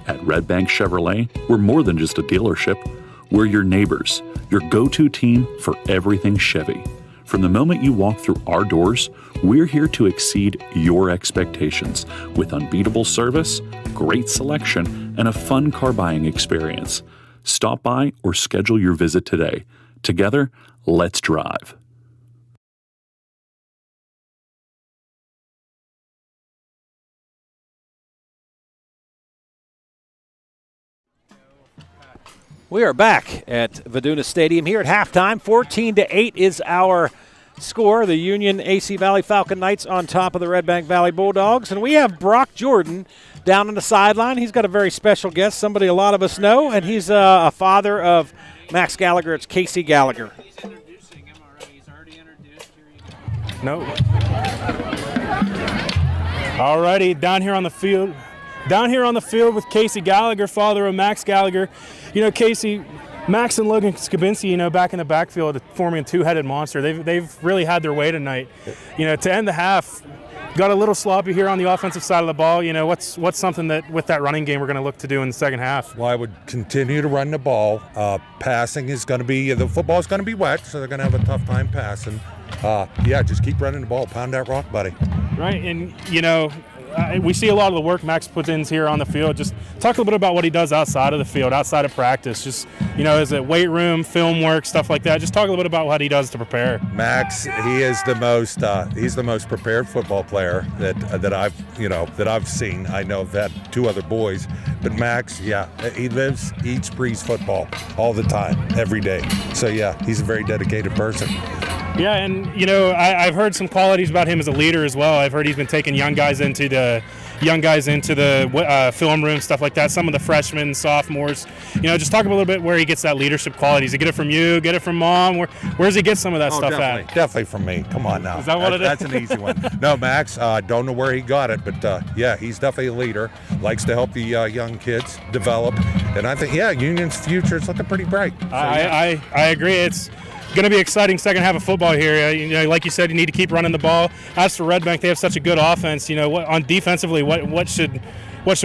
At Redbank Chevrolet, we're more than just a dealership. We're your neighbors, your go-to team for everything Chevy. From the moment you walk through our doors, we're here to exceed your expectations with unbeatable service, great selection, and a fun car buying experience. Stop by or schedule your visit today. Together, let's drive. We are back at Vidunas Stadium here at halftime. 14-8 is our score. The Union AC Valley Falcon Knights on top of the Redbank Valley Bulldogs. And we have Brock Jordan down on the sideline. He's got a very special guest, somebody a lot of us know, and he's a father of Max Gallagher. It's Casey Gallagher. No. All righty, down here on the field down here on the field with Casey Gallagher, father of Max Gallagher. You know, Casey, Max and Logan Skabinski, you know, back in the backfield forming a two-headed monster. They've really had their way tonight. You know, to end the half, got a little sloppy here on the offensive side of the ball. You know, what's something that with that running game we're going to look to do in the second half? Well, I would continue to run the ball. Passing is going to be, the football's going to be wet, so they're going to have a tough time passing. Just keep running the ball. Pound that rock, buddy. Right, and, you know, we see a lot of the work Max puts in here on the field. Just talk a little bit about what he does outside of the field, outside of practice. Just, you know, is it weight room, film work, stuff like that? Just talk a little bit about what he does to prepare. Max, he is the most he's the most prepared football player that I've seen. I know I've had two other boys, but Max, he lives, eats, breathes football all the time, every day. So he's a very dedicated person. Yeah, and, you know, I've heard some qualities about him as a leader as well. I've heard he's been taking young guys into the film room, stuff like that. Some of the freshmen, sophomores. You know, just talk a little bit where he gets that leadership quality. Does he get it from you? Get it from mom? Where does he get some of that stuff at? Definitely from me. Come on now. Is that what it is? That's an easy one. No, Max, don't know where he got it, but he's definitely a leader. Likes to help the young kids develop. And I think, Union's future is looking pretty bright. So, I agree. It's going to be an exciting second half of football here. You know, like you said, you need to keep running the ball. As for Redbank, they have such a good offense. You know, on defensively, what should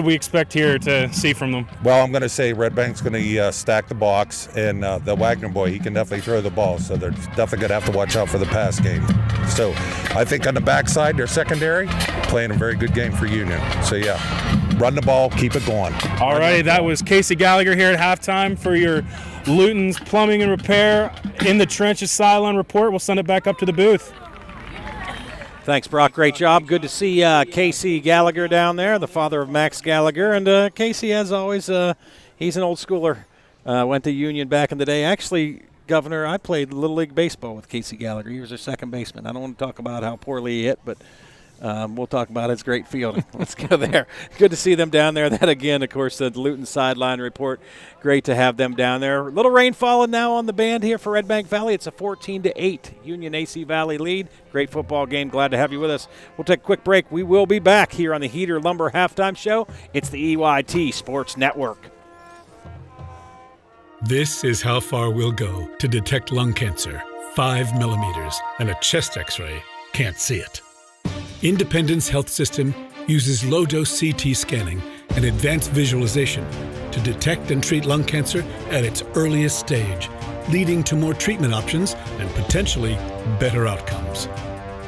we expect here to see from them? Well, I'm going to say Redbank's going to stack the box, and the Wagner boy, he can definitely throw the ball, so they're definitely going to have to watch out for the pass game. So I think on the backside, their secondary, playing a very good game for Union. So run the ball, keep it going. All right, that was Casey Gallagher here at halftime for your Luton's Plumbing and Repair in the Trenches Sideline report. We'll send it back up to the booth. Thanks, Brock. Great job. Good to see Casey Gallagher down there, the father of Max Gallagher. And Casey, as always, he's an old schooler. Went to Union back in the day. Actually, Governor, I played Little League Baseball with Casey Gallagher. He was their second baseman. I don't want to talk about how poorly he hit, but we'll talk about his great fielding. Let's go there. Good to see them down there. That, again, of course, the Luton Sideline report. Great to have them down there. A little rain falling now on the band here for Redbank Valley. It's a 14-8 Union AC Valley lead. Great football game. Glad to have you with us. We'll take a quick break. We will be back here on the Heater Lumber Halftime Show. It's the EYT Sports Network. This is how far we'll go to detect lung cancer. 5 millimeters and a chest x-ray can't see it. Independence Health System uses low-dose CT scanning and advanced visualization to detect and treat lung cancer at its earliest stage, leading to more treatment options and potentially better outcomes.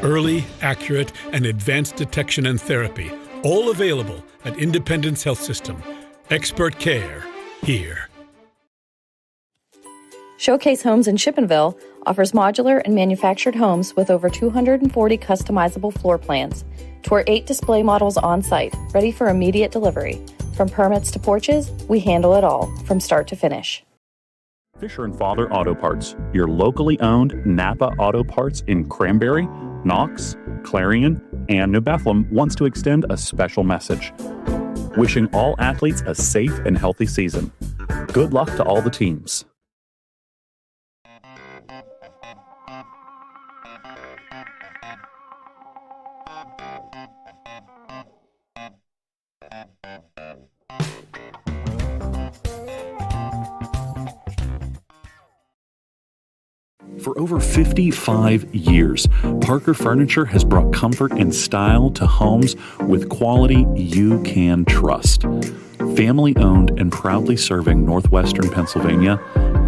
Early, accurate, and advanced detection and therapy, all available at Independence Health System. Expert care here. Showcase Homes in Shippenville offers modular and manufactured homes with over 240 customizable floor plans. Tour 8 display models on site, ready for immediate delivery. From permits to porches, we handle it all, from start to finish. Fisher & Father Auto Parts, your locally owned Napa Auto Parts in Cranberry, Knox, Clarion, and New Bethlehem wants to extend a special message. Wishing all athletes a safe and healthy season. Good luck to all the teams. For over 55 years, Parker Furniture has brought comfort and style to homes with quality you can trust. Family owned and proudly serving Northwestern Pennsylvania,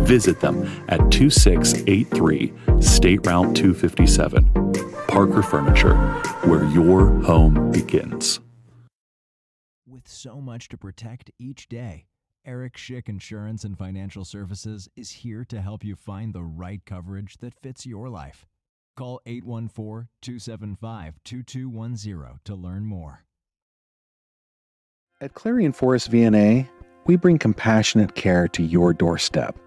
visit them at 2683 State Route 257. Parker Furniture, where your home begins. With so much to protect each day, Eric Schick Insurance and Financial Services is here to help you find the right coverage that fits your life. Call 814-275-2210 to learn more. At Clarion Forest VNA, we bring compassionate care to your doorstep.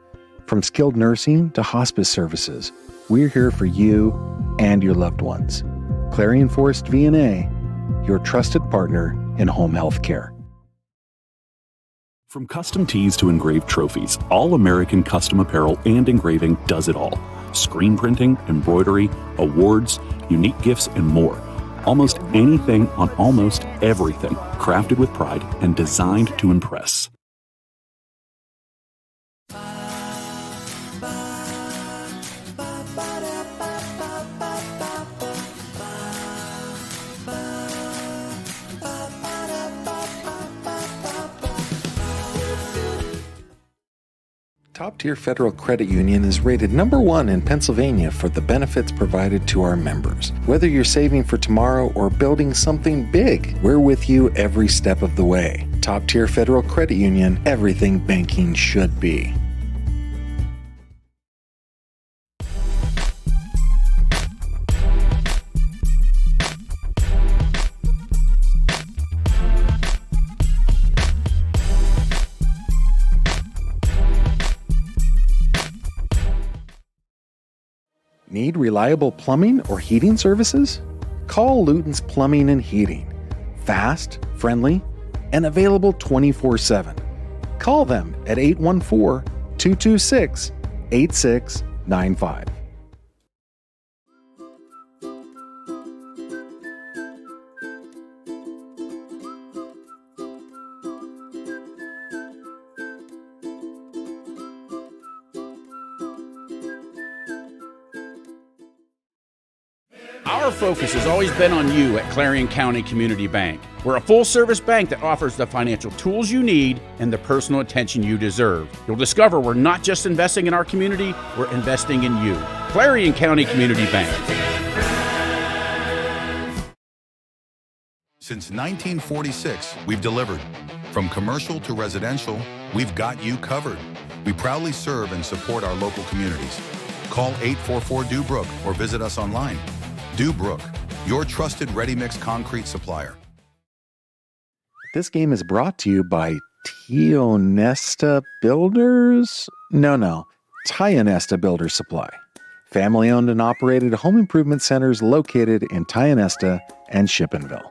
From skilled nursing to hospice services, we're here for you and your loved ones. Clarion Forest VNA, your trusted partner in home health care. From custom tees to engraved trophies, All American Custom Apparel and Engraving does it all. Screen printing, embroidery, awards, unique gifts, and more. Almost anything on almost everything. Crafted with pride and designed to impress. Top Tier Federal Credit Union is rated #1 in Pennsylvania for the benefits provided to our members. Whether you're saving for tomorrow or building something big, we're with you every step of the way. Top Tier Federal Credit Union, everything banking should be. Need reliable plumbing or heating services? Call Luton's Plumbing and Heating. Fast, friendly, and available 24/7. Call them at 814-226-8695. Our focus has always been on you at Clarion County Community Bank. We're a full-service bank that offers the financial tools you need and the personal attention you deserve. You'll discover we're not just investing in our community, we're investing in you. Clarion County Community Bank. Since 1946, we've delivered. From commercial to residential, we've got you covered. We proudly serve and support our local communities. Call 844-DUBROOK or visit us online. DuBrook, your trusted ready-mix concrete supplier. This game is brought to you by Tionesta Builders? No, Tionesta Builder Supply. Family-owned and operated home improvement centers located in Tionesta and Shippenville.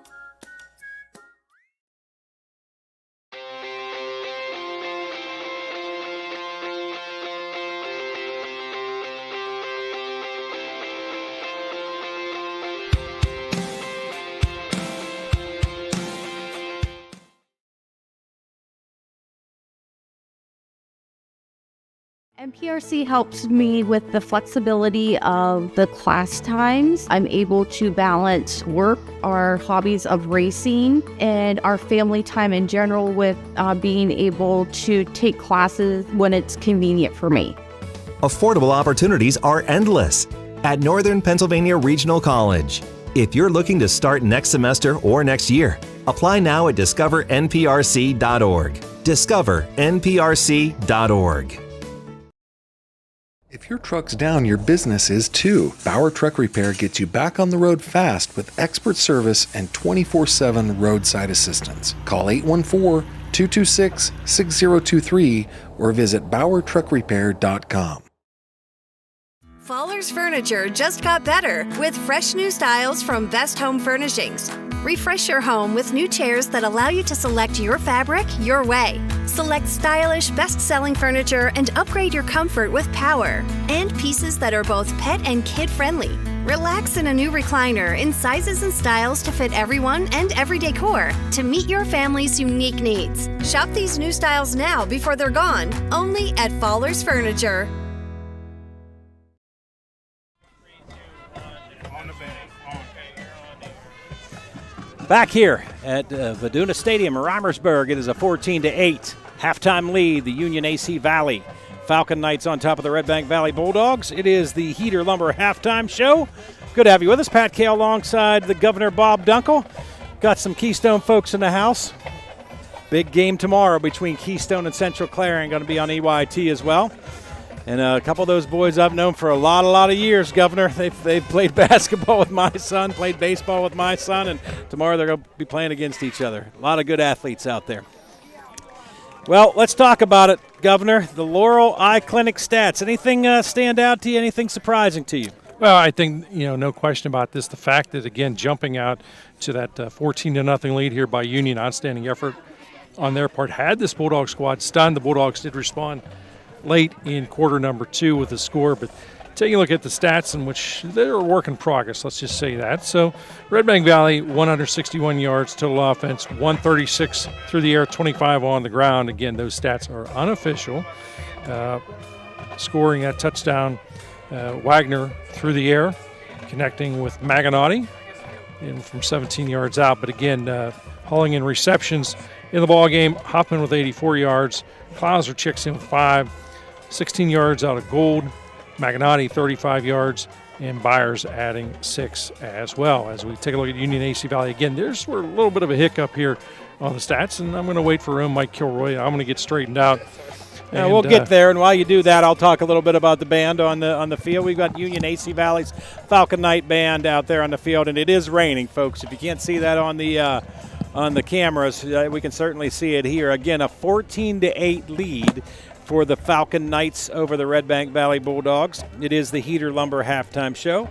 MPRC helps me with the flexibility of the class times. I'm able to balance work, our hobbies of racing, and our family time in general with being able to take classes when it's convenient for me. Affordable opportunities are endless at Northern Pennsylvania Regional College. If you're looking to start next semester or next year, apply now at discovernprc.org. discovernprc.org. If your truck's down, your business is too. Bauer Truck Repair gets you back on the road fast with expert service and 24/7 roadside assistance. Call 814-226-6023 or visit BauerTruckRepair.com. Fallers Furniture just got better with fresh new styles from Best Home Furnishings. Refresh your home with new chairs that allow you to select your fabric your way. Select stylish, best-selling furniture and upgrade your comfort with power. And pieces that are both pet and kid-friendly. Relax in a new recliner in sizes and styles to fit everyone and every decor to meet your family's unique needs. Shop these new styles now before they're gone, only at Fallers Furniture. Back here at Vidunas Stadium in Reimersburg, it is a 14-8 halftime lead. The Union AC Valley Falcon Knights on top of the Redbank Valley Bulldogs. It is the Heater Lumber halftime show. Good to have you with us. Pat Kahle alongside the Governor Bob Dunkle. Got some Keystone folks in the house. Big game tomorrow between Keystone and Central Clarion, going to be on EYT as well. And a couple of those boys I've known for a lot of years, Governor. They've played basketball with my son, played baseball with my son, and tomorrow they're going to be playing against each other. A lot of good athletes out there. Well, let's talk about it, Governor. The Laurel Eye Clinic stats. Anything stand out to you? Anything surprising to you? Well, I think, no question about this. The fact that, again, jumping out to that 14-0 lead here by Union, outstanding effort on their part, had this Bulldog squad stunned. The Bulldogs did respond late in quarter number 2 with a score, but taking a look at the stats, in which they're a work in progress, let's just say that. So Redbank Valley, 161 yards total offense, 136 through the air, 25 on the ground. Again, those stats are unofficial. Scoring that touchdown, Wagner through the air, connecting with Maganotti in from 17 yards out. But again, hauling in receptions in the ball game. Hoffman with 84 yards. Klauser checks in with 5. 16 yards out of Gould. Maganotti 35 yards. And Byers adding 6 as well. As we take a look at Union AC Valley again, there's a little bit of a hiccup here on the stats, and I'm going to wait for Mike Kilroy. I'm going to get straightened out. Yeah, we'll get there, and while you do that, I'll talk a little bit about the band on the field. We've got Union AC Valley's Falcon Knight band out there on the field, and it is raining, folks. If you can't see that on the cameras, we can certainly see it here. Again, a 14-8 lead for the Falcon Knights over the Redbank Valley Bulldogs. It is the Heater Lumber halftime show.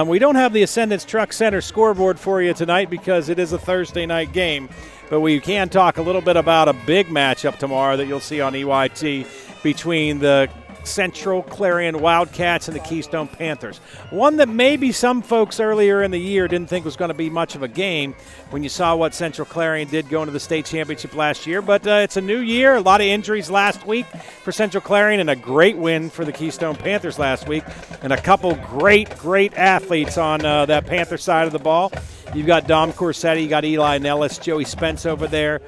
We don't have the Ascendance Truck Center scoreboard for you tonight because it is a Thursday night game, but we can talk a little bit about a big matchup tomorrow that you'll see on EYT between the Central Clarion Wildcats and the Keystone Panthers. One that maybe some folks earlier in the year didn't think was going to be much of a game when you saw what Central Clarion did going to the state championship last year. But it's a new year, a lot of injuries last week for Central Clarion, and a great win for the Keystone Panthers last week, and a couple great athletes on that Panther side of the ball. You've got Dom Corsetti, you got Eli Nellis, Joey Spence over there.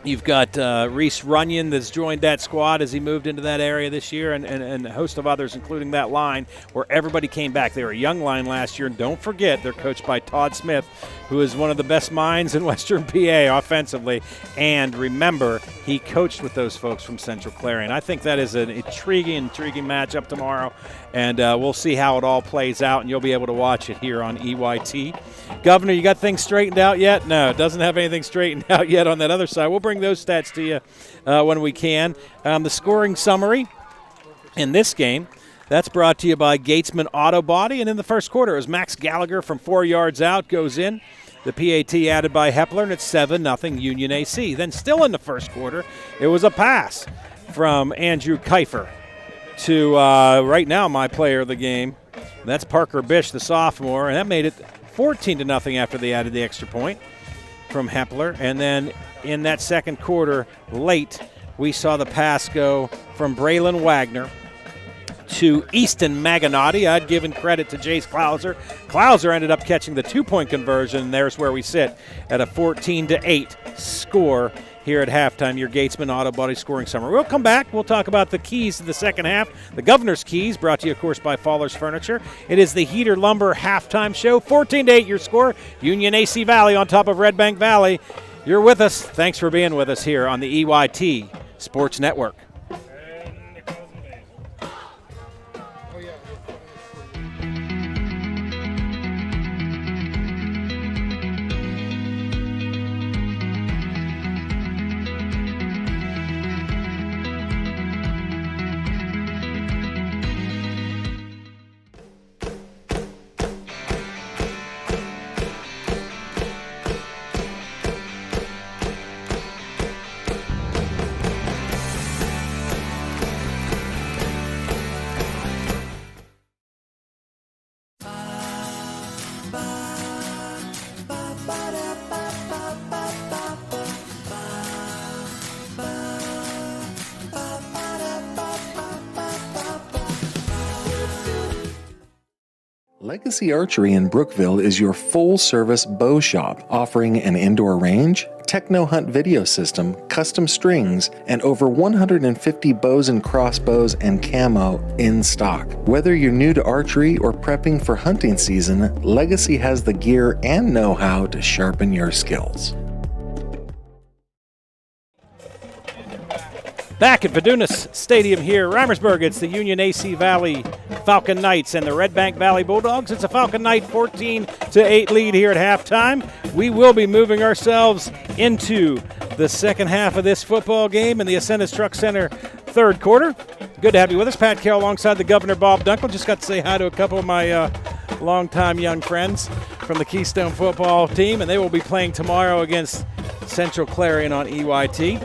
You've got Reese Runyon that's joined that squad as he moved into that area this year, and a host of others, including that line where everybody came back. They were a young line last year, and don't forget they're coached by Todd Smith, who is one of the best minds in Western PA offensively. And remember, he coached with those folks from Central Clarion. I think that is an intriguing matchup tomorrow, and we'll see how it all plays out, and you'll be able to watch it here on EYT. Governor, you got things straightened out yet? No, it doesn't have anything straightened out yet on that other side. We'll bring those stats to you when we can. The scoring summary in this game, that's brought to you by Gatesman Auto Body. And in the first quarter, it was Max Gallagher from 4 yards out, goes in. The PAT added by Hepler, and it's 7-0 Union AC. Then still in the first quarter, it was a pass from Andrew Kiefer to right now my player of the game. That's Parker Bish, the sophomore, and that made it 14-0 after they added the extra point from Hepler. And then in that second quarter, late, we saw the pass go from Braylon Wagner to Easton Maganotti. I'd given credit to Jace Klauser. Klauser ended up catching the 2-point conversion, and there's where we sit at a 14-8 score here at halftime, your Gatesman Auto Body scoring summary. We'll come back. We'll talk about the keys to the second half. The Governor's Keys, brought to you, of course, by Fallers Furniture. It is the Heater Lumber halftime show. 14-8 your score. Union AC Valley on top of Redbank Valley. You're with us. Thanks for being with us here on the EYT Sports Network. Legacy Archery in Brookville is your full-service bow shop, offering an indoor range, techno hunt video system, custom strings, and over 150 bows and crossbows and camo in stock. Whether you're new to archery or prepping for hunting season, Legacy has the gear and know-how to sharpen your skills. Back at Vidunas Stadium here, Reimersburg, it's the Union AC Valley Falcon Knights and the Redbank Valley Bulldogs. It's a Falcon Knight 14-8 lead here at halftime. We will be moving ourselves into the second half of this football game in the Ascendance Truck Center third quarter. Good to have you with us. Pat Kerle alongside the Governor Bob Dunkle. Just got to say hi to a couple of my longtime young friends from the Keystone football team, and they will be playing tomorrow against Central Clarion on EYT.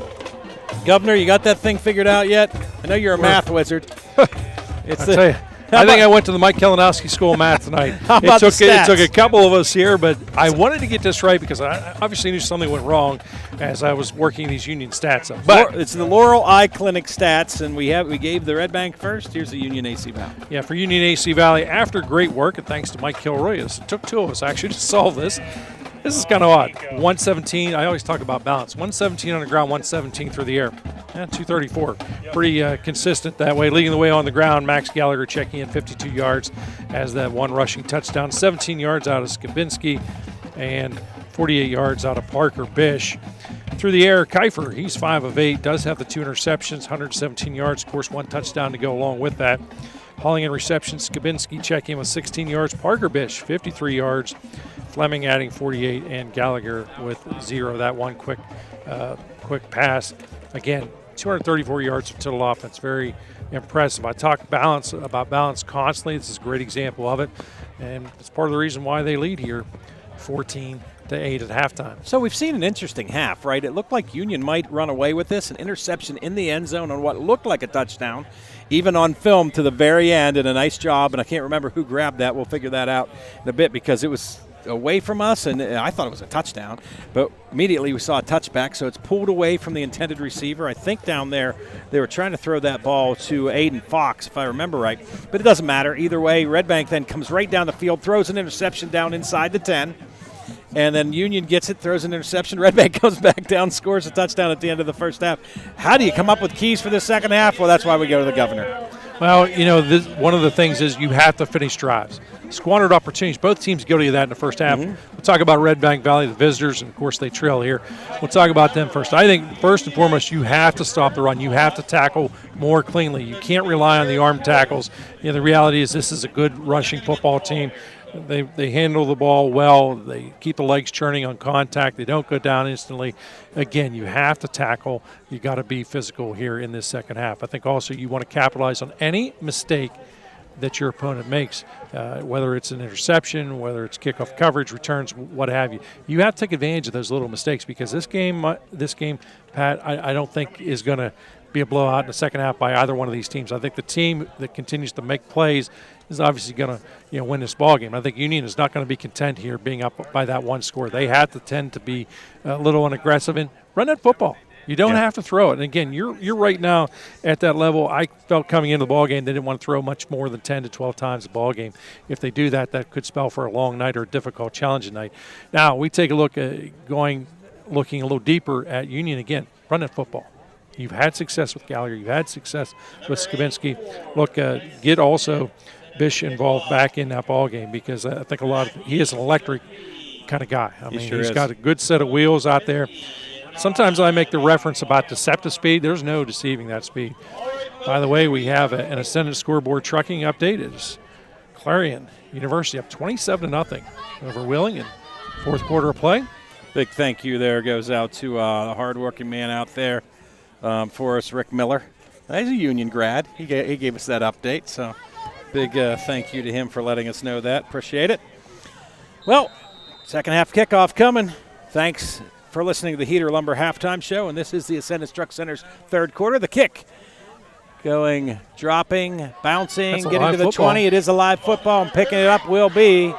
Governor, you got that thing figured out yet? I know you're a math wizard. I I think I went to the Mike Kalinowski School of Math tonight. It took a couple of us here, but I wanted to get this right because I obviously knew something went wrong as I was working these Union stats up. But it's the Laurel Eye Clinic stats, and we gave the Redbank first. Here's the Union AC Valley. Yeah, for Union AC Valley, after great work, and thanks to Mike Kilroy, it took two of us actually to solve this. This is kind of odd. 117, I always talk about balance. 117 on the ground, 117 through the air. 234. Pretty consistent that way. Leading the way on the ground, Max Gallagher checking in 52 yards as that one rushing touchdown. 17 yards out of Skabinski and 48 yards out of Parker Bish. Through the air, Kiefer, he's 5 of 8, does have the 2 interceptions, 117 yards. Of course, 1 touchdown to go along with that. Hauling in receptions, Skabinski checking in with 16 yards. Parker Bish, 53 yards. Fleming adding 48, and Gallagher with 0. That one quick pass. Again, 234 yards of total offense. Very impressive. I talk about balance constantly. This is a great example of it, and it's part of the reason why they lead here, 14-8 at halftime. So we've seen an interesting half, right? It looked like Union might run away with this. An interception in the end zone on what looked like a touchdown, even on film to the very end, and a nice job. And I can't remember who grabbed that. We'll figure that out in a bit because it was away from us, and I thought it was a touchdown, but immediately we saw a touchback, so it's pulled away from the intended receiver. I think down there they were trying to throw that ball to Aiden Fox, if I remember right, but it doesn't matter. Either way, Redbank then comes right down the field, throws an interception down inside the 10, and then Union gets it, throws an interception. Redbank comes back down, scores a touchdown at the end of the first half. How do you come up with keys for the second half? Well, that's why we go to the governor. Well, one of the things is you have to finish drives. Squandered opportunities. Both teams guilty of that in the first half. We'll talk about Redbank Valley, the visitors, and, of course, they trail here. We'll talk about them first. I think, first and foremost, you have to stop the run. You have to tackle more cleanly. You can't rely on the arm tackles. The reality is this is a good rushing football team. They handle the ball well. They keep the legs churning on contact. They don't go down instantly. Again, you have to tackle. You got to be physical here in this second half. I think also you want to capitalize on any mistake that your opponent makes, whether it's an interception, whether it's kickoff coverage, returns, what have you. You have to take advantage of those little mistakes because this game, Pat, I don't think is going to be a blowout in the second half by either one of these teams. I think the team that continues to make plays is obviously going to win this ball game. I think Union is not going to be content here being up by that one score. They have to tend to be a little unaggressive and run that football. You don't have to throw it. And, again, you're right now at that level. I felt coming into the ball game they didn't want to throw much more than 10 to 12 times a ball game. If they do that, that could spell for a long night or a difficult, challenging night. Now, we take a look at looking a little deeper at Union again. Run that football. You've had success with Gallagher. You've had success with Skabinski. Look, get also Bish involved back in that ball game because I think he is an electric kind of guy. I mean, he's got a good set of wheels out there. Sometimes I make the reference about deceptive speed. There's no deceiving that speed. By the way, we have an Ascendant Scoreboard trucking update. It's Clarion University up 27-0 over Wheeling in fourth quarter of play. Big thank you there goes out to the hardworking man out there for us, Rick Miller. He's a Union grad. He gave us that update, so big thank you to him for letting us know that. Appreciate it. Well, second half kickoff coming. Thanks for listening to the Heater Lumber Halftime Show, and this is the Ascendant Truck Center's third quarter. The kick going, dropping, bouncing, getting to the 20. It is a live football, and picking it up will be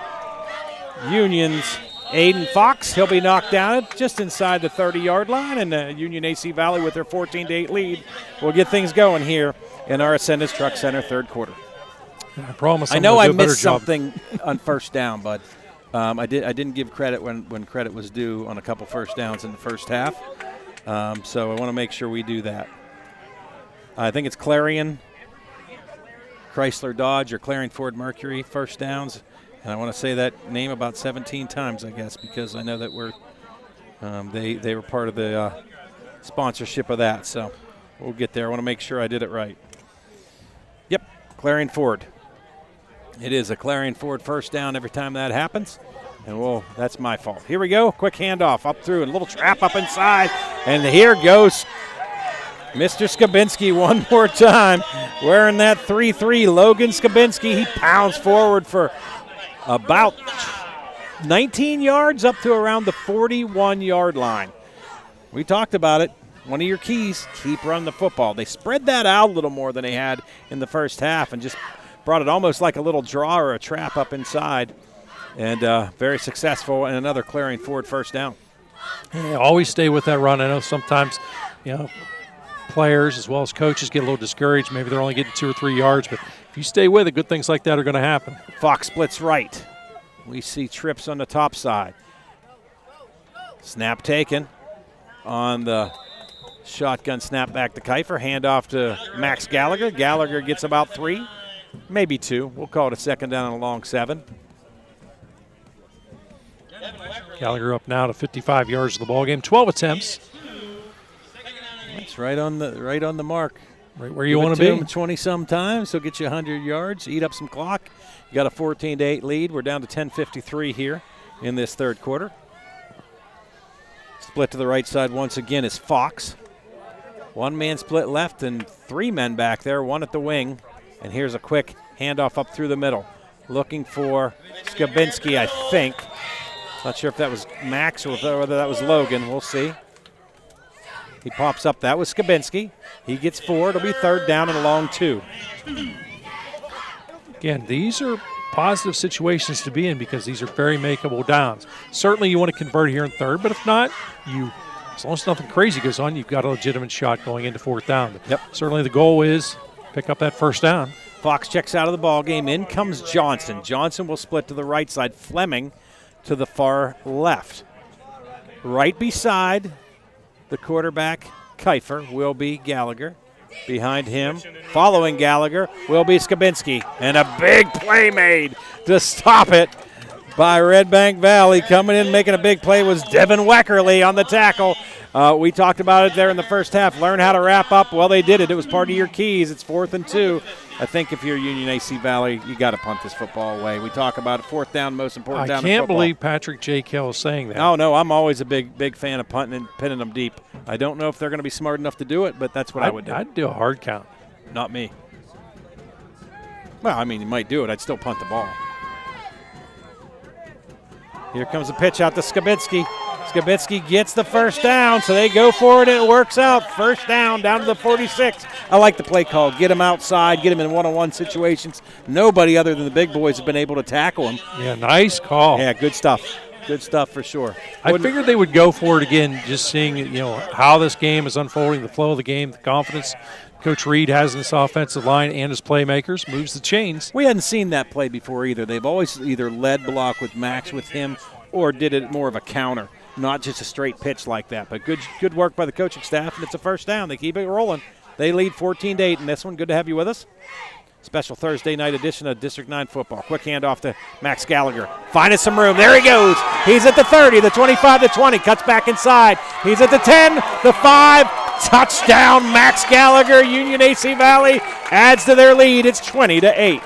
Union's Aiden Fox. He'll be knocked down just inside the 30-yard line, and Union AC Valley with their 14-8 lead will get things going here in our Ascendant Truck Center third quarter. I know I missed something on first down, but I didn't give credit when credit was due on a couple first downs in the first half. So I want to make sure we do that. I think it's Clarion, Chrysler Dodge, or Clarion Ford Mercury first downs. And I want to say that name about 17 times, I guess, because I know that they were part of the sponsorship of that. So we'll get there. I want to make sure I did it right. Yep, Clarion Ford. It is a Clarion Ford first down every time that happens. And that's my fault. Here we go. Quick handoff up through, and a little trap up inside. And here goes Mr. Skabinski one more time. Wearing that 3-3, Logan Skabinski. He pounds forward for about 19 yards up to around the 41-yard line. We talked about it. One of your keys, keep running the football. They spread that out a little more than they had in the first half and just brought it almost like a little draw or a trap up inside, and very successful, and another Clarion Ford first down. Yeah, always stay with that run. I know sometimes, players as well as coaches get a little discouraged. Maybe they're only getting 2 or 3 yards, but if you stay with it, good things like that are going to happen. Fox splits right. We see trips on the top side. Snap taken on the shotgun snap back to Kiefer. Handoff to Max Gallagher. Gallagher gets about 3, maybe 2. We'll call it a second down and a long 7. Gallagher up now to 55 yards of the ball game. 12 attempts. That's right on the mark. Right where you want to be. 20-some times, he'll get you 100 yards, eat up some clock. You got a 14-8 lead. We're down to 10:53 here in this third quarter. Split to the right side once again is Fox. 1-man split left and 3 men back there, 1 at the wing. And here's a quick handoff up through the middle. Looking for Skabinski, I think. Not sure if that was Max or whether that was Logan. We'll see. He pops up. That was Skabinski. He gets 4. It'll be third down and a long 2. Again, these are positive situations to be in because these are very makeable downs. Certainly you want to convert here in third, but if not, as long as nothing crazy goes on, you've got a legitimate shot going into fourth down. Yep. Certainly the goal is pick up that first down. Fox checks out of the ball game. In comes Johnson. Johnson will split to the right side. Fleming to the far left. Right beside the quarterback, Kiefer, will be Gallagher. Behind him, following Gallagher, will be Skabinski. And a big play made to stop it by Redbank Valley. Coming in, making a big play was Devin Weckerly on the tackle. We talked about it there in the first half. Learn how to wrap up. Well, they did it. It was part of your keys. It's 4th and 2. I think if you're Union AC Valley, you got to punt this football away. We talk about it, 4th down, most important down in football. I can't believe Patrick J. Kell is saying that. Oh, no, I'm always a big fan of punting and pinning them deep. I don't know if they're going to be smart enough to do it, but that's what I would do. I'd do a hard count. Not me. Well, I mean, you might do it. I'd still punt the ball. Here comes a pitch out to Skabinski. Skabinski gets the first down, so they go for it, and it works out. First down to the 46. I like the play call. Get him outside, get him in one-on-one situations. Nobody other than the big boys have been able to tackle him. Yeah, nice call. Yeah, good stuff. Good stuff for sure. I figured they would go for it again, just seeing how this game is unfolding, the flow of the game, the confidence Coach Reed has in this offensive line and his playmakers, moves the chains. We hadn't seen that play before either. They've always either led block with Max with him or did it more of a counter, not just a straight pitch like that. But good work by the coaching staff, and it's a first down. They keep it rolling. They lead 14-8 in this one. Good to have you with us. Special Thursday night edition of District 9 football. Quick handoff to Max Gallagher. Finding some room. There he goes. He's at the 30, the 25, the 20. Cuts back inside. He's at the 10, the 5. Touchdown, Max Gallagher. Union AC Valley adds to their lead. It's 20-8.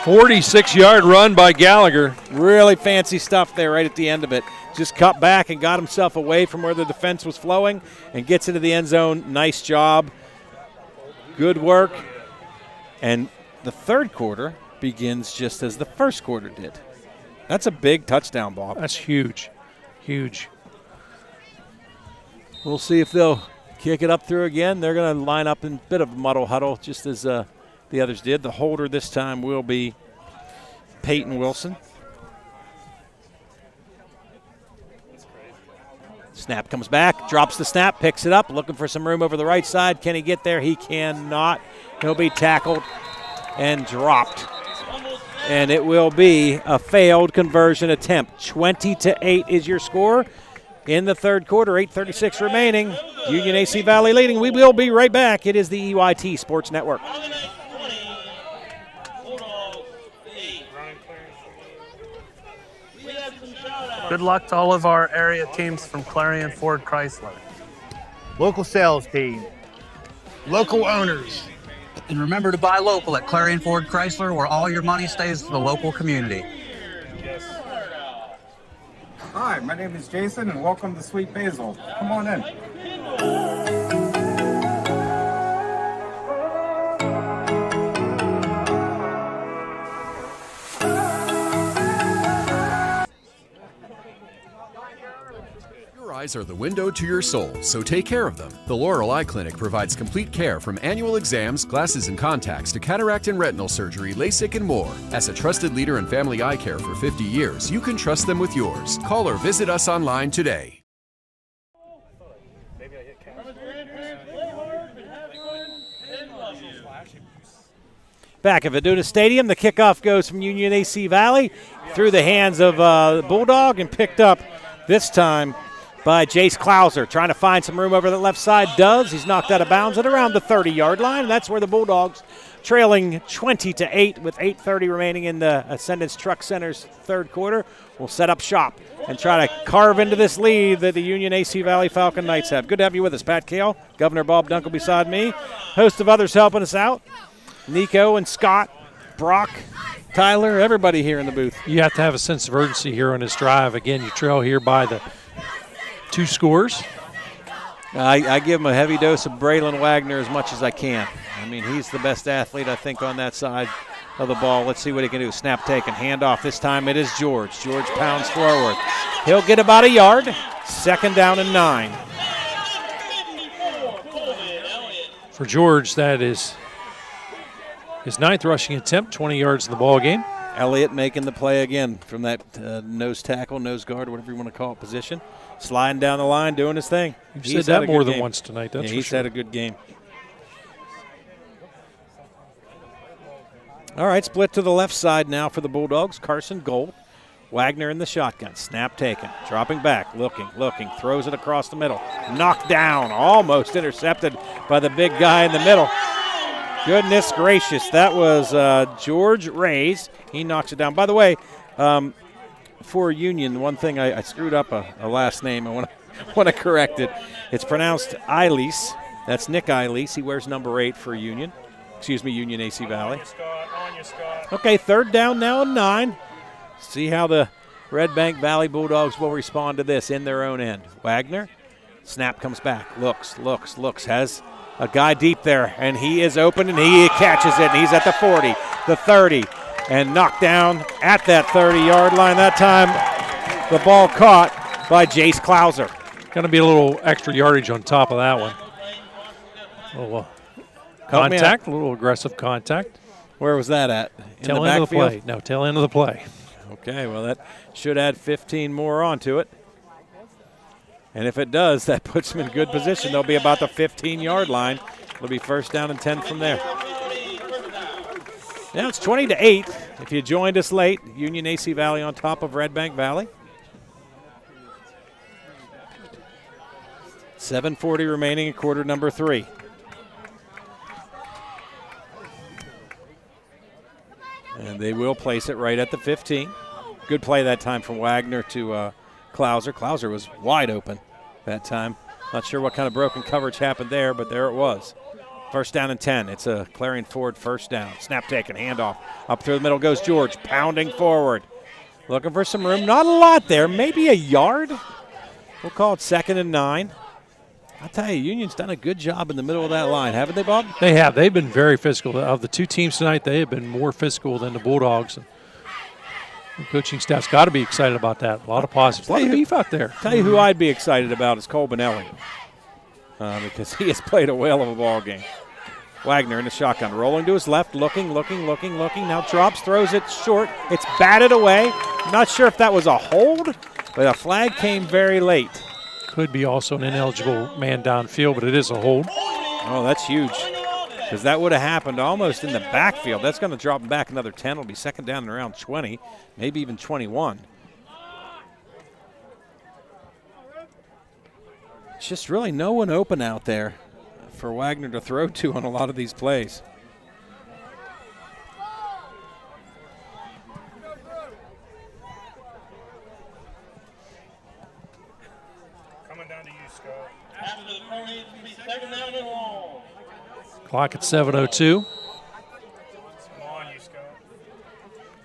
46-yard run by Gallagher. Really fancy stuff there right at the end of it. Just cut back and got himself away from where the defense was flowing and gets into the end zone. Nice job. Good work. And the third quarter begins just as the first quarter did. That's a big touchdown, Bob. That's huge. Huge. We'll see if they'll kick it up through again. They're going to line up in a bit of a muddle huddle just as the others did. The holder this time will be Peyton Wilson. Snap comes back, drops the snap, picks it up, looking for some room over the right side. Can he get there? He cannot. He'll be tackled and dropped. And it will be a failed conversion attempt. 20-8 is your score in the third quarter. 8:36 remaining. Union AC Valley leading. We will be right back. It is the EYT Sports Network. Good luck to all of our area teams from Clarion Ford Chrysler. Local sales team. Local owners. And remember to buy local at Clarion Ford Chrysler, where all your money stays to the local community. Hi, my name is Jason, and welcome to Sweet Basil. Come on in. eyes are the window to your soul, so take care of them. The Laurel Eye Clinic provides complete care from annual exams, glasses and contacts to cataract and retinal surgery, LASIK, and more. As a trusted leader in family eye care for 50 years, you can trust them with yours. Call or visit us online today. Back at Vidunas Stadium, the kickoff goes from Union AC Valley through the hands of the Bulldog and picked up this time by Jace Klauser. Trying to find some room over the left side. Does. He's knocked out of bounds at around the 30-yard line, and that's where the Bulldogs, trailing 20-8 with 8:30 remaining in the Ascendance Truck Center's third quarter, will set up shop and try to carve into this lead that the Union AC Valley Falcon Knights have. Good to have you with us, Pat Kahle, Governor Bob Dunkle beside me, host of others helping us out. Nico and Scott, Brock, Tyler, everybody here in the booth. You have to have a sense of urgency here on this drive. Again, you trail here by the 2 scores. I give him a heavy dose of Braylon Wagner as much as I can. I mean, he's the best athlete, I think, on that side of the ball. Let's see what he can do. Snap taken, handoff. This time it is George. George pounds forward. He'll get about a yard. Second down and 9. For George, that is his 9th rushing attempt, 20 yards in the ball game. Elliott making the play again from that nose tackle, nose guard, whatever you want to call it, position. Sliding down the line, doing his thing. You've said that more than once tonight, that's for he's sure. had a good game. All right, split to the left side now for the Bulldogs. Carson Gold. Wagner in the shotgun. Snap taken. Dropping back. Looking. Throws it across the middle. Knocked down. Almost intercepted by the big guy in the middle. Goodness gracious. That was George Reyes. He knocks it down. By the way, for Union, one thing I screwed up a last name. I want to correct it. It's pronounced Eilis. That's Nick Eilis. He wears number 8 for Union. Excuse me, Union AC Valley. Okay, third down now and 9. See how the Redbank Valley Bulldogs will respond to this in their own end. Wagner, snap comes back, looks, has a guy deep there, and he is open, and he catches it, and he's at the 40, the 30, and knocked down at that 30-yard line. That time, the ball caught by Jace Klauser. Going to be a little extra yardage on top of that one. A little contact, a little aggressive contact. Where was that at? Tail end of the play. No, tail end of the play. Okay, well, that should add 15 more onto it. And if it does, that puts them in good position. They'll be about the 15-yard line. It'll be first down and 10 from there. Now it's 20-8. If you joined us late, Union AC Valley on top of Redbank Valley. 7:40 remaining in quarter number 3. And they will place it right at the 15. Good play that time from Wagner to Klauser. Klauser was wide open that time. Not sure what kind of broken coverage happened there, but there it was. First down and 10. It's a Clarion Ford first down. Snap taken, handoff. Up through the middle goes George, pounding forward. Looking for some room. Not a lot there, maybe a yard. We'll call it second and 9. I'll tell you, Union's done a good job in the middle of that line, haven't they, Bob? They have. They've been very physical. Of the two teams tonight, they have been more physical than the Bulldogs. And the coaching staff's got to be excited about that. A lot of positives. A lot of beef out there. Tell you who I'd be excited about is Colbin Elliott because he has played a whale of a ball game. Wagner in the shotgun, rolling to his left, looking. Now drops, throws it short. It's batted away. Not sure if that was a hold, but a flag came very late. Could be also an ineligible man downfield, but it is a hold. Oh, that's huge because that would have happened almost in the backfield. That's going to drop him back another 10. It'll be second down and around 20, maybe even 21. Just really no one open out there for Wagner to throw to on a lot of these plays. Clock at 7:02.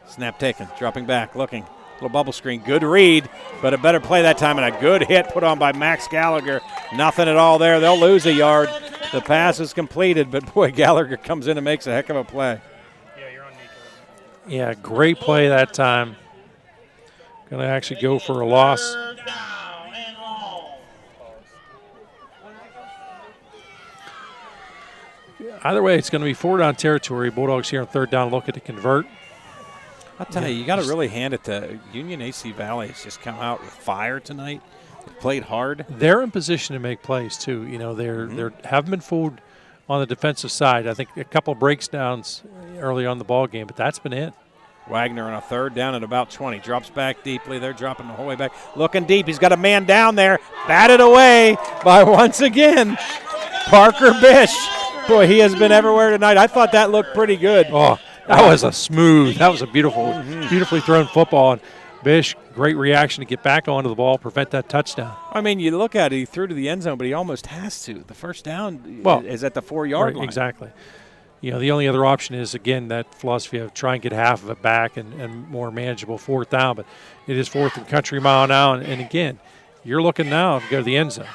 Snap taken, dropping back, looking. Little bubble screen, good read, but a better play that time and a good hit put on by Max Gallagher. Nothing at all there. They'll lose a yard. The pass is completed, but boy, Gallagher comes in and makes a heck of a play. Yeah, great play that time. Going to actually go for a loss. Either way, it's going to be 4-down territory. Bulldogs here on 3rd down looking to convert. I'll tell you got to really hand it to Union AC Valley. Has just come out with fire tonight. They played hard. They're in position to make plays, too. You know, they haven't been fooled on the defensive side. I think a couple of breakdowns early on the ball game, but that's been it. Wagner on a 3rd down at about 20. Drops back deeply. They're dropping the whole way back. Looking deep. He's got a man down there. Batted away by, once again, Parker Bish. Boy, he has been everywhere tonight. I thought that looked pretty good. Oh, that was a beautifully thrown football. And Bish, great reaction to get back onto the ball, prevent that touchdown. I mean, you look at it, he threw to the end zone, but he almost has to. The first down is at the 4-yard line. Exactly. You know, the only other option is, again, that philosophy of try and get half of it back and more manageable 4th down. But it is 4th and country mile now. And again, you're looking now to go to the end zone.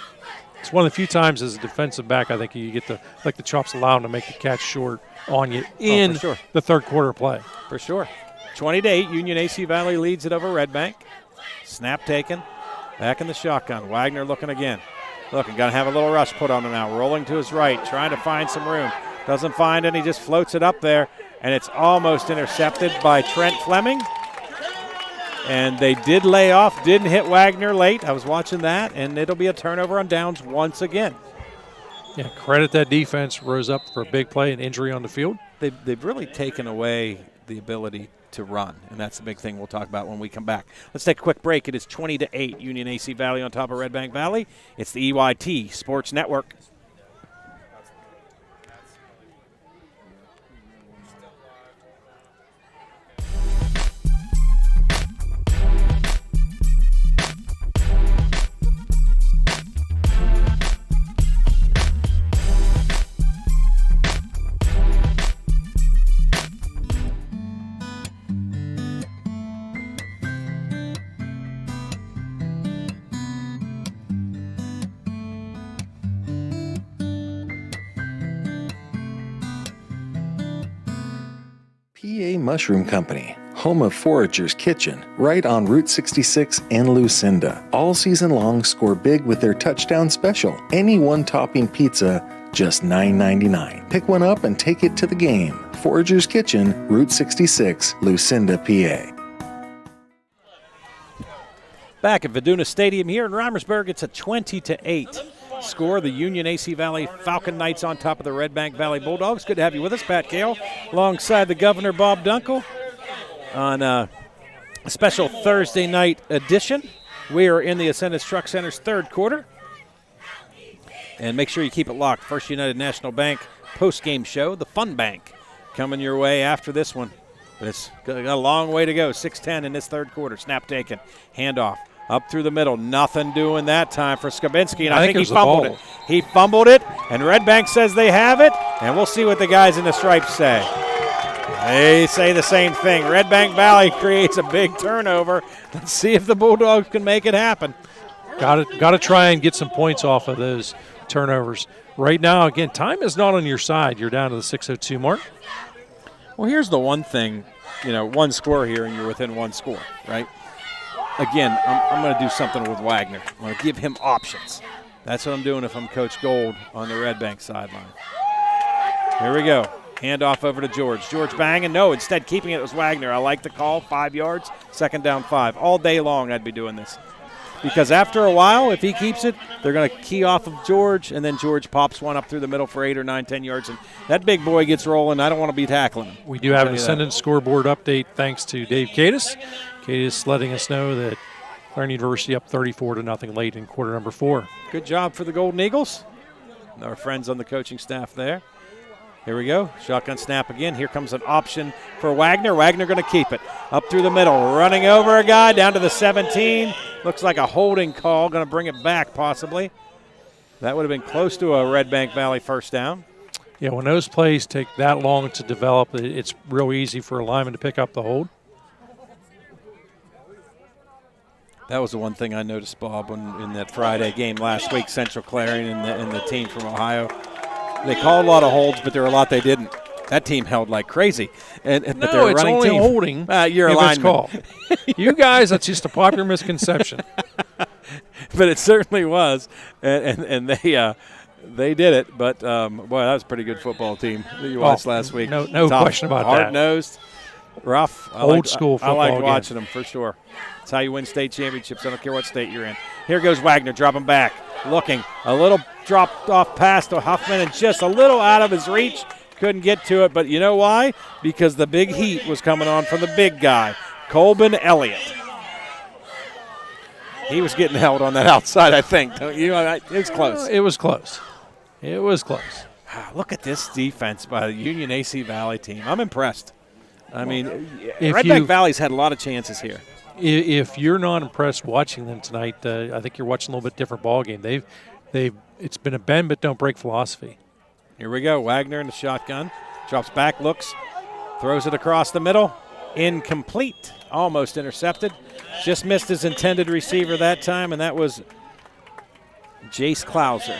It's one of the few times as a defensive back I think you get the chops allow him to make the catch short on you in the 3rd quarter play. For sure. 20-8, Union AC Valley leads it over Redbank. Snap taken. Back in the shotgun. Wagner looking again. Looking, got to have a little rush put on him now. Rolling to his right, trying to find some room. Doesn't find any, just floats it up there, and it's almost intercepted by Trent Fleming. And they did lay off, didn't hit Wagner late. I was watching that, and it'll be a turnover on downs once again. Yeah, credit that defense. Rose up for a big play, an injury on the field. They've really taken away the ability to run, and that's the big thing we'll talk about when we come back. Let's take a quick break. It is 20-8, Union AC Valley on top of Redbank Valley. It's the EYT Sports Network. PA Mushroom Company, home of Forager's Kitchen, right on Route 66 in Lucinda. All season long, score big with their touchdown special. Any one-topping pizza, just $9.99. Pick one up and take it to the game. Forager's Kitchen, Route 66, Lucinda, PA. Back at Vidunas Stadium here in Reimersburg, it's a 20-8 score. The Union AC Valley Falcon Knights on top of the Redbank Valley Bulldogs. Good to have you with us, Pat Kahle, alongside the Governor Bob Dunkle on a special Thursday night edition. We are in the Ascendus Truck Center's 3rd quarter. And make sure you keep it locked. First United National Bank post-game show, the Fun Bank, coming your way after this one. But it's got a long way to go. 6:10 in this 3rd quarter. Snap taken. Handoff. Up through the middle. Nothing doing that time for Skabinski, and I think he fumbled it. He fumbled it, and Redbank says they have it, and we'll see what the guys in the stripes say. They say the same thing. Redbank Valley creates a big turnover. Let's see if the Bulldogs can make it happen. Got to try and get some points off of those turnovers. Right now, again, time is not on your side. You're down to the 6:02 mark. Well, here's the one thing, one score here, and you're within one score, right? Again, I'm going to do something with Wagner. I'm going to give him options. That's what I'm doing if I'm Coach Gold on the Redbank sideline. Here we go. Handoff over to George. George banging. No, instead keeping it was Wagner. I like the call. 5 yards. 2nd down 5. All day long I'd be doing this. Because after a while, if he keeps it, they're going to key off of George, and then George pops one up through the middle for 8 or 9, 10 yards, and that big boy gets rolling. I don't want to be tackling him. We do have an Ascendant scoreboard update thanks to Dave Cadis. Cadis letting us know that Clarion University up 34-0 late in quarter number 4. Good job for the Golden Eagles. Our friends on the coaching staff there. Here we go. Shotgun snap again. Here comes an option for Wagner. Wagner going to keep it. Up through the middle. Running over a guy down to the 17. Looks like a holding call. Going to bring it back possibly. That would have been close to a Redbank Valley 1st down. Yeah, when those plays take that long to develop, it's real easy for a lineman to pick up the hold. That was the one thing I noticed, Bob, in that Friday game last week, Central Clarion and the team from Ohio. They called a lot of holds, but there were a lot they didn't. That team held like crazy. But they're it's running only team. Holding. You're a lineman. Call. You guys, that's just a popular misconception. But it certainly was, and they They did it, but boy, that was a pretty good football team that you watched last week. No Tough, question about that. Hard-nosed, rough. Old school football I like game. watching them for sure. That's how you win state championships. I don't care what state you're in. Here goes Wagner, dropping back, looking. A little dropped off pass to Huffman and just a little out of his reach. Couldn't get to it, but you know why? Because the big heat was coming on from the big guy, Colbin Elliott. He was getting held on that outside, I think. Don't you? It was close. It was close. It was close. Look at this defense by the Union AC Valley team. I'm impressed. I mean, if Redbank Valley's had a lot of chances here. If you're not impressed watching them tonight, I think you're watching a little bit different ball game. It's been a bend but don't break philosophy. Here we go. Wagner in the shotgun. Drops back, looks, throws it across the middle. Incomplete. Almost intercepted. Just missed his intended receiver that time, and that was Jace Klauser.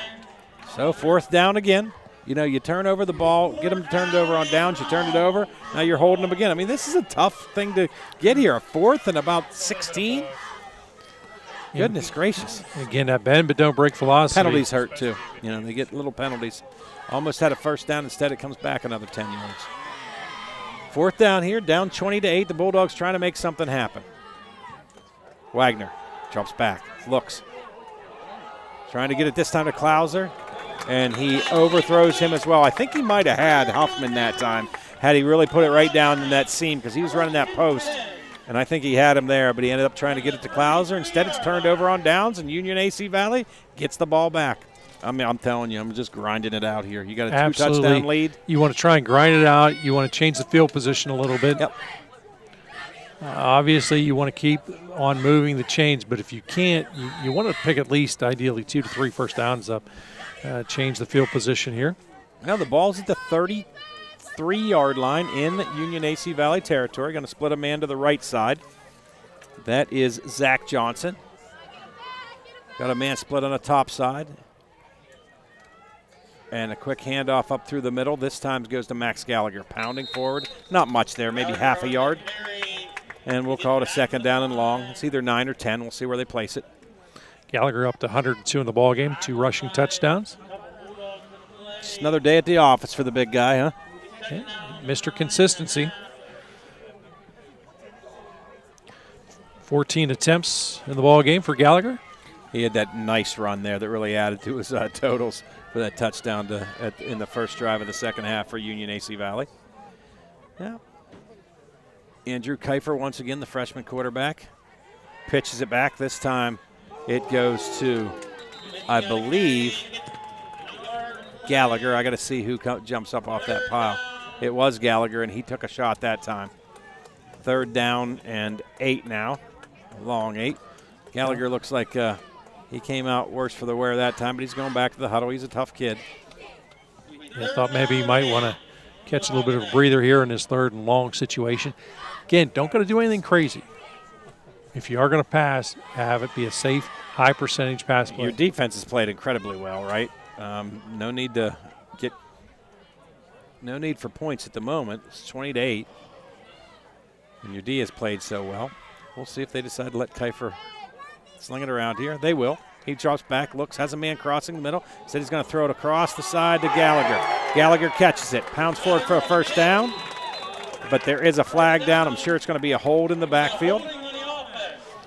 So 4th down again. You know, you turn over the ball, get them turned over on downs, you turn it over, now you're holding them again. I mean, this is a tough thing to get here. A 4th and about 16. Goodness gracious. Again, that bend but don't break philosophy. Penalties hurt too. You know, they get little penalties. Almost had a 1st down. Instead, it comes back another 10 yards. 4th down here, down 20-8. The Bulldogs trying to make something happen. Wagner drops back, looks. Trying to get it this time to Klauser, and he overthrows him as well. I think he might have had Huffman that time, had he really put it right down in that seam, because he was running that post, and I think he had him there, but he ended up trying to get it to Klauser. Instead, it's turned over on downs, and Union AC Valley gets the ball back. I mean, I'm telling you, I'm just grinding it out here. You got a Absolutely. 2-touchdown lead. You want to try and grind it out. You want to change the field position a little bit. Yep. Obviously, you want to keep on moving the chains, but if you can't, you want to pick at least, ideally, 2 to 3 first downs up. Change the field position here. Now the ball's at the 33-yard line in Union AC Valley territory. Going to split a man to the right side. That is Zach Johnson. Got a man split on the top side. And a quick handoff up through the middle. This time goes to Max Gallagher, pounding forward. Not much there, maybe half a yard. And we'll call it a 2nd down and long. It's either 9 or 10. We'll see where they place it. Gallagher up to 102 in the ball game, 2 rushing touchdowns. Just another day at the office for the big guy, huh? Okay. Mr. Consistency. 14 attempts in the ball game for Gallagher. He had that nice run there that really added to his totals for that touchdown in the first drive of the second half for Union AC Valley. Yeah. Andrew Kiefer, once again, the freshman quarterback, pitches it back. This time it goes to, I believe, Gallagher. I got to see who jumps up off that pile. It was Gallagher, and he took a shot that time. 3rd down and 8 now, long 8. Gallagher looks like he came out worse for the wear that time, but he's going back to the huddle. He's a tough kid. I thought maybe he might want to catch a little bit of a breather here in this 3rd and long situation. Again, don't got to do anything crazy. If you are going to pass, have it be a safe, high percentage pass play. Your defense has played incredibly well, right? No need for points at the moment. It's 20-8, and your D has played so well. We'll see if they decide to let Kiefer sling it around here. They will. He drops back, looks, has a man crossing the middle. Said he's going to throw it across the side to Gallagher. Gallagher catches it, pounds forward for a 1st down, but there is a flag down. I'm sure it's going to be a hold in the backfield,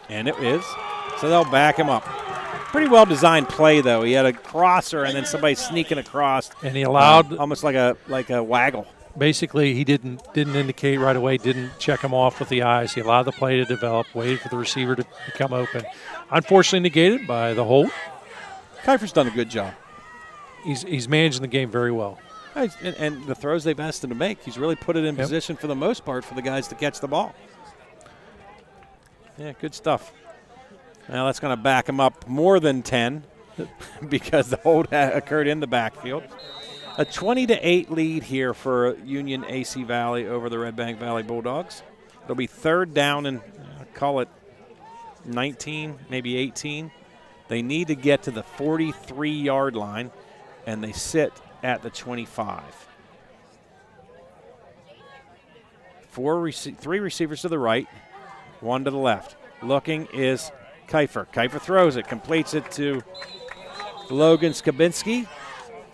and it is. So they'll back him up. Pretty well designed play though. He had a crosser and then somebody sneaking across, and he allowed almost like a waggle. Basically, he didn't indicate right away, didn't check him off with the eyes. He allowed the play to develop, waited for the receiver to become open. Unfortunately negated by the hold. Kiefer's done a good job. He's managing the game very well. And the throws they've asked him to make, he's really put it in position for the most part for the guys to catch the ball. Yeah, good stuff. Now that's going to back him up more than 10 because the hold occurred in the backfield. A 20-8 lead here for Union AC Valley over the Redbank Valley Bulldogs. It'll be 3rd down and call it 19, maybe 18. They need to get to the 43-yard line, and they sit at the 25. 3 receivers to the right, 1 to the left. Looking is Kiefer. Kiefer throws it, completes it to Logan Skabinski.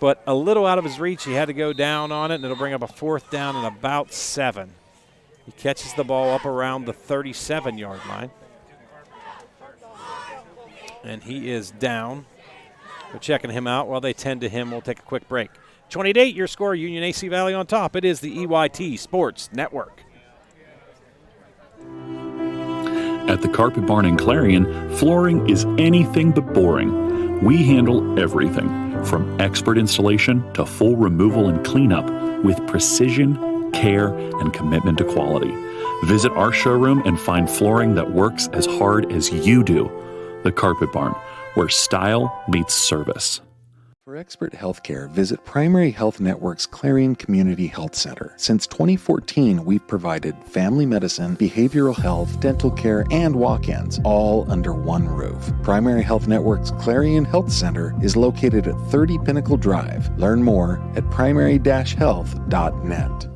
but a little out of his reach. He had to go down on it, and it'll bring up a 4th down and about 7. He catches the ball up around the 37-yard line. And he is down. We're checking him out while they tend to him. We'll take a quick break. 20-8, your score, Union AC Valley on top. It is the EYT Sports Network. At the Carpet Barn in Clarion, flooring is anything but boring. We handle everything, from expert installation to full removal and cleanup, with precision, care, and commitment to quality. Visit our showroom and find flooring that works as hard as you do. The Carpet Barn, where style meets service. For expert healthcare, visit Primary Health Network's Clarion Community Health Center. Since 2014, we've provided family medicine, behavioral health, dental care, and walk-ins, all under one roof. Primary Health Network's Clarion Health Center is located at 30 Pinnacle Drive. Learn more at primary-health.net.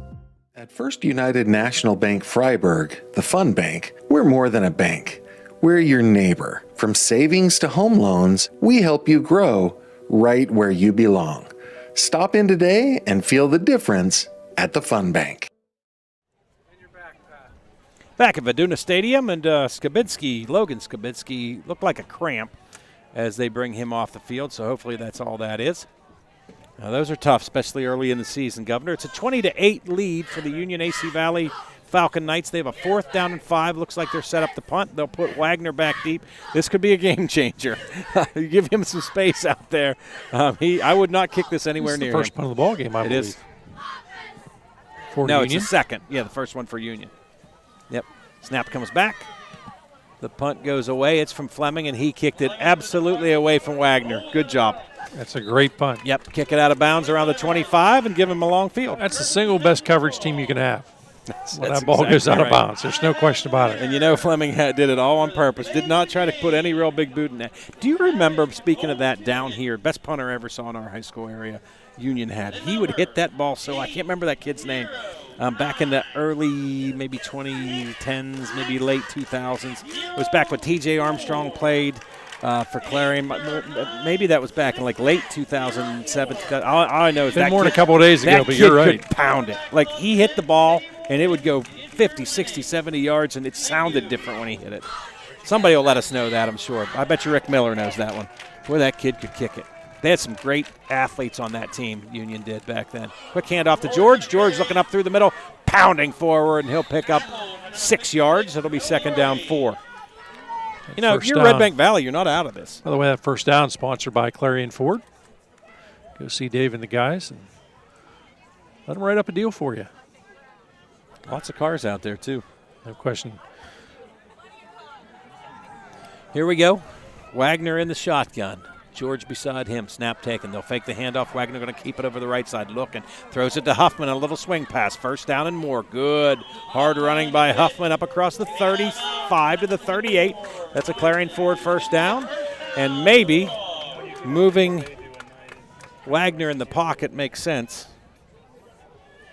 At First United National Bank Freiburg, the fun bank, we're more than a bank. We're your neighbor. From savings to home loans, we help you grow right where you belong. Stop in today and feel the difference at the Fun Bank. Back at Vidunas Stadium, and Logan Skibinski looked like a cramp as they bring him off the field, so hopefully that's all that is. Now, those are tough, especially early in the season, Governor. It's a 20-8 lead for the Union AC Valley Falcon Knights. They have a 4th down and 5. Looks like they're set up to punt. They'll put Wagner back deep. This could be a game changer. You give him some space out there. I would not kick this anywhere near the first punt of the ball game, I believe. It is. For no, Union? it's the second. Yeah, the first one for Union. Yep. Snap comes back. The punt goes away. It's from Fleming, and he kicked it absolutely away from Wagner. Good job. That's a great punt. Yep. Kick it out of bounds around the 25 and give him a long field. That's the single best coverage team you can have. When that ball exactly goes out right. of bounds. There's no question about it. And you know Fleming did it all on purpose. Did not try to put any real big boot in that. Do you remember, speaking of that, down here, best punter I ever saw in our high school area, Union had. He would hit that ball so, I can't remember that kid's name, back in the early maybe 2010s, maybe late 2000s. It was back when T.J. Armstrong played for Clarion. Maybe that was back in like late 2007. All I know is been that more kid, than a couple of days ago, but you're right. Could pound it. Like, he hit the ball, and it would go 50, 60, 70 yards, and it sounded different when he hit it. Somebody will let us know that, I'm sure. I bet you Rick Miller knows that one. Boy, that kid could kick it. They had some great athletes on that team, Union did back then. Quick handoff to George. George looking up through the middle, pounding forward, and he'll pick up 6 yards. It'll be 2nd down 4. You know, if you're Redbank Valley, you're not out of this. By the way, that first down sponsored by Clarion Ford. Go see Dave and the guys and let them write up a deal for you. Lots of cars out there, too. No question. Here we go. Wagner in the shotgun. George beside him. Snap taken. They'll fake the handoff. Wagner going to keep it over the right side. Looking. Throws it to Huffman. A little swing pass. 1st down and more. Good. Hard running by Huffman up across the 35 to the 38. That's a Clarion Ford 1st down. And maybe moving Wagner in the pocket makes sense,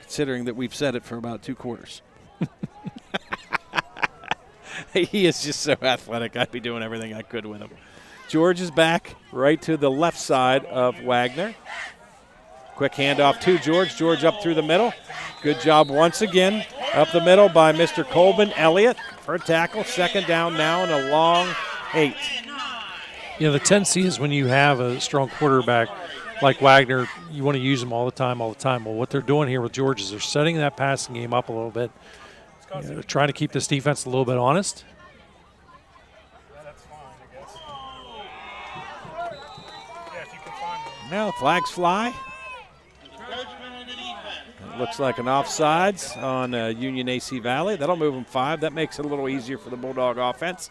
considering that we've said it for about 2 quarters. He is just so athletic. I'd be doing everything I could with him. George is back right to the left side of Wagner. Quick handoff to George. George up through the middle. Good job once again up the middle by Mr. Colbin Elliott for a tackle. 2nd down now and a long 8. You know, the tendency is when you have a strong quarterback like Wagner, you want to use them all the time. Well, what they're doing here with George is they're setting that passing game up a little bit. You know, trying to keep this defense a little bit honest. Now flags fly. It looks like an offsides on Union AC Valley. That'll move them 5. That makes it a little easier for the Bulldog offense.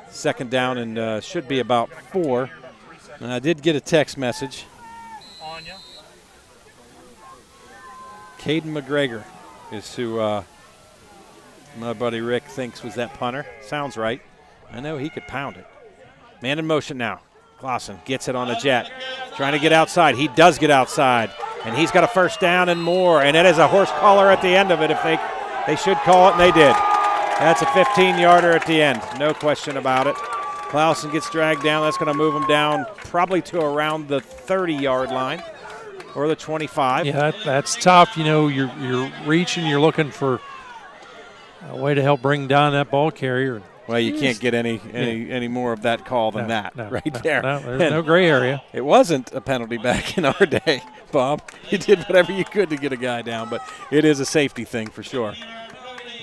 2nd down and should be about 4. And I did get a text message. Caden McGregor is who my buddy Rick thinks was that punter. Sounds right. I know he could pound it. Man in motion now. Clausen gets it on the jet. Trying to get outside. He does get outside. And he's got a 1st down and more. And it is a horse collar at the end of it. If they should call it, and they did. That's a 15-yarder at the end. No question about it. Clausen gets dragged down. That's going to move him down probably to around the 30-yard line or the 25. Yeah, that's tough. You're reaching, you're looking for a way to help bring down that ball carrier. Well, you can't get any more of that call than that there. No, there's no gray area. It wasn't a penalty back in our day, Bob. You did whatever you could to get a guy down, but it is a safety thing for sure.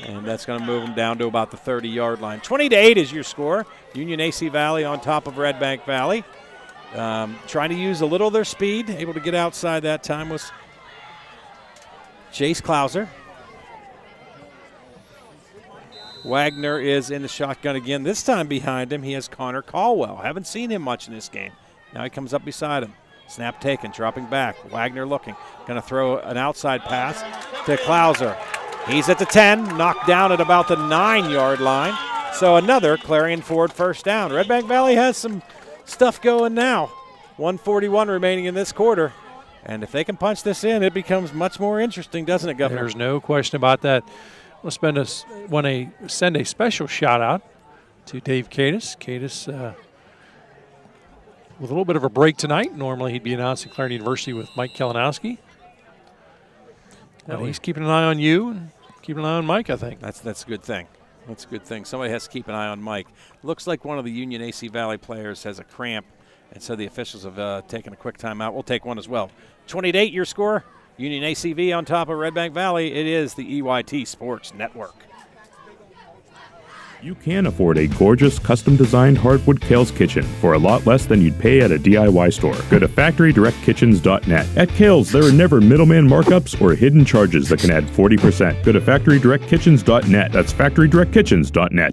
And that's going to move him down to about the 30-yard line. 20-8 is your score. Union AC Valley on top of Redbank Valley. Trying to use a little of their speed. Able to get outside that time was Chase Klauser. Wagner is in the shotgun again. This time behind him, he has Connor Caldwell. Haven't seen him much in this game. Now he comes up beside him. Snap taken, dropping back. Wagner looking. Going to throw an outside pass to Klauser. He's at the 10, knocked down at about the 9-yard line. So another Clarion Ford first down. Redbank Valley has some stuff going now. 1:41 remaining in this quarter. And if they can punch this in, it becomes much more interesting, doesn't it, Governor? There's no question about that. We'll send a special shout out to Dave Cadis. Cadis with a little bit of a break tonight. Normally he'd be announcing Clarion University with Mike Kalinowski. He's keeping an eye on you and keeping an eye on Mike, I think. That's a good thing. That's a good thing. Somebody has to keep an eye on Mike. Looks like one of the Union AC Valley players has a cramp, and so the officials have taken a quick timeout. We'll take one as well. 20-8 your score. Union ACV on top of Redbank Valley. It is the EYT Sports Network. You can afford a gorgeous, custom-designed hardwood Kahle's kitchen for a lot less than you'd pay at a DIY store. Go to FactoryDirectKitchens.net. At Kahle's, there are never middleman markups or hidden charges that can add 40%. Go to FactoryDirectKitchens.net. That's FactoryDirectKitchens.net.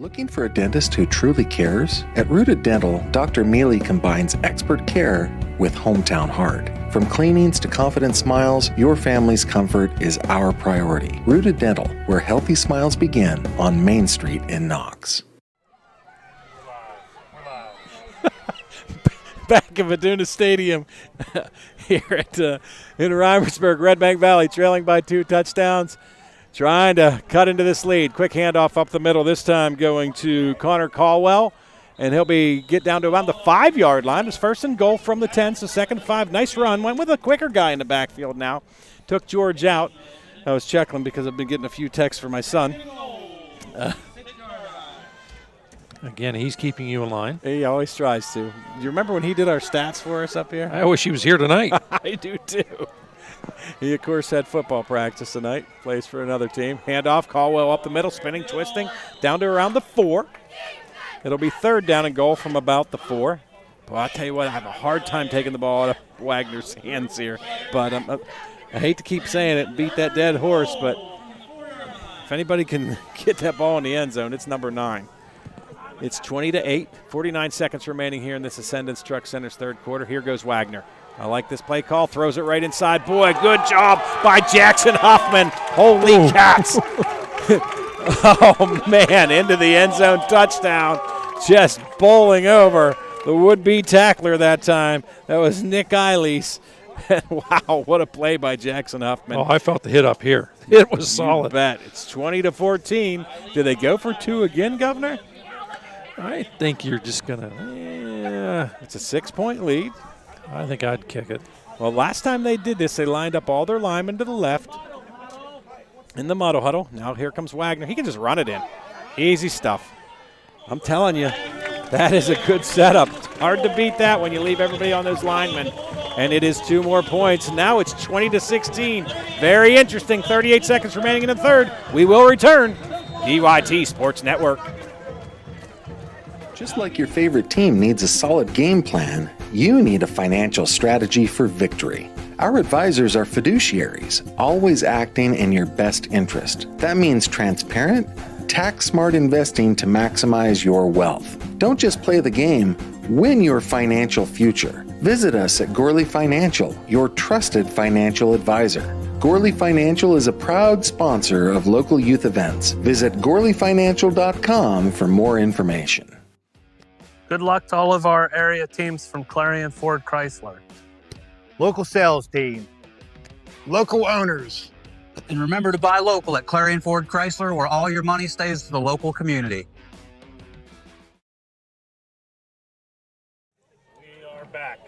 Looking for a dentist who truly cares? At Rooted Dental, Dr. Mealy combines expert care with hometown heart. From cleanings to confident smiles, your family's comfort is our priority. Rooted Dental, where healthy smiles begin on Main Street in Knox. Back at Vidunas Stadium here in Reimersburg, Redbank Valley trailing by 2 touchdowns. Trying to cut into this lead. Quick handoff up the middle, this time going to Connor Caldwell. And he'll get down to about the 5-yard line. It's first and goal from the 10, so second 5. Nice run. Went with a quicker guy in the backfield now. Took George out. I was chuckling because I've been getting a few texts from my son. Again, he's keeping you in line. He always tries to. You remember when he did our stats for us up here? I wish he was here tonight. I do too. He, of course, had football practice tonight. Plays for another team. Handoff, Caldwell up the middle, spinning, twisting, down to around the 4. It'll be third down and goal from about the 4. Boy, I'll tell you what, I have a hard time taking the ball out of Wagner's hands here. But I hate to keep saying it, beat that dead horse, but if anybody can get that ball in the end zone, it's number 9. It's 20-8, 49 seconds remaining here in this Ascendance Truck Center's third quarter. Here goes Wagner. I like this play call. Throws it right inside. Boy, good job by Jackson Huffman. Holy cats. Oh, man, into the end zone touchdown. Just bowling over the would-be tackler that time. That was Nick Eilis. Wow, what a play by Jackson Huffman. Oh, I felt the hit up here. It was solid. You bet. It's 20-14. Do they go for 2 again, Governor? I think you're just going to, It's a 6-point lead. I think I'd kick it. Well, last time they did this, they lined up all their linemen to the left in the muddle huddle. Now here comes Wagner. He can just run it in. Easy stuff. I'm telling you, that is a good setup. It's hard to beat that when you leave everybody on those linemen. And it is 2 more points. Now it's 20-16. Very interesting. 38 seconds remaining in the third. We will return. EYT Sports Network. Just like your favorite team needs a solid game plan, you need a financial strategy for victory. Our advisors are fiduciaries, always acting in your best interest. That means transparent, tax-smart investing to maximize your wealth. Don't just play the game, win your financial future. Visit us at Gorley Financial, your trusted financial advisor. Gorley Financial is a proud sponsor of local youth events. Visit GorleyFinancial.com for more information. Good luck to all of our area teams from Clarion Ford Chrysler. Local sales team. Local owners. And remember to buy local at Clarion Ford Chrysler, where all your money stays to the local community. We are back.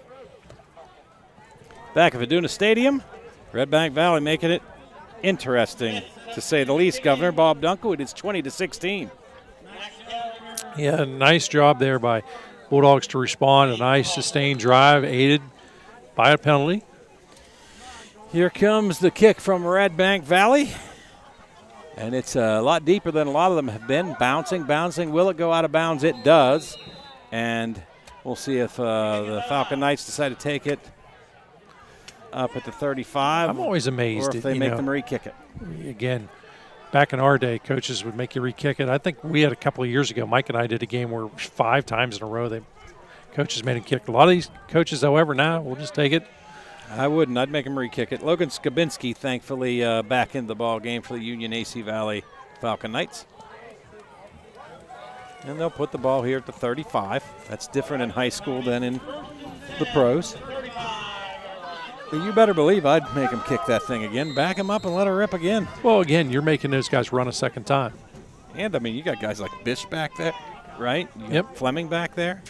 Back at Vidunas Stadium, Redbank Valley making it interesting, to say the least. Governor Bob Dunkle, it is 20-16. Yeah, nice job there by Bulldogs to respond. A nice sustained drive, aided by a penalty. Here comes the kick from Redbank Valley. And it's a lot deeper than a lot of them have been. Bouncing. Will it go out of bounds? It does. And we'll see if the Falcon Knights decide to take it up at the 35. I'm always amazed. Or if they make them re-kick it. Again, back in our day, coaches would make you re-kick it. I think we had a couple of years ago, Mike and I did a game where 5 times in a row coaches made him kick. A lot of these coaches, however, now we'll just take it. I wouldn't. I'd make him re-kick it. Logan Skabinski, thankfully, back in the ball game for the Union AC Valley Falcon Knights. And they'll put the ball here at the 35. That's different in high school than in the pros. But you better believe I'd make him kick that thing again. Back him up and let her rip again. Well, again, you're making those guys run a second time. And, I mean, you got guys like Bish back there, right? You got Yep. Fleming back there.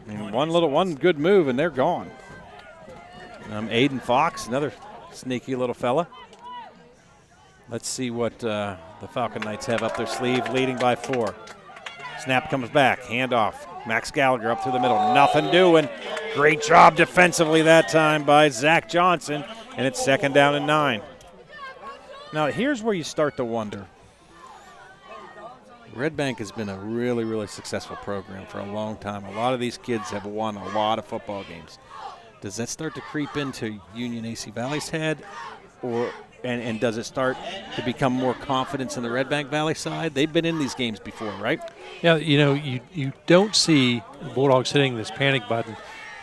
I mean, one good move, and they're gone. Aiden Fox, another sneaky little fella. Let's see what the Falcon Knights have up their sleeve, leading by 4. Snap comes back, handoff. Max Gallagher up through the middle, nothing doing. Great job defensively that time by Zach Johnson, and it's 2nd down and 9. Now, here's where you start to wonder. Redbank has been a really, really successful program for a long time. A lot of these kids have won a lot of football games. Does that start to creep into Union AC Valley's head, and does it start to become more confidence in the Redbank Valley side? They've been in these games before, right? Yeah, you don't see the Bulldogs hitting this panic button.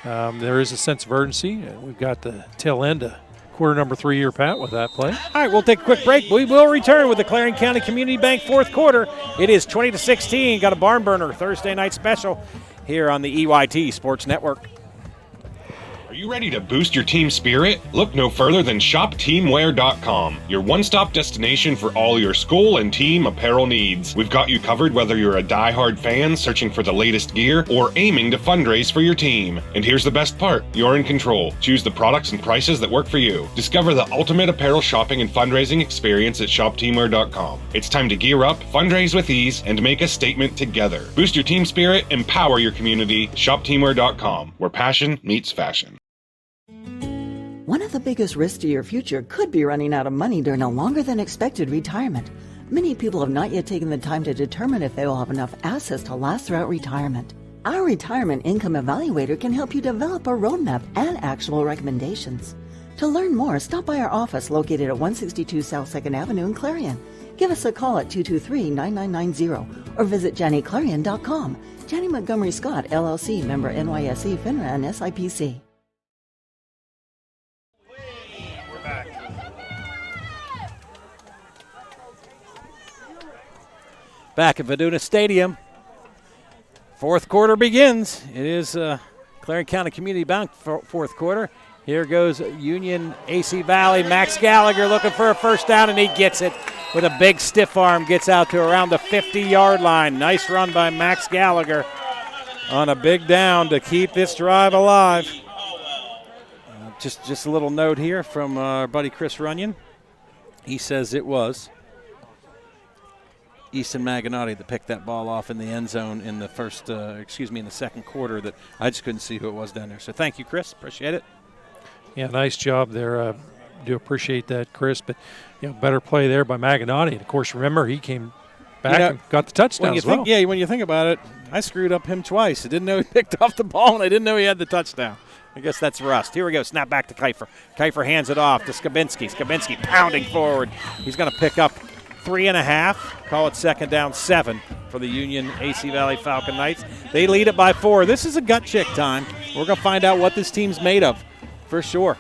There is a sense of urgency. We've got the tail end of quarter number 3 here, Pat, with that play. All right, we'll take a quick break. We will return with the Clarion County Community Bank 4th quarter. It is 20-16. Got a barn burner Thursday night special here on the EYT Sports Network. Are you ready to boost your team spirit? Look no further than ShopTeamwear.com, your one-stop destination for all your school and team apparel needs. We've got you covered whether you're a die-hard fan searching for the latest gear or aiming to fundraise for your team. And here's the best part, you're in control. Choose the products and prices that work for you. Discover the ultimate apparel shopping and fundraising experience at ShopTeamwear.com. It's time to gear up, fundraise with ease, and make a statement together. Boost your team spirit, empower your community. ShopTeamwear.com, where passion meets fashion. One of the biggest risks to your future could be running out of money during a longer than expected retirement. Many people have not yet taken the time to determine if they will have enough assets to last throughout retirement. Our Retirement Income Evaluator can help you develop a roadmap and actionable recommendations. To learn more, stop by our office located at 162 South 2nd Avenue in Clarion. Give us a call at 223-9990 or visit JannyClarion.com. Janney Montgomery Scott, LLC, member NYSE, FINRA, and SIPC. Back at Vidunas Stadium. 4th quarter begins. It is Clarion County Community Bank 4th quarter. Here goes Union AC Valley. Max Gallagher looking for a first down, and he gets it with a big stiff arm. Gets out to around the 50-yard line. Nice run by Max Gallagher on a big down to keep this drive alive. Just a little note here from our buddy Chris Runyon. He says it was Easton Maganotti that picked that ball off in the end zone in the in the second quarter. That I just couldn't see who it was down there. So thank you, Chris. Appreciate it. Yeah, nice job there. Do appreciate that, Chris. But better play there by Maganotti. And of course, remember he came back and got the touchdown as well. When you think about it, I screwed up him twice. I didn't know he picked off the ball, and I didn't know he had the touchdown. I guess that's rust. Here we go. Snap back to Kiefer. Kiefer hands it off to Skabinski. Skabinski pounding forward. He's going to pick up 3.5. Call it 2nd down 7 for the Union AC Valley Falcon Knights. They lead it by 4. This is a gut check time. We're going to find out what this team's made of for sure.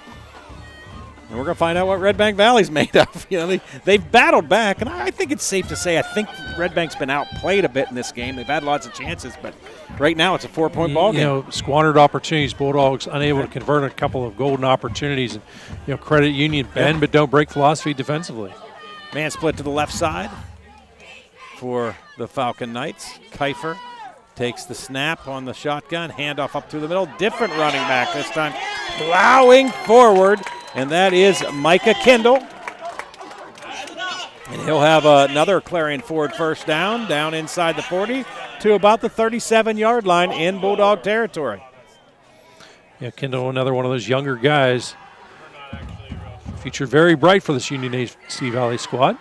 And we're going to find out what Redbank Valley's made of. You know, they've battled back, and I think it's safe to say I think Redbank's been outplayed a bit in this game. They've had lots of chances, but right now it's a 4-point ball game. You know, squandered opportunities. Bulldogs unable to convert a couple of golden opportunities. And, you know, credit Union bend, but don't break philosophy defensively. Man split to the left side for the Falcon Knights. Kiefer takes the snap on the shotgun, handoff up through the middle. Different running back this time, plowing forward, and that is Micah Kendall. And he'll have another Clarion Ford first down inside the 40 to about the 37-yard line in Bulldog territory. Yeah, Kendall, another one of those younger guys. Future very bright for this Union AC Valley squad.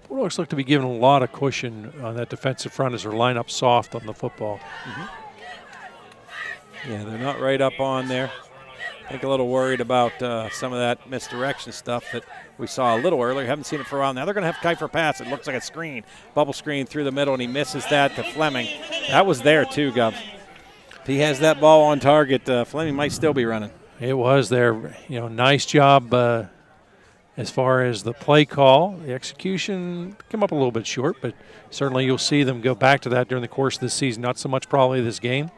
Bulldogs look to be given a lot of cushion on that defensive front as they line up soft on the football. Yeah, they're not right up on there. I think a little worried about some of that misdirection stuff that we saw a little earlier. Haven't seen it for a while. Now they're going to have Kiefer pass. It looks like a screen, bubble screen through the middle, and he misses that to Fleming. That was there too, Gov. If he has that ball on target, Fleming might still be running. It was there. You know, nice job as far as the play call. The execution came up a little bit short, but certainly you'll see them go back to that during the course of this season. Not so much probably this game.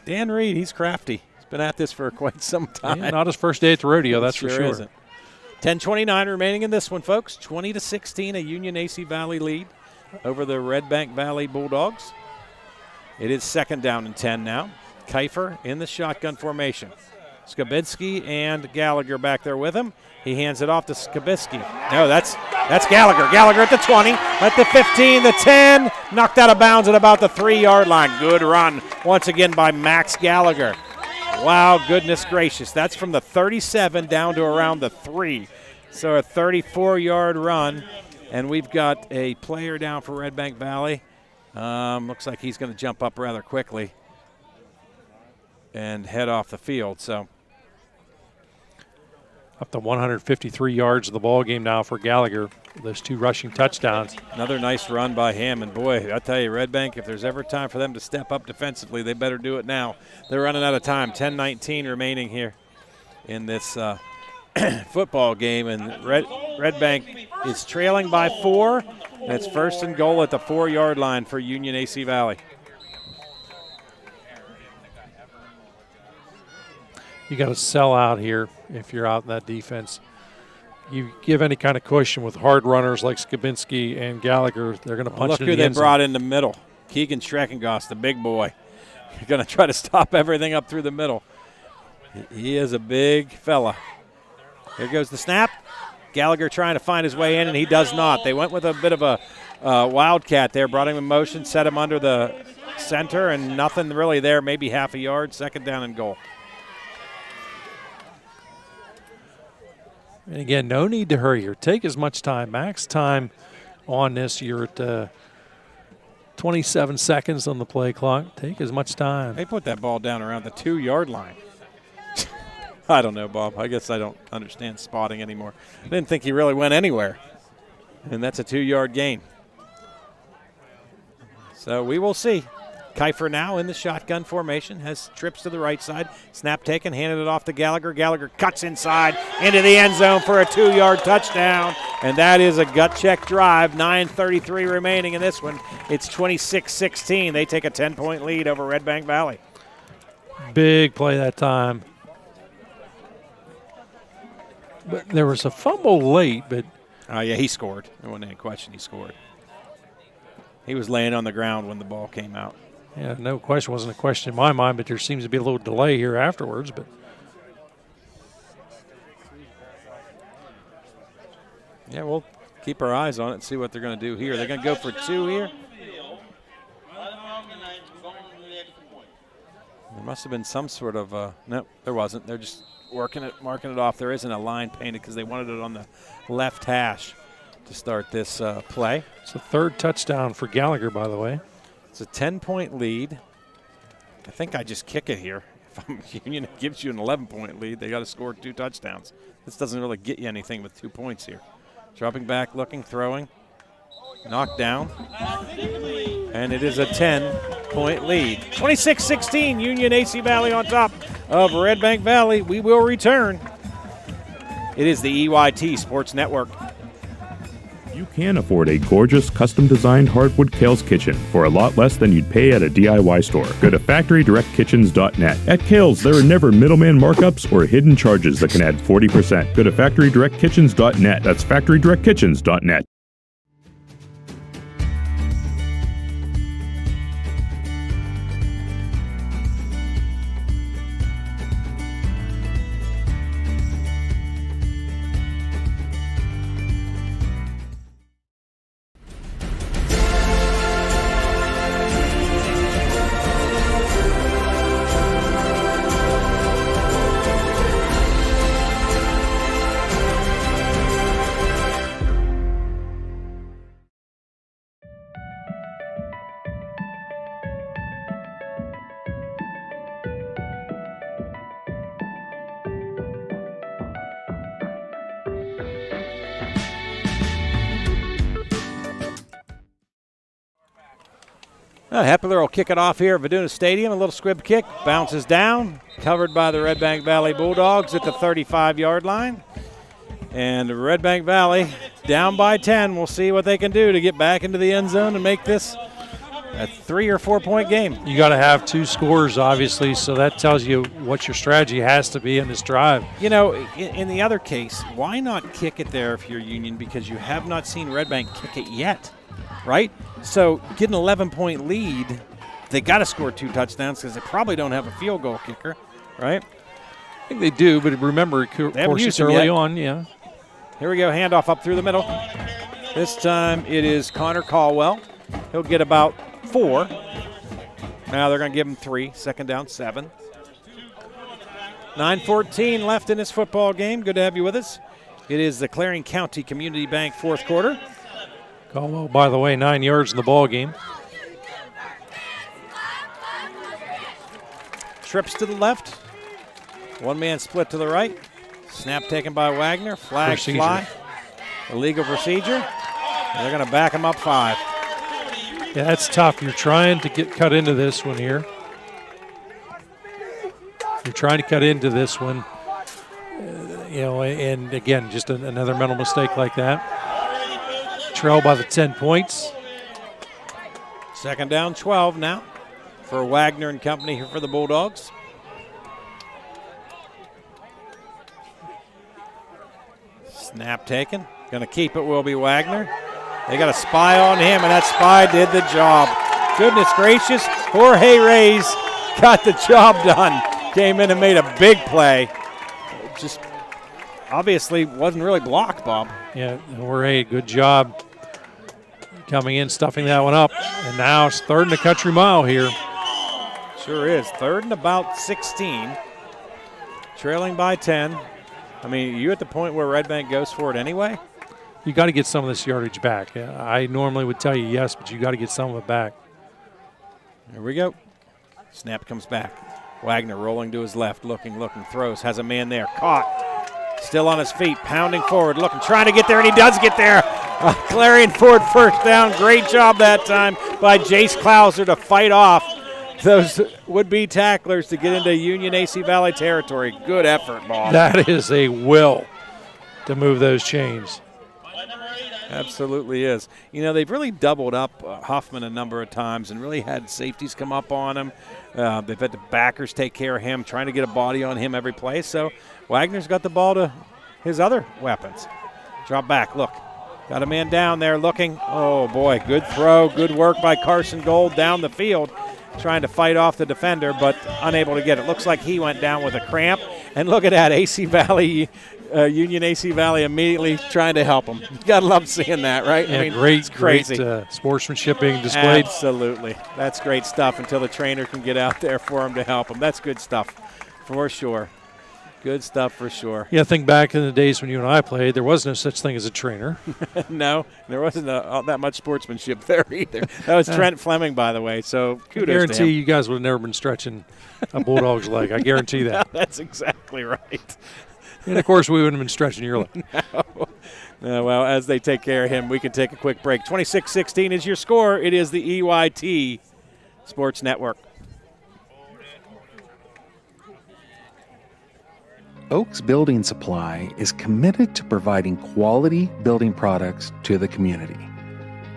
Dan Reed, he's crafty. He's been at this for quite some time. Yeah, not his first day at the rodeo, that's for sure. Isn't. 10:29 remaining in this one, folks. 20-16, a Union AC Valley lead over the Redbank Valley Bulldogs. It is 2nd down and 10 now. Kiefer in the shotgun formation. Skibitsky and Gallagher back there with him. He hands it off to Skibitsky. No, that's Gallagher. Gallagher at the 20, at the 15, the 10. Knocked out of bounds at about the 3-yard line. Good run once again by Max Gallagher. Wow, goodness gracious. That's from the 37 down to around the 3. So a 34-yard run. And we've got a player down for Redbank Valley. Looks like he's going to jump up rather quickly and head off the field. So up to 153 yards of the ball game now for Gallagher. Those 2 rushing touchdowns. Another nice run by him. And, boy, I tell you, Redbank, if there's ever time for them to step up defensively, they better do it now. They're running out of time. 10:19 remaining here in this football game. And Redbank is trailing by 4. And it's 1st and goal at the 4-yard line for Union AC Valley. You got to sell out here if you're out in that defense. You give any kind of cushion with hard runners like Skibitsky and Gallagher, they're going to punch it in the end zone. Look who they brought in the middle. Keegan Streckengoss, the big boy. You're going to try to stop everything up through the middle. He is a big fella. Here goes the snap. Gallagher trying to find his way in, and he does not. They went with a bit of a wildcat there, brought him in motion, set him under the center, and nothing really there, maybe half a yard, 2nd down and goal. And again, no need to hurry here. Take as much time, max time on this. You're at 27 seconds on the play clock. Take as much time. They put that ball down around the 2-yard line. I don't know, Bob. I guess I don't understand spotting anymore. I didn't think he really went anywhere. And that's a 2-yard gain. So we will see. Kiefer now in the shotgun formation, has trips to the right side. Snap taken, handed it off to Gallagher. Gallagher cuts inside into the end zone for a 2-yard touchdown. And that is a gut check drive. 9:33 remaining in this one. It's 26-16. They take a 10-point lead over Redbank Valley. Big play that time. But there was a fumble late, but. Oh, yeah, he scored. There wasn't any question he scored. He was laying on the ground when the ball came out. Yeah, no question. Wasn't a question in my mind, but there seems to be a little delay here afterwards. But yeah, we'll keep our eyes on it and see what they're going to do here. They're going to go for 2 here. There must have been some sort of no, there wasn't. They're just marking it off. There isn't a line painted because they wanted it on the left hash to start this play. It's a 3rd touchdown for Gallagher, by the way. It's a 10-point lead. I think I just kick it here. If Union gives you an 11-point lead, they got to score 2 touchdowns. This doesn't really get you anything with 2 points here. Dropping back, looking, throwing. knocked down. And it is a 10-point lead. 26-16, Union AC Valley on top of Redbank Valley. We will return. It is the EYT Sports Network. You can afford a gorgeous, custom-designed hardwood Kahle's kitchen for a lot less than you'd pay at a DIY store. Go to FactoryDirectKitchens.net. At Kahle's, there are never middleman markups or hidden charges that can add 40%. Go to FactoryDirectKitchens.net. That's FactoryDirectKitchens.net. Hepler will kick it off here at Vidunas Stadium. A little squib kick, bounces down, covered by the Redbank Valley Bulldogs at the 35-yard line. And Redbank Valley down by 10. We'll see what they can do to get back into the end zone and make this a 3 or 4 point game. You got to have 2 scores, obviously, so that tells you what your strategy has to be in this drive. You know, in the other case, why not kick it there if you're Union? Because you have not seen Redbank kick it yet, right? So get an 11-point lead. They got to score 2 touchdowns because they probably don't have a field goal kicker, right? I think they do, but remember, of course, it's early on, yeah. Here we go, handoff up through the middle. This time it is Connor Caldwell. He'll get about 4. Now they're going to give him 3. Second down, 7. 9:14 left in this football game. Good to have you with us. It is the Clarion County Community Bank fourth quarter. Caldwell, by the way, 9 yards in the ball game. Trips to the left. One-man split to the right. Snap taken by Wagner. Flag fly. Illegal procedure. And they're going to back him up 5. Yeah, that's tough. You're trying to get cut into this one here. You're trying to cut into this one. You know, and again, just another mental mistake like that. Trail by the 10 points. Second down, 12 now for Wagner and company here for the Bulldogs. Snap taken. Going to keep it will be Wagner. They got a spy on him, and that spy did the job. Goodness gracious, Jorge Reyes got the job done. Came in and made a big play. Just obviously wasn't really blocked, Bob. Yeah, Jorge, good job coming in, stuffing that one up. And now it's 3rd and a country mile here. Sure is. 3rd and about 16. Trailing by 10. I mean, are you at the point where Redbank goes for it anyway? You got to get some of this yardage back. I normally would tell you yes, but you got to get some of it back. Here we go. Snap comes back. Wagner rolling to his left, looking, throws, has a man there, caught. Still on his feet, pounding forward, looking, trying to get there, and he does get there. Clarion Ford first down. Great job that time by Jace Clouser to fight off those would-be tacklers to get into Union AC Valley territory. Good effort, Bob. That is a will to move those chains. Absolutely is. You know, they've really doubled up Huffman a number of times and really had safeties come up on him. They've had the backers take care of him, trying to get a body on him every play. So Wagner's got the ball to his other weapons. Drop back, look. Got a man down there looking. Oh, boy, good throw. Good work by Carson Gold down the field, trying to fight off the defender, but unable to get it. Looks like he went down with a cramp. And look at that, AC Valley, Union AC Valley immediately trying to help him. You got to love seeing that, right? Yeah, I mean, great crazy. Sportsmanship being displayed. Absolutely. That's great stuff until the trainer can get out there for him to help him. That's good stuff for sure. Good stuff for sure. Yeah, think back in the days when you and I played, there was no such thing as a trainer. No, there wasn't that much sportsmanship there either. That was Trent Fleming, by the way, so kudos to him. I guarantee you guys would have never been stretching a Bulldog's leg. I guarantee that. That's exactly right. And, of course, we wouldn't have been stretching your leg. No. Well, as they take care of him, we can take a quick break. 26-16 is your score. It is the EYT Sports Network. Oaks Building Supply is committed to providing quality building products to the community.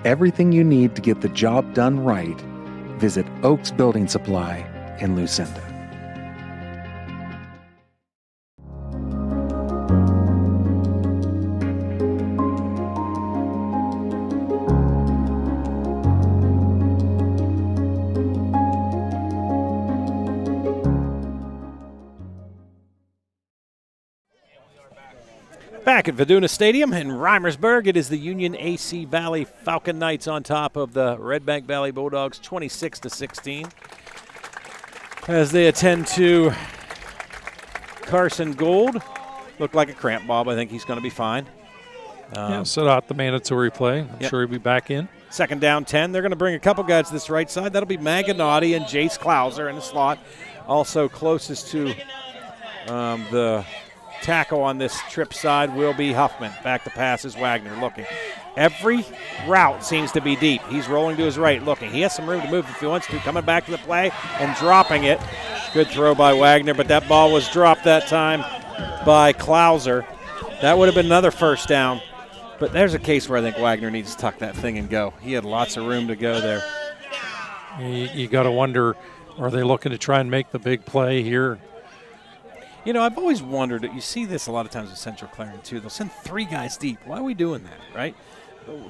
Everything you need to get the job done right, visit Oaks Building Supply in Lucinda. Back at Vidunas Stadium in Reimersburg, it is the Union AC Valley Falcon Knights on top of the Redbank Valley Bulldogs, 26-16. As they attend to Carson Gould. Looked like a cramp, Bob. I think he's going to be fine. Set out the mandatory play. I'm sure he'll be back in. Second down 10. They're going to bring a couple guys to this right side. That'll be Maganotti and Jace Klauser in the slot. Also closest to the tackle on this trip side will be Huffman. Back to pass is Wagner looking. Every route seems to be deep. He's rolling to his right looking. He has some room to move if he wants to. Coming back to the play and dropping it. Good throw by Wagner, but that ball was dropped that time by Klauser. That would have been another first down. But there's a case where I think Wagner needs to tuck that thing and go. He had lots of room to go there. You got to wonder, are they looking to try and make the big play here? You know, I've always wondered, you see this a lot of times with Central Clarion too. They'll send three guys deep. Why are we doing that, right?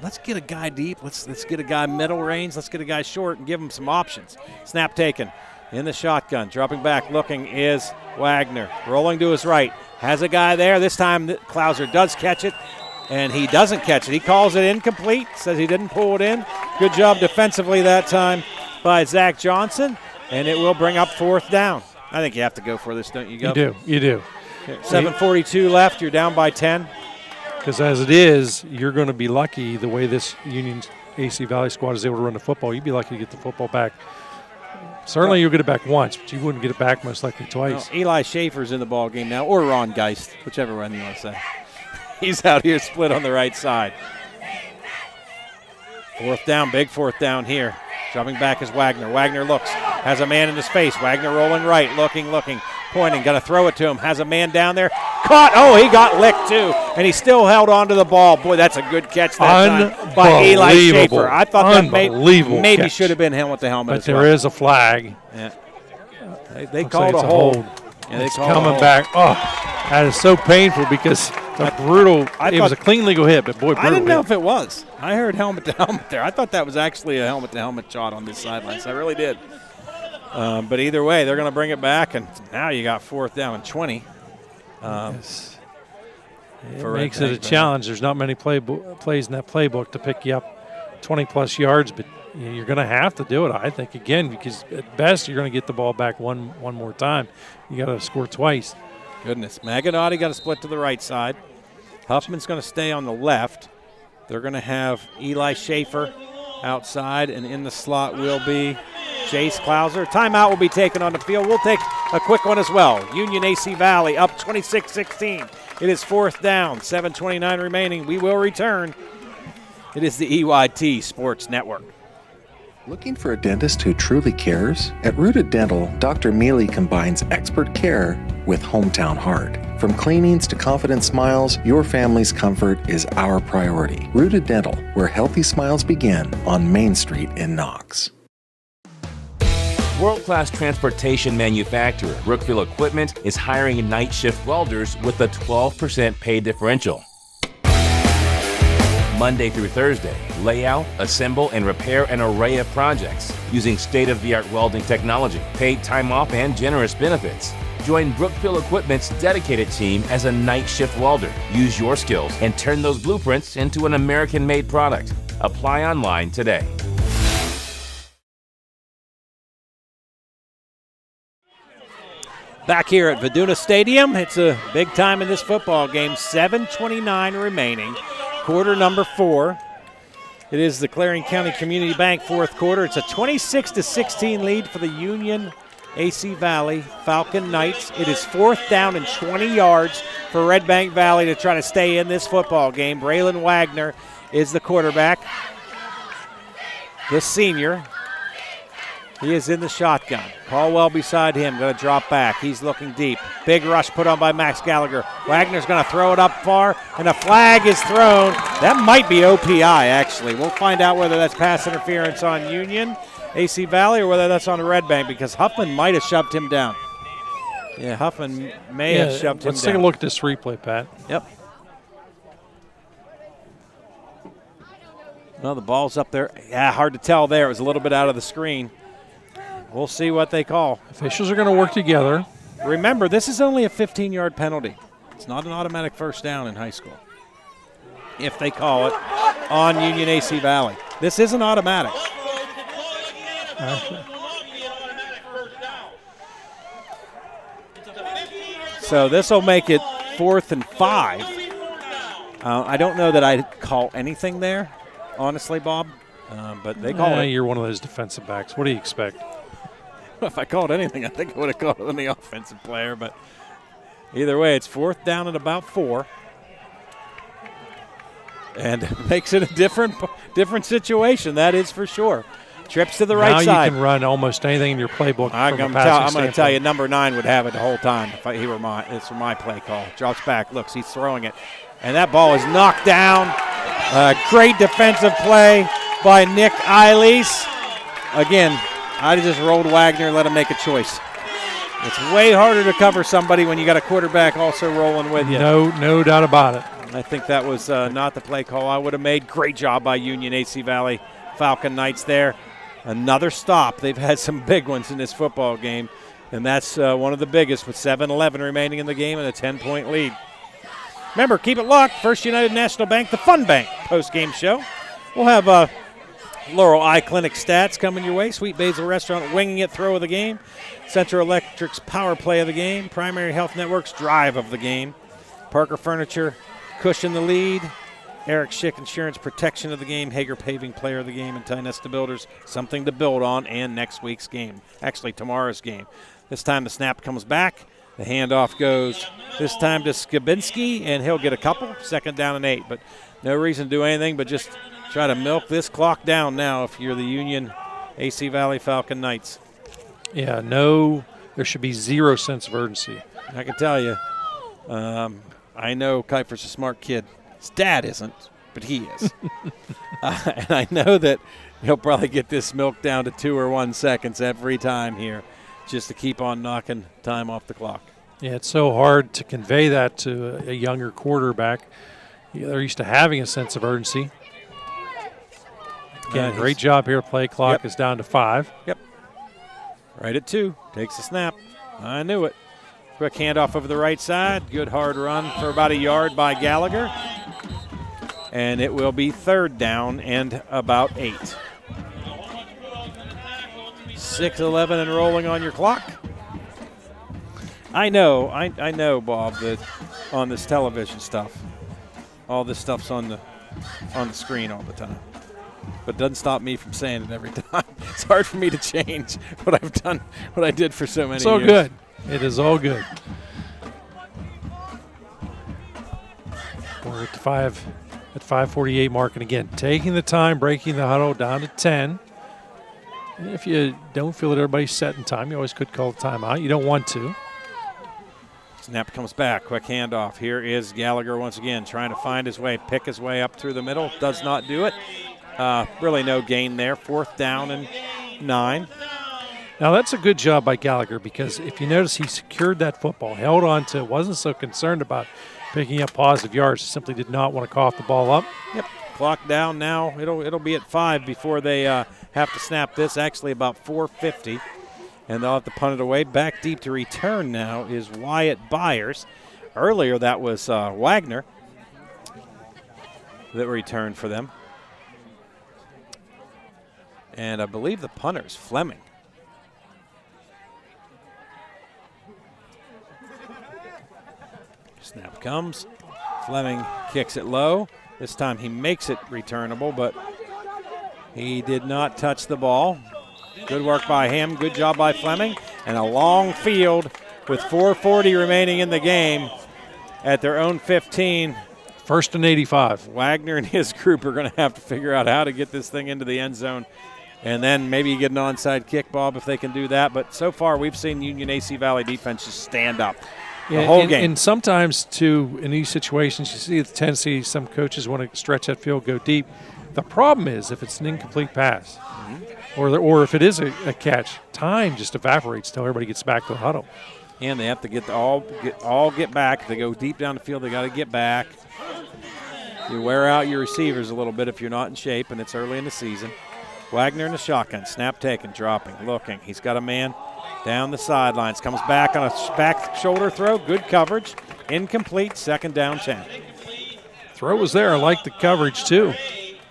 Let's get a guy deep. Let's get a guy middle range. Let's get a guy short and give him some options. Snap taken in the shotgun. Dropping back, looking is Wagner. Rolling to his right. Has a guy there. This time Klauser does catch it, and he doesn't catch it. He calls it incomplete, says he didn't pull it in. Good job defensively that time by Zach Johnson, and it will bring up fourth down. I think you have to go for this, don't you, Go? You do. 7:42 left. You're down by 10. Because as it is, you're going to be lucky the way this Union AC Valley squad is able to run the football. You'd be lucky to get the football back. Certainly you'll get it back once, but you wouldn't get it back most likely twice. No, Eli Schaefer's in the ball game now, or Ron Geist, whichever one you want to say. He's out here split on the right side. Fourth down, big fourth down here. Dropping back is Wagner. Wagner looks, has a man in his face. Wagner rolling right, looking, pointing. Got to throw it to him. Has a man down there. Caught. Oh, he got licked too, and he still held on to the ball. Boy, that's a good catch that time by Eli Schaefer. I thought that maybe should have been helmet to helmet. But there is a flag. Yeah. They called a hold. Yeah, it's coming back. Oh, that is so painful because it's brutal. It was a clean legal hit, but boy, brutal. I didn't know if it was. I heard helmet to helmet there. I thought that was actually a helmet to helmet shot on this sideline. So I really did. But either way, they're going to bring it back, and now you got fourth down and 20. It makes it a challenge. There's not many plays in that playbook to pick you up 20-plus yards, but you're going to have to do it, I think, again, because at best you're going to get the ball back one more time. You got to score twice. Goodness. Maganotti got to split to the right side. Huffman's going to stay on the left. They're going to have Eli Schaefer outside, and in the slot will be Jace Klauser. Timeout will be taken on the field. We'll take a quick one as well. Union AC Valley up 26-16. It is fourth down, 7:29 remaining. We will return. It is the EYT Sports Network. Looking for a dentist who truly cares? At Rooted Dental, Dr. Mealy combines expert care with hometown heart. From cleanings to confident smiles, your family's comfort is our priority. Rooted Dental, where healthy smiles begin on Main Street in Knox. World-class transportation manufacturer Brookfield Equipment is hiring night shift welders with a 12% pay differential. Monday through Thursday, lay out, assemble, and repair an array of projects using state-of-the-art welding technology, paid time off, and generous benefits. Join Brookfield Equipment's dedicated team as a night shift welder. Use your skills and turn those blueprints into an American-made product. Apply online today. Back here at Vidunas Stadium, it's a big time in this football game. 7:29 remaining. Quarter number 4. It is the Clarion County Community Bank fourth quarter. It's a 26-16 lead for the Union AC Valley Falcon Knights. It is 4th down and 20 yards for Redbank Valley to try to stay in this football game. Braylon Wagner is the quarterback, the senior. He is in the shotgun. Caldwell beside him, going to drop back. He's looking deep. Big rush put on by Max Gallagher. Wagner's going to throw it up far, and a flag is thrown. That might be OPI, actually. We'll find out whether that's pass interference on Union, AC Valley, or whether that's on Redbank, because Huffman might have shoved him down. Yeah, Huffman may have shoved him down. Let's take a look at this replay, Pat. Yep. Well, the ball's up there. Yeah, hard to tell there. It was a little bit out of the screen. We'll see what they call. Officials are going to work together. Remember, this is only a 15-yard penalty. It's not an automatic first down in high school, if they call it on Union AC Valley. This isn't automatic. So this will make it 4th and 5. I don't know that I'd call anything there, honestly, Bob, but they call it. You're one of those defensive backs. What do you expect? If I called anything, I think I would have called it on the offensive player. But either way, it's 4th down at about 4. And it makes it a different situation, that is for sure. Trips to the right side. Now you can run almost anything in your playbook. I'm going to tell you, number 9 would have it the whole time if he were it's my play call. Drops back, looks, he's throwing it. And that ball is knocked down. Great defensive play by Nick Eilis. Again, I just rolled Wagner and let him make a choice. It's way harder to cover somebody when you got a quarterback also rolling with you. No doubt about it. I think that was not the play call I would have made. Great job by Union AC Valley Falcon Knights there. Another stop. They've had some big ones in this football game, and that's one of the biggest with 7:11 remaining in the game and a 10-point lead. Remember, keep it locked. First United National Bank, the Fun Bank post-game show. We'll have Laurel Eye Clinic stats coming your way. Sweet Basil Restaurant winging it throw of the game. Central Electric's power play of the game. Primary Health Network's drive of the game. Parker Furniture cushion the lead. Eric Schick Insurance protection of the game. Hager Paving player of the game. And Tynesta Builders something to build on and next week's game. Actually, tomorrow's game. This time the snap comes back. The handoff goes this time to Skabinski, and he'll get a couple. 2nd down and 8. But no reason to do anything but just try to milk this clock down now if you're the Union AC Valley Falcon Knights. Yeah, there should be 0 sense of urgency. I can tell you. I know Kuiper's a smart kid. His dad isn't, but he is. And I know that he'll probably get this milk down to 2 or 1 seconds every time here just to keep on knocking time off the clock. Yeah, it's so hard to convey that to a younger quarterback. They're used to having a sense of urgency. Again, great job here. Play clock is down to 5. Yep. Right at 2. Takes the snap. I knew it. Quick handoff over the right side. Good hard run for about a yard by Gallagher. And it will be 3rd down and about 8. 6:11 and rolling on your clock. I know, Bob, that on this television stuff, all this stuff's on the screen all the time. But it doesn't stop me from saying it every time. It's hard for me to change what I've done, what I did for so many years. It's all good. It is all good. We're at the 5:48 mark, and again, taking the time, breaking the huddle down to 10. And if you don't feel that everybody's set in time, you always could call a timeout. You don't want to. Snap comes back. Quick handoff. Here is Gallagher once again trying to find his way, pick his way up through the middle. Does not do it. Really no gain there. 4th down and 9. Now, that's a good job by Gallagher because if you notice, he secured that football, held on to it, wasn't so concerned about picking up positive yards. He simply did not want to cough the ball up. Yep. Clock down now. It'll be at 5 before they have to snap this. Actually, about 4:50. And they'll have to punt it away. Back deep to return now is Wyatt Byers. Earlier, that was Wagner that returned for them. And I believe the punter is Fleming. Snap comes. Fleming kicks it low. This time he makes it returnable, but he did not touch the ball. Good work by him. Good job by Fleming. And a long field with 4:40 remaining in the game at their own 15. 1st and 85. Wagner and his group are going to have to figure out how to get this thing into the end zone. And then maybe get an onside kick, Bob, if they can do that. But so far we've seen Union AC Valley defense just stand up the whole game. And sometimes, too, in these situations, you see the tendency some coaches want to stretch that field, go deep. The problem is if it's an incomplete pass or if it is a catch, time just evaporates until everybody gets back to the huddle. And they have to all get back. If they go deep down the field, they got to get back. You wear out your receivers a little bit if you're not in shape, and it's early in the season. Wagner in the shotgun, snap taken, dropping, looking. He's got a man down the sidelines. Comes back on a back shoulder throw. Good coverage. Incomplete. 2nd down 10. Throw was there. I like the coverage, too.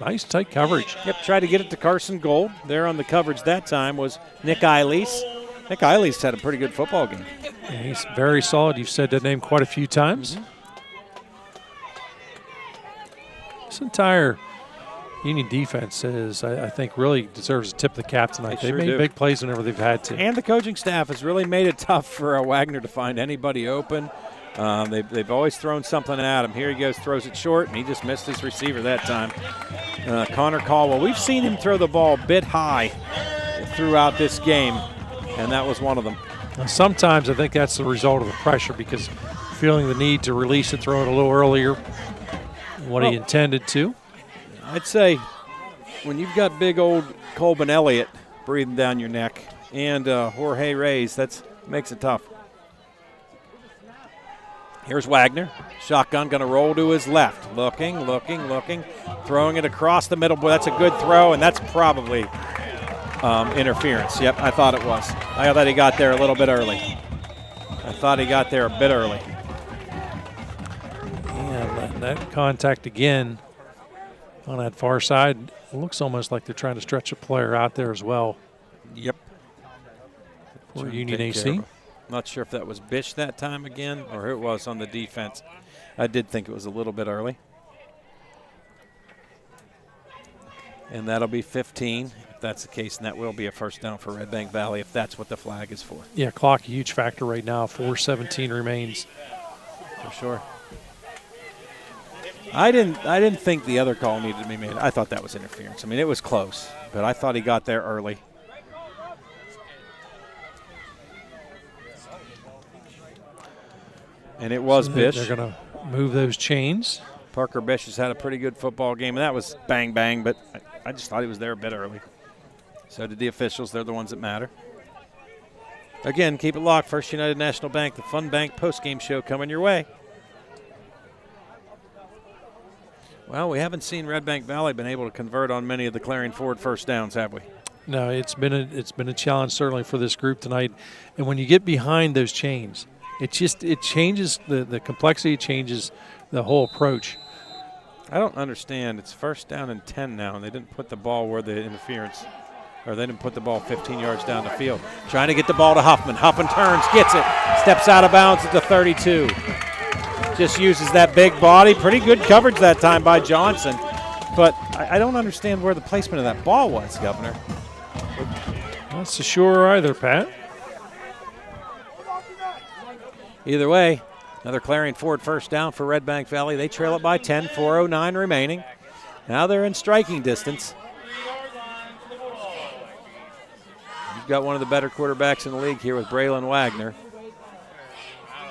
Nice tight coverage. Yep, tried to get it to Carson Gold. There on the coverage that time was Nick Eilis. Nick Eilis had a pretty good football game. Yeah, he's very solid. You've said that name quite a few times. This entire Union defense is, I think, really deserves a tip of the cap tonight. They made big plays whenever they've had to. And the coaching staff has really made it tough for Wagner to find anybody open. They've always thrown something at him. Here he goes, throws it short, and he just missed his receiver that time. Connor Caldwell, we've seen him throw the ball a bit high throughout this game, and that was one of them. Sometimes I think that's the result of the pressure because feeling the need to release and throw it a little earlier than what he intended to. I'd say when you've got big old Colbin Elliott breathing down your neck and Jorge Reyes, that makes it tough. Here's Wagner. Shotgun going to roll to his left. Looking. Throwing it across the middle. Boy, that's a good throw, and that's probably interference. Yep, I thought it was. I thought he got there a little bit early. And that contact again on that far side. It looks almost like they're trying to stretch a player out there as well. Yep. For Union AC. Not sure if that was Bish that time again or who it was on the defense. I did think it was a little bit early. And that'll be 15 if that's the case, and that will be a 1st down for Redbank Valley if that's what the flag is for. Yeah, clock a huge factor right now. 4:17 remains. For sure. I didn't think the other call needed to be made. I thought that was interference. I mean, it was close, but I thought he got there early. And it was Bish. They're going to move those chains. Parker Bish has had a pretty good football game, and that was bang, bang, but I just thought he was there a bit early. So did the officials. They're the ones that matter. Again, keep it locked. First United National Bank, the Fun Bank postgame show coming your way. Well, we haven't seen Redbank Valley been able to convert on many of the Clarion Ford 1st downs, have we? No, it's been a challenge certainly for this group tonight. And when you get behind those chains, it changes the complexity, it changes the whole approach. I don't understand. It's 1st down and 10 now, and they didn't put the ball where the interference, or they didn't put the ball 15 yards down the field. Trying to get the ball to Huffman. Huffman turns, gets it, steps out of bounds at the 32. Just uses that big body. Pretty good coverage that time by Johnson. But I don't understand where the placement of that ball was, Governor. Not so sure either, Pat. Either way, another Clarion Ford 1st down for Redbank Valley. They trail it by 10, 4:09 remaining. Now they're in striking distance. You've got one of the better quarterbacks in the league here with Braylon Wagner.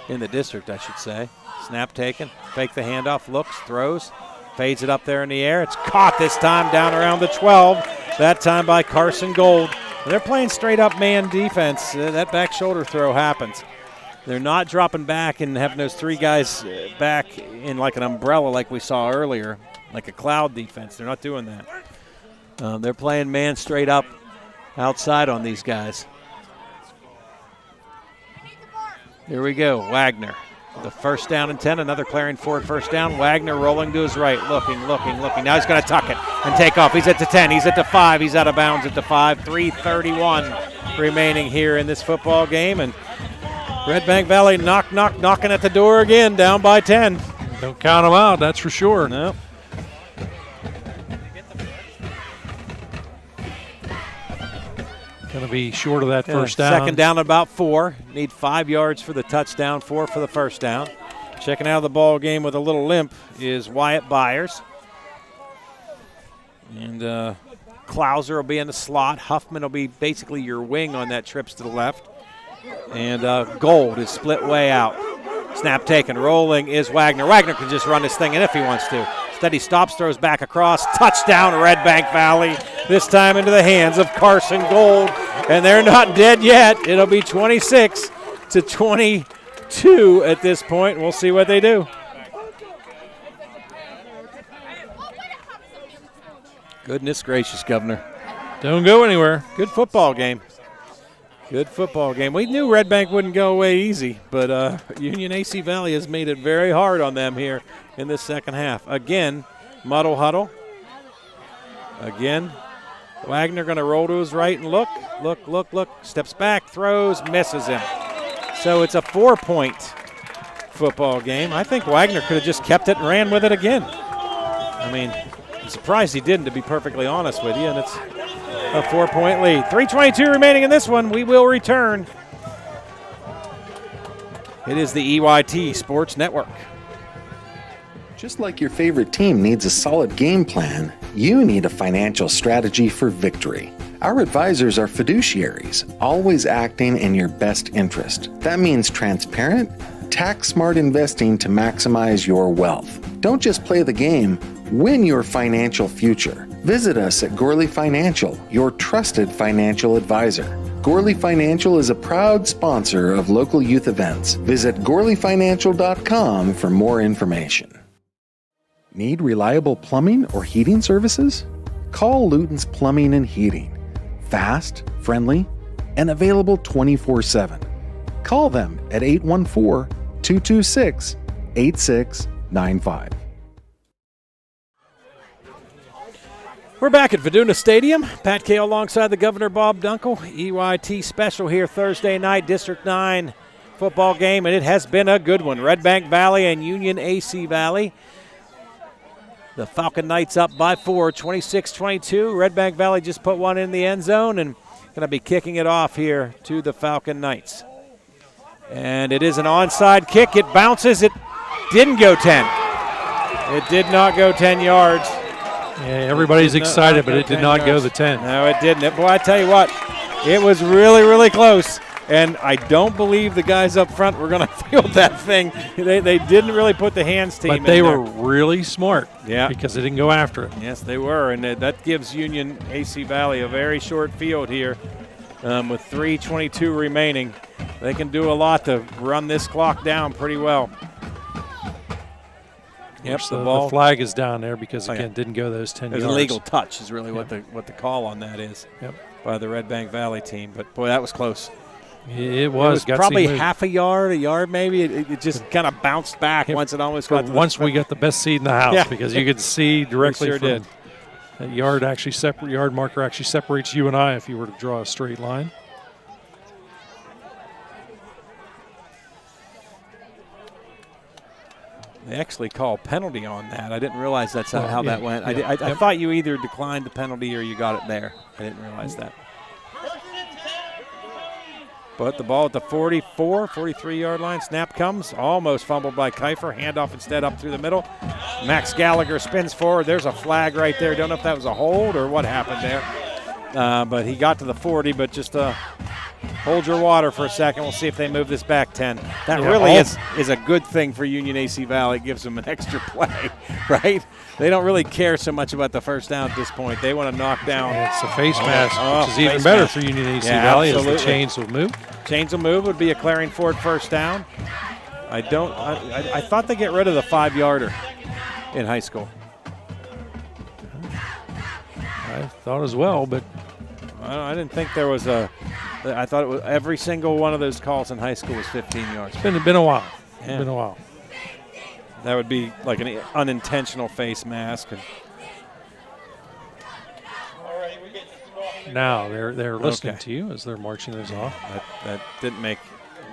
In the district, I should say. Snap taken, fake the handoff, looks, throws, fades it up there in the air. It's caught this time down around the 12, that time by Carson Gold. They're playing straight up man defense. That back shoulder throw happens. They're not dropping back and having those 3 guys back in like an umbrella like we saw earlier, like a cloud defense. They're not doing that. They're playing man straight up outside on these guys. Here we go, Wagner. The 1st down and 10, another Clarion Ford 1st down. Wagner rolling to his right, looking. Now he's going to tuck it and take off. He's at the 10, he's at the 5, he's out of bounds at the 5. 3:31 remaining here in this football game. And Redbank Valley knocking at the door again, down by 10. Don't count them out, that's for sure. No. Going to be short of that first down. Second down about 4. Need 5 yards for the touchdown, 4 for the first down. Checking out of the ball game with a little limp is Wyatt Byers. And Klauser will be in the slot. Huffman will be basically your wing on that trips to the left. And Gold is split way out. Snap taken, rolling is Wagner. Wagner can just run this thing in if he wants to. Instead he stops, throws back across. Touchdown, Redbank Valley. This time into the hands of Carson Gold. And they're not dead yet. It'll be 26-22 at this point. We'll see what they do. Goodness gracious, Governor. Don't go anywhere. Good football game. Good football game. We knew Redbank wouldn't go away easy, but Union AC Valley has made it very hard on them here in this second half. Again, muddle huddle. Again, Wagner going to roll to his right and look. Steps back, throws, misses him. So it's a 4-point football game. I think Wagner could have just kept it and ran with it again. I mean, I'm surprised he didn't, to be perfectly honest with you, and it's a 4-point lead. 3:22 remaining in this one. We will return. It is the EYT Sports Network. Just like your favorite team needs a solid game plan, you need a financial strategy for victory. Our advisors are fiduciaries, always acting in your best interest. That means transparent, tax-smart investing to maximize your wealth. Don't just play the game, win your financial future. Visit us at Gorley Financial, your trusted financial advisor. Gorley Financial is a proud sponsor of local youth events. Visit GorleyFinancial.com for more information. Need reliable plumbing or heating services? Call Luton's Plumbing and Heating. Fast, friendly, and available 24/7. Call them at 814-226-8695. We're back at Vidunas Stadium. Pat Kahle alongside the Governor Bob Dunkle. EYT special here Thursday night, District 9 football game, and it has been a good one. Redbank Valley and Union AC Valley. The Falcon Knights up by 4, 26-22. Redbank Valley just put one in the end zone and going to be kicking it off here to the Falcon Knights. And it is an onside kick. It bounces. It didn't go 10. It did not go 10 yards. Yeah, everybody's excited, but it did not go the 10. No, it didn't. Boy, I tell you what, it was really, really close. And I don't believe the guys up front were going to field that thing. They didn't really put the hands team in there. But they were really smart because they didn't go after it. Yes, they were. And that gives Union AC Valley a very short field here with 3:22 remaining. They can do a lot to run this clock down pretty well. Yep, the flag is down there because, again, didn't go those 10 yards. There's a legal touch is really what the call on that is by the Redbank Valley team. But, boy, that was close. It was probably half a yard maybe. It just kind of bounced back once it almost got to once we got the best seat in the house because you could see directly from that yard marker actually separates you and I if you were to draw a straight line. They actually call penalty on that. I didn't realize that's how that went. I thought you either declined the penalty or you got it there. I didn't realize that. But the ball at the 43-yard line. Snap comes. Almost fumbled by Kiefer. Handoff instead up through the middle. Max Gallagher spins forward. There's a flag right there. Don't know if that was a hold or what happened there. But he got to the 40, but just hold your water for a second. We'll see if they move this back 10. That really is a good thing for Union AC Valley. It gives them an extra play, right? They don't really care so much about the first down at this point. They want to knock down. It's a face mask, which is even better for Union AC Valley as the chains will move. Chains will move would be a Clarion Ford first down. I thought they get rid of the 5-yarder in high school. I thought as well, but I didn't think there was I thought it was every single one of those calls in high school was 15 yards. It's been a while. Yeah. It's been a while. That would be like an unintentional face mask. Now they're listening to you as they're marching those off. That didn't make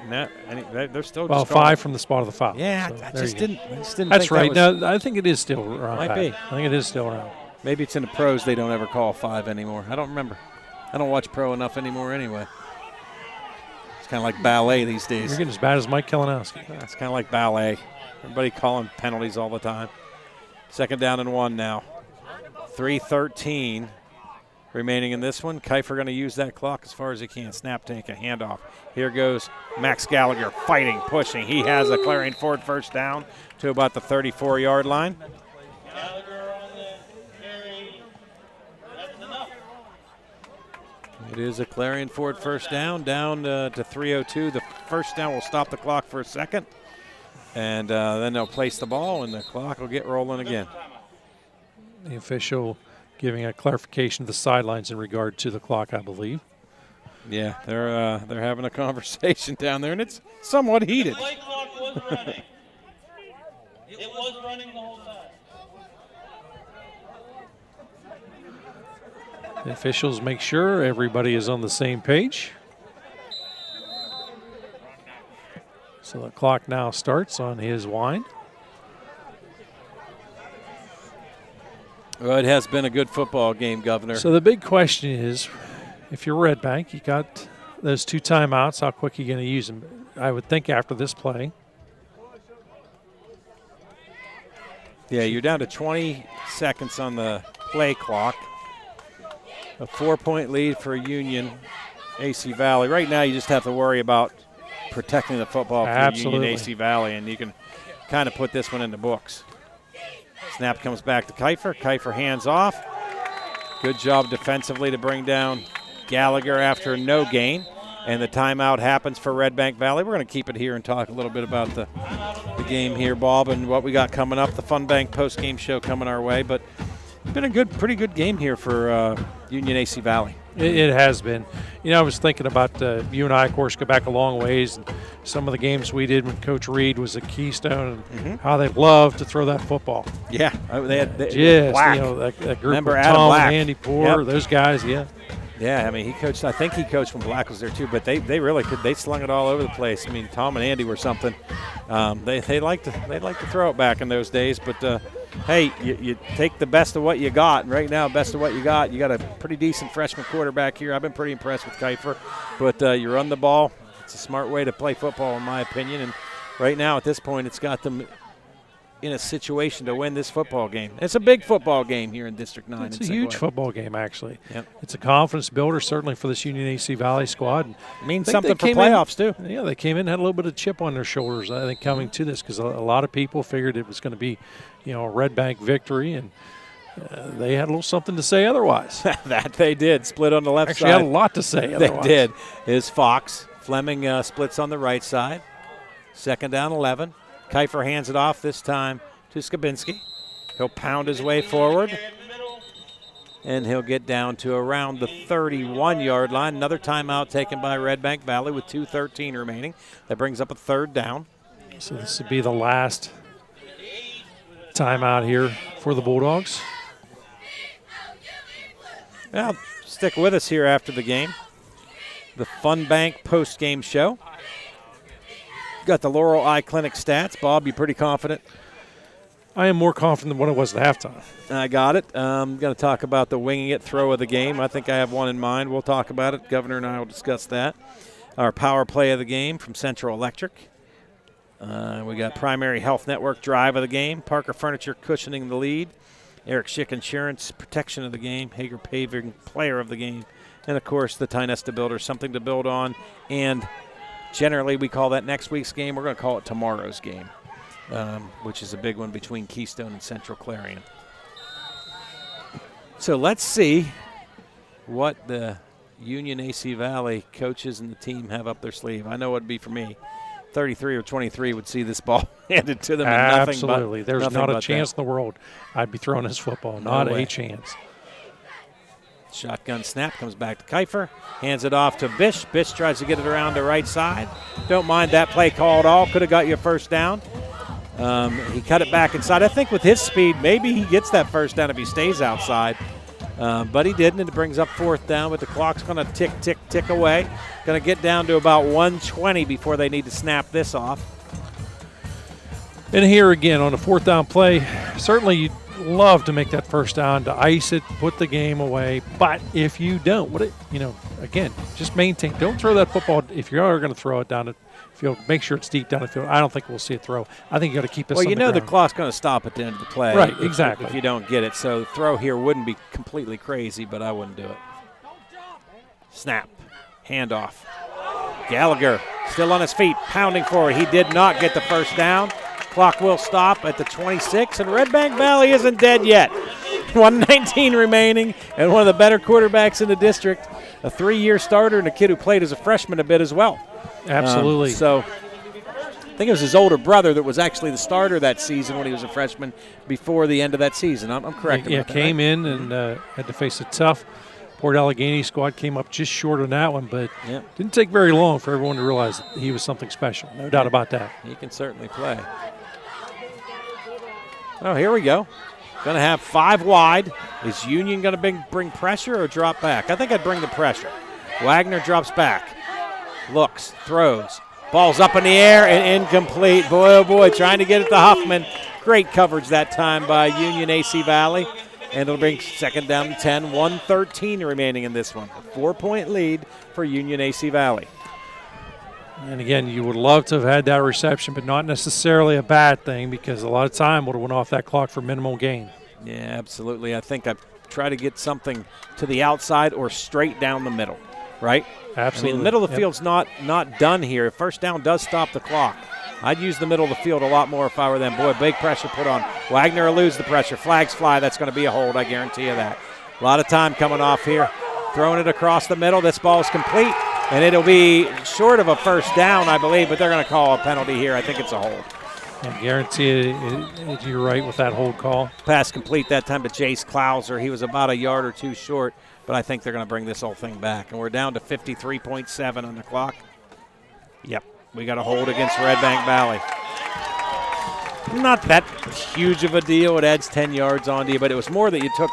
they're still 5 from the spot of the foul. Yeah, so I just didn't. That's right. No, I think it is still around. Might be. I think it is still around. Maybe it's in the pros they don't ever call 5 anymore. I don't remember. I don't watch pro enough anymore anyway. It's kind of like ballet these days. You're getting as bad as Mike Kalinowski. It's kind of like ballet. Everybody calling penalties all the time. 2nd down and 1 now. 3:13 remaining in this one. Kiefer going to use that clock as far as he can. Snap, take a handoff. Here goes Max Gallagher fighting, pushing. He has a Clarion Ford first down to about the 34-yard line. It is a Clarion Ford first down to 3:02. The first down will stop the clock for a second, and then they'll place the ball, and the clock will get rolling again. The official giving a clarification to the sidelines in regard to the clock, I believe. Yeah, they're having a conversation down there, and it's somewhat heated. The play clock was running. It was running the whole time. The officials make sure everybody is on the same page. So the clock now starts on his wind. Well, it has been a good football game, Governor. So the big question is, if you're Redbank, you got those 2 timeouts, how quick are you going to use them? I would think after this play. Yeah, you're down to 20 seconds on the play clock. A 4-point lead for Union AC Valley. Right now, you just have to worry about protecting the football for Union AC Valley, and you can kind of put this one in the books. Snap comes back to Kiefer. Kiefer hands off. Good job defensively to bring down Gallagher after no gain. And the timeout happens for Redbank Valley. We're going to keep it here and talk a little bit about the game here, Bob, and what we got coming up. The Fun Bank post-game show coming our way. But it's been a pretty good game here for Union AC Valley. It has been. You know, I was thinking about you and I, of course, go back a long ways. And some of the games we did when Coach Reed was at Keystone and how they loved to throw that football. Yeah. They had Black. You know, that group Remember of Adam Tom Black. and Andy Poor, those guys, yeah. Yeah, I mean, he coached. I think he coached when Black was there too. But they really could. They slung it all over the place. I mean, Tom and Andy were something. They like to throw it back in those days. But hey, you take the best of what you got. And right now, best of what you got. You got a pretty decent freshman quarterback here. I've been pretty impressed with Kiefer. But you run the ball. It's a smart way to play football, in my opinion. And right now, at this point, it's got them in a situation to win this football game. It's a big football game here in District 9. It's a huge football game, actually. Yep. It's a confidence builder, certainly for this Union AC Valley squad. It means something for playoffs, too. Yeah, they came in, had a little bit of chip on their shoulders, I think, coming to this, because a lot of people figured it was going to be, a Redbank victory, and they had a little something to say otherwise. That they did. Split on the left actually side. Had a lot to say otherwise. They did. Is Fox. Fleming splits on the right side. 2nd down, 11. Kiefer hands it off this time to Skabinski. He'll pound his way forward, and he'll get down to around the 31-yard line. Another timeout taken by Redbank Valley with 2:13 remaining. That brings up a 3rd down. So this would be the last timeout here for the Bulldogs. Well, stick with us here after the game. The Fun Bank post-game show. Got the Laurel Eye Clinic stats. Bob, you pretty confident? I am more confident than what I was at halftime. I got it. I'm going to talk about the winging it throw of the game. I think I have one in mind. We'll talk about it. Governor and I will discuss that. Our power play of the game from Central Electric. We got Primary Health Network drive of the game. Parker Furniture cushioning the lead. Eric Schick Insurance protection of the game. Hager Paving player of the game. And, of course, the Tynesta Builder, something to build on. And generally we call that next week's game. We're going to call it tomorrow's game. Which is a big one between Keystone and Central Clarion. So let's see what the Union AC Valley coaches and the team have up their sleeve. I know what it'd be for me. 33 or 23 would see this ball handed to them. Absolutely. And There's not a chance in the world I'd be throwing this football. Not a chance. Shotgun snap comes back to Kiefer. Hands it off to Bish. Bish tries to get it around the right side. Don't mind that play call at all. Could have got you a first down. He cut it back inside. I think with his speed, maybe he gets that first down if he stays outside. But he didn't, and it brings up 4th down. But the clock's going to tick, tick, tick away. Going to get down to about 1:20 before they need to snap this off. And here again on the 4th down play, certainly love to make that first down, to ice it, put the game away. But if you don't, again, just maintain. Don't throw that football. If you're ever going to throw it down the field, make sure it's deep down the field. I don't think we'll see it throw. I think you got to keep this on the ground. The clock's going to stop at the end of the play. Right, exactly. If you don't get it. So the throw here wouldn't be completely crazy, but I wouldn't do it. Snap. Handoff. Gallagher still on his feet, pounding forward. He did not get the first down. Clock will stop at the 26, and Redbank Valley isn't dead yet. 1:19 remaining, and one of the better quarterbacks in the district, a 3-year starter and a kid who played as a freshman a bit as well. Absolutely. So I think it was his older brother that was actually the starter that season when he was a freshman before the end of that season. I'm correct. Yeah, came in and had to face a tough Port Allegheny squad, came up just short on that one, but didn't take very long for everyone to realize that he was something special. No doubt about that. He can certainly play. Oh, here we go. Going to have 5 wide. Is Union going to bring pressure or drop back? I think I'd bring the pressure. Wagner drops back. Looks, throws. Ball's up in the air and incomplete. Boy, oh boy, trying to get it to Huffman. Great coverage that time by Union AC Valley. And it'll bring second down to 10, 1:13 remaining in this one. A 4-point lead for Union AC Valley. And again, you would love to have had that reception, but not necessarily a bad thing because a lot of time would have went off that clock for minimal gain. Yeah, absolutely. I think I've tried to get something to the outside or straight down the middle, right? Absolutely. I mean, the middle of the field's not done here. First down does stop the clock. I'd use the middle of the field a lot more if I were them. Boy, big pressure put on. Wagner eludes the pressure. Flags fly. That's going to be a hold, I guarantee you that. A lot of time coming off here. Throwing it across the middle. This ball's complete, and it'll be short of a first down, I believe, but they're going to call a penalty here. I think it's a hold. I guarantee you you're right with that hold call. Pass complete that time to Jace Clouser. He was about a yard or two short, but I think they're going to bring this whole thing back. And we're down to 53.7 on the clock. Yep. We got a hold against Redbank Valley. Not that huge of a deal. It adds 10 yards onto you, but it was more that you took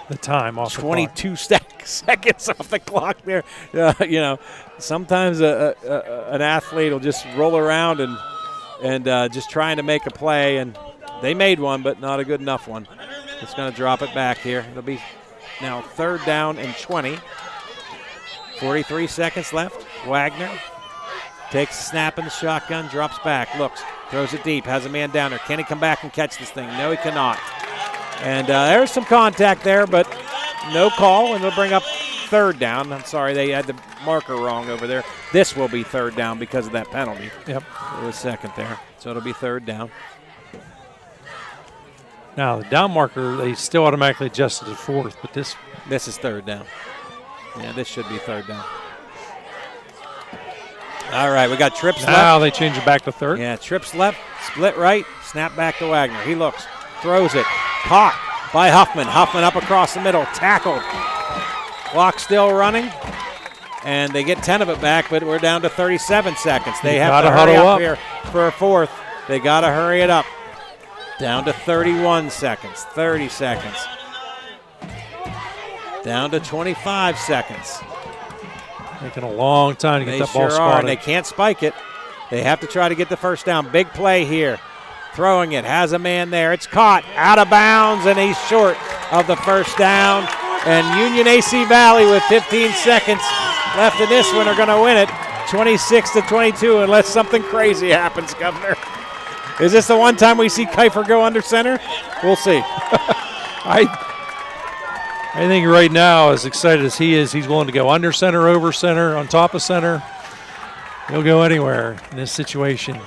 the time off 22 seconds off the clock there. Sometimes an athlete will just roll around and just trying to make a play, and they made one, but not a good enough one. It's going to drop it back here. It'll be now third down and 20. 43 seconds left. Wagner takes a snap in the shotgun, drops back, looks, throws it deep, has a man down there. Can he come back and catch this thing? No, he cannot. And there's some contact there, but no call, and they'll bring up third down. I'm sorry, they had the marker wrong over there. This will be third down because of that penalty. Yep. It was second there, so it'll be third down. Now, the down marker, they still automatically adjusted to fourth, but this is third down. Yeah, this should be third down. All right, we got trips left. Now they change it back to third. Yeah, trips left, split right, snap back to Wagner. He looks, throws it, caught by Huffman. Huffman up across the middle, tackled. Clock still running, and they get 10 of it back, but we're down to 37 seconds. They have to hurry up here for a fourth. They got to hurry it up. Down to 31 seconds, 30 seconds. Down to 25 seconds. Taking a long time to get that ball spotted. They sure are, and they can't spike it. They have to try to get the first down. Big play here. Throwing it, has a man there. It's caught, out of bounds, and he's short of the first down. And Union AC Valley with 15 seconds left in this one are going to win it, 26-22, unless something crazy happens, Governor. Is this the one time we see Kiefer go under center? We'll see. I think right now, as excited as he is, he's willing to go under center, over center, on top of center. He'll go anywhere in this situation.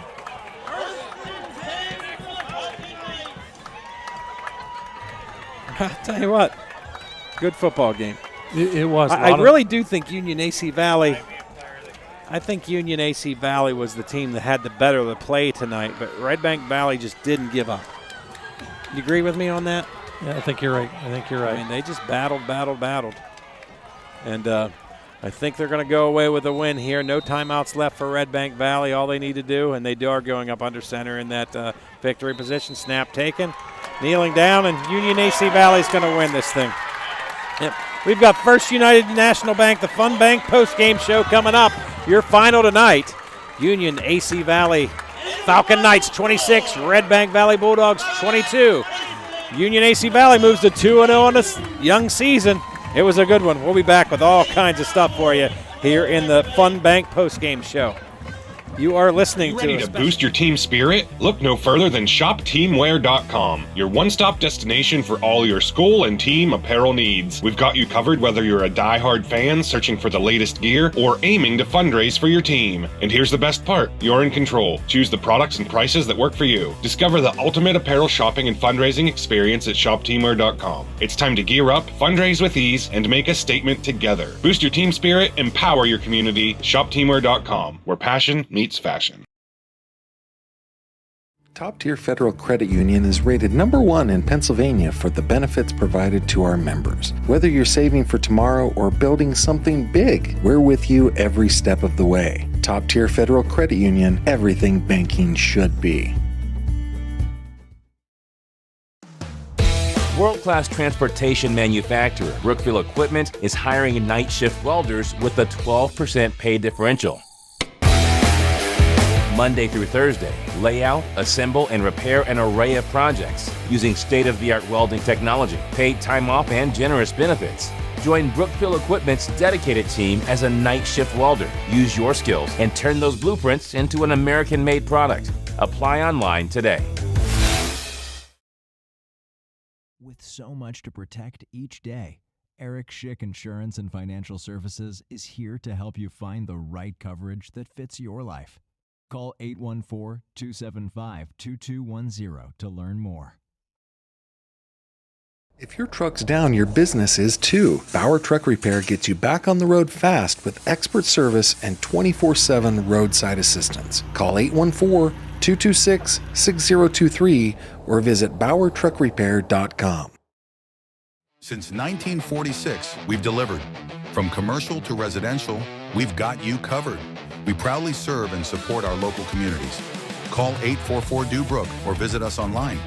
I'll tell you what, good football game. It was. I really do think Union AC Valley, Union AC Valley was the team that had the better of the play tonight, but Redbank Valley just didn't give up. You agree with me on that? Yeah, I think you're right. I mean, they just battled. And I think they're going to go away with a win here. No timeouts left for Redbank Valley. All they need to do, and they are going up under center in that victory position. Snap taken. Kneeling down, and Union AC Valley is going to win this thing. Yep. We've got First United National Bank, the Fun Bank post-game show coming up. Your final tonight, Union AC Valley Falcon Knights 26, Redbank Valley Bulldogs 22. Union AC Valley moves to 2-0 on this young season. It was a good one. We'll be back with all kinds of stuff for you here in the Fun Bank postgame show. You are listening Ready to boost your team spirit? Look no further than shopteamwear.com, your one-stop destination for all your school and team apparel needs. We've got you covered whether you're a die-hard fan searching for the latest gear or aiming to fundraise for your team. And here's the best part, you're in control. Choose the products and prices that work for you. Discover the ultimate apparel shopping and fundraising experience at shopteamwear.com. It's time to gear up, fundraise with ease, and make a statement together. Boost your team spirit, empower your community. Shopteamwear.com, where passion meets fashion. Top Tier Federal Credit Union is rated #1 in Pennsylvania for the benefits provided to our members. Whether you're saving for tomorrow or building something big, we're with you every step of the way. Top Tier Federal Credit Union, everything banking should be. World-class transportation manufacturer Brookville Equipment is hiring night shift welders with a 12% pay differential. Monday through Thursday, lay out, assemble, and repair an array of projects using state-of-the-art welding technology, paid time off, and generous benefits. Join Brookville Equipment's dedicated team as a night shift welder. Use your skills and turn those blueprints into an American-made product. Apply online today. With so much to protect each day, Eric Schick Insurance and Financial Services is here to help you find the right coverage that fits your life. Call 814-275-2210 to learn more. If your truck's down, your business is too. Bauer Truck Repair gets you back on the road fast with expert service and 24/7 roadside assistance. Call 814-226-6023 or visit BauerTruckRepair.com. Since 1946, we've delivered. From commercial to residential, we've got you covered. We proudly serve and support our local communities. Call 844-DO-BROOK or visit us online.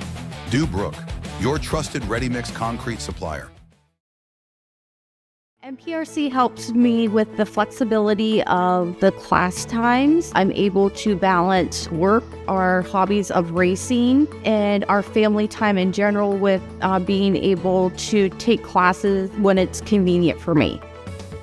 Do-Brook, your trusted ready-mix concrete supplier. MPRC helps me with the flexibility of the class times. I'm able to balance work, our hobbies of racing, and our family time in general with being able to take classes when it's convenient for me.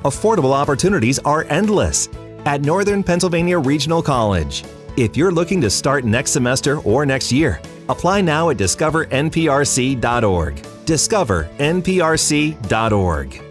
Affordable opportunities are endless at Northern Pennsylvania Regional College. If you're looking to start next semester or next year, apply now at discovernprc.org. discovernprc.org.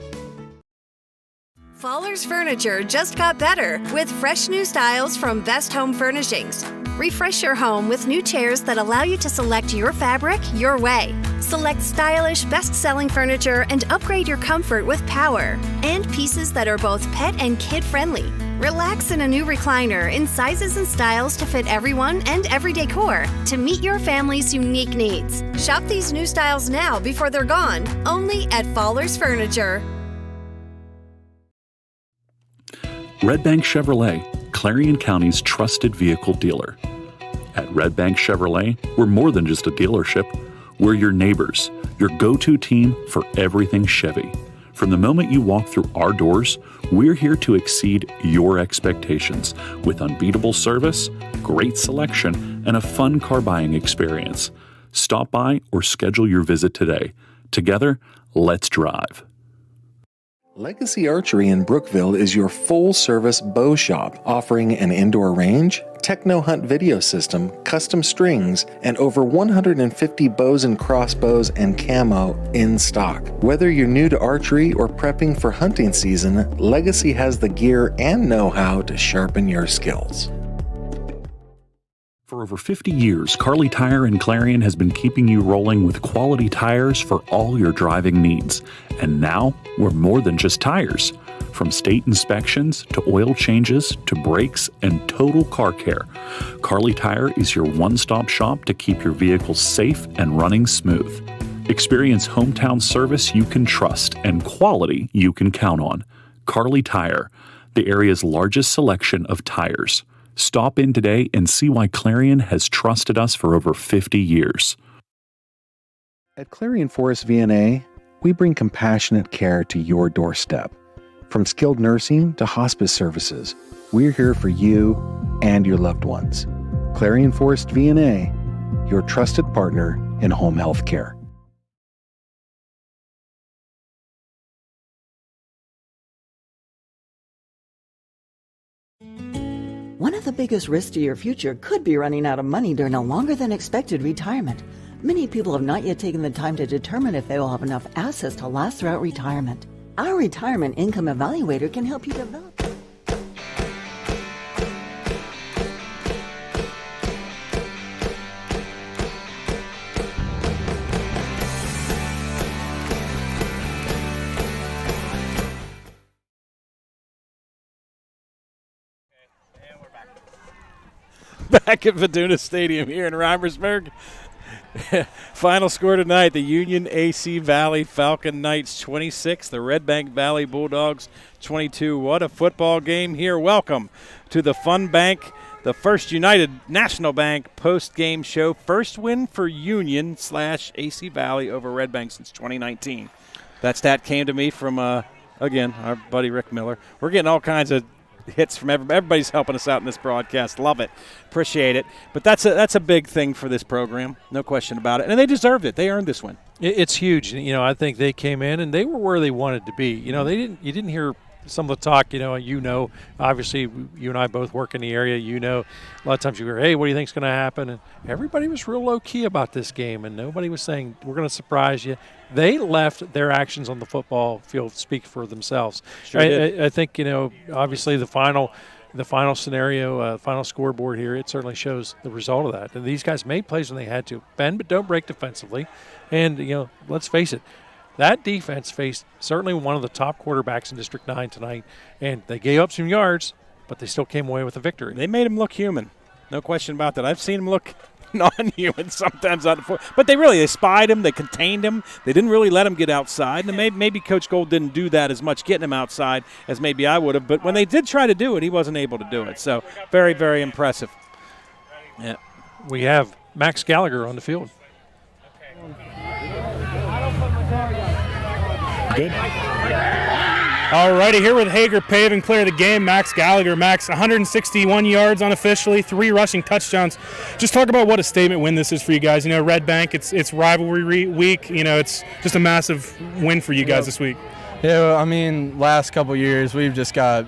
Fallers Furniture just got better with fresh new styles from Best Home Furnishings. Refresh your home with new chairs that allow you to select your fabric your way. Select stylish, best-selling furniture and upgrade your comfort with power. And pieces that are both pet and kid-friendly. Relax in a new recliner in sizes and styles to fit everyone and every decor to meet your family's unique needs. Shop these new styles now before they're gone, only at Fallers Furniture. Redbank Chevrolet, Clarion County's trusted vehicle dealer. At Redbank Chevrolet, we're more than just a dealership. We're your neighbors, your go-to team for everything Chevy. From the moment you walk through our doors, we're here to exceed your expectations with unbeatable service, great selection, and a fun car buying experience. Stop by or schedule your visit today. Together, let's drive. Legacy Archery in Brookville is your full-service bow shop, offering an indoor range, techno hunt video system, custom strings, and over 150 bows and crossbows and camo in stock. Whether you're new to archery or prepping for hunting season, Legacy has the gear and know-how to sharpen your skills. For over 50 years, Kerle Tire and Clarion has been keeping you rolling with quality tires for all your driving needs. And now, we're more than just tires. From state inspections to oil changes to brakes and total car care, Kerle Tire is your one-stop shop to keep your vehicle safe and running smooth. Experience hometown service you can trust and quality you can count on. Kerle Tire, the area's largest selection of tires. Stop in today and see why Clarion has trusted us for over 50 years. At Clarion Forest VNA, we bring compassionate care to your doorstep. From skilled nursing to hospice services, we're here for you and your loved ones. Clarion Forest VNA, your trusted partner in home health care. One of the biggest risks to your future could be running out of money during a longer than expected retirement. Many people have not yet taken the time to determine if they will have enough assets to last throughout retirement. Our Retirement Income Evaluator can help you develop. Back at Vidunas Stadium here in Reimersburg. Final score tonight, the Union AC Valley Falcon Knights 26, the Redbank Valley Bulldogs 22. What a football game here. Welcome to the Fun Bank, the First United National Bank post-game show. First win for Union/AC Valley over Redbank since 2019. That stat came to me from, again, our buddy Rick Miller. We're getting all kinds of hits from everybody's helping us out in this broadcast. Love it. Appreciate it. But that's a big thing for this program. No question about it. And they deserved it. They earned this win. It's huge. I think they came in and they were where they wanted to be. You didn't hear some of the talk, obviously you and I both work in the area, a lot of times you hear, hey, what do you think's going to happen? And everybody was real low key about this game, and nobody was saying, we're going to surprise you. They left their actions on the football field speak for themselves. Sure did. I think, obviously the final scenario, final scoreboard here, it certainly shows the result of that. And these guys made plays when they had to. Bend but don't break defensively. And, let's face it, that defense faced certainly one of the top quarterbacks in District 9 tonight, and they gave up some yards, but they still came away with a victory. They made him look human. No question about that. I've seen him look non-human sometimes out the floor. But they spied him. They contained him. They didn't really let him get outside. And maybe Coach Gold didn't do that as much, getting him outside, as maybe I would have. But when they did try to do it, he wasn't able to do it. So very, very impressive. Yeah. We have Max Gallagher on the field. Good. All righty, here with Hager paving player of the game, Max Gallagher. Max, 161 yards unofficially, 3 rushing touchdowns. Just talk about what a statement win this is for you guys. Redbank, it's rivalry week. It's just a massive win for you guys this week. Yeah, last couple years we've just got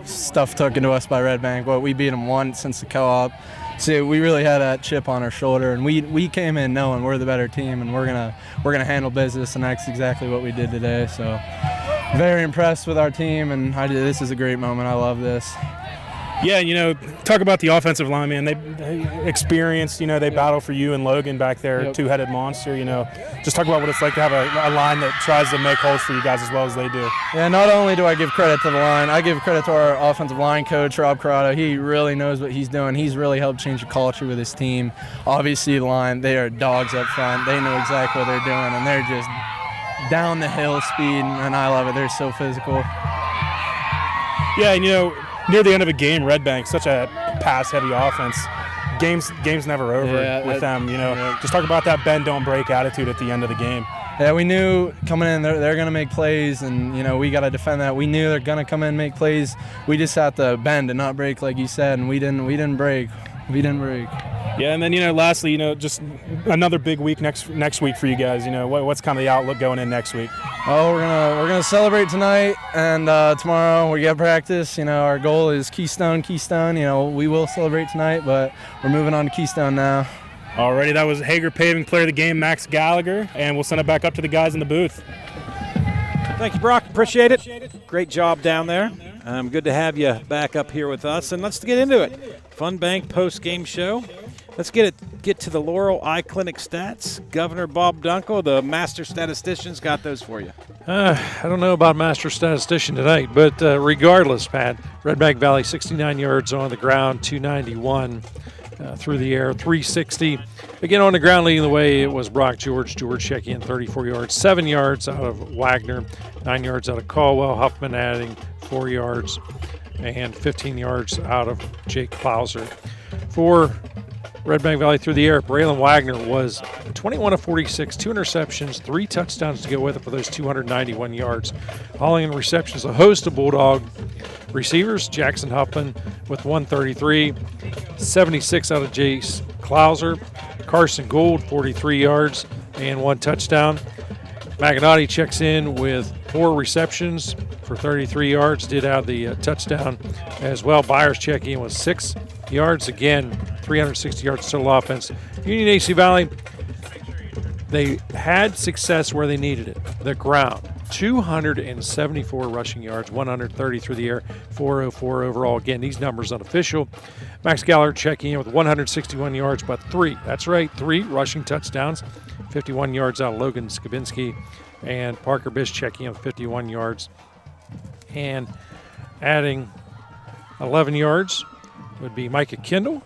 stuff taken to us by Redbank. But we beat them once since the co-op. So we really had that chip on our shoulder, and we came in knowing we're the better team, and we're gonna handle business, and that's exactly what we did today. So very impressed with our team, and this is a great moment. I love this. Yeah, talk about the offensive line, man. They experienced, they battle for you and Logan back there, two-headed monster. Just talk about what it's like to have a line that tries to make holes for you guys as well as they do. Yeah, not only do I give credit to the line, I give credit to our offensive line coach, Rob Corrado. He really knows what he's doing. He's really helped change the culture with his team. Obviously, the line, they are dogs up front. They know exactly what they're doing, and they're just down the hill speed, and I love it. They're so physical. Yeah, and near the end of a game, Redbank, such a pass-heavy offense. Game's never over with them. Just talk about that bend, don't break attitude at the end of the game. Yeah, we knew coming in they're going to make plays, and we got to defend that. We knew they're going to come in and make plays. We just have to bend and not break, like you said, and we didn't break. We didn't break. Yeah, and then lastly, just another big week next week for you guys. What's kind of the outlook going in next week? Oh, we're gonna celebrate tonight, and tomorrow we get practice. Our goal is Keystone. We will celebrate tonight, but we're moving on to Keystone now. Alrighty, that was Hager paving player of the game, Max Gallagher, and we'll send it back up to the guys in the booth. Thank you, Brock. Appreciate it. Great job down there. Good to have you back up here with us, and let's get into it. Fun Bank post-game show. Let's get to the Laurel Eye Clinic stats. Governor Bob Dunkle, the master statistician's got those for you. I don't know about master statistician tonight, but regardless, Pat, Redbank Valley 69 yards on the ground, 291 through the air, 360. Again, on the ground leading the way, it was Brock George checking in 34 yards, 7 yards out of Wagner, 9 yards out of Caldwell, Huffman adding 4 yards, and 15 yards out of Jake Klauser. For Redbank Valley through the air, Braylon Wagner was 21 of 46, 2 interceptions, 3 touchdowns to go with it for those 291 yards. Hauling in receptions, a host of Bulldog receivers. Jackson Huffman with 133, 76 out of Jace Klauser. Carson Gould, 43 yards and 1 touchdown. McInerney checks in with 4 receptions for 33 yards, did have the touchdown as well. Byers checking in with 6 yards. Again, 360 yards total offense. Union AC Valley, they had success where they needed it, the ground. 274 rushing yards, 130 through the air, 404 overall. Again, these numbers unofficial. Max Gallagher checking in with 161 yards, but 3 rushing touchdowns, 51 yards out of Logan Skabinski, and Parker Bish checking in with 51 yards. And adding 11 yards would be Micah Kendall.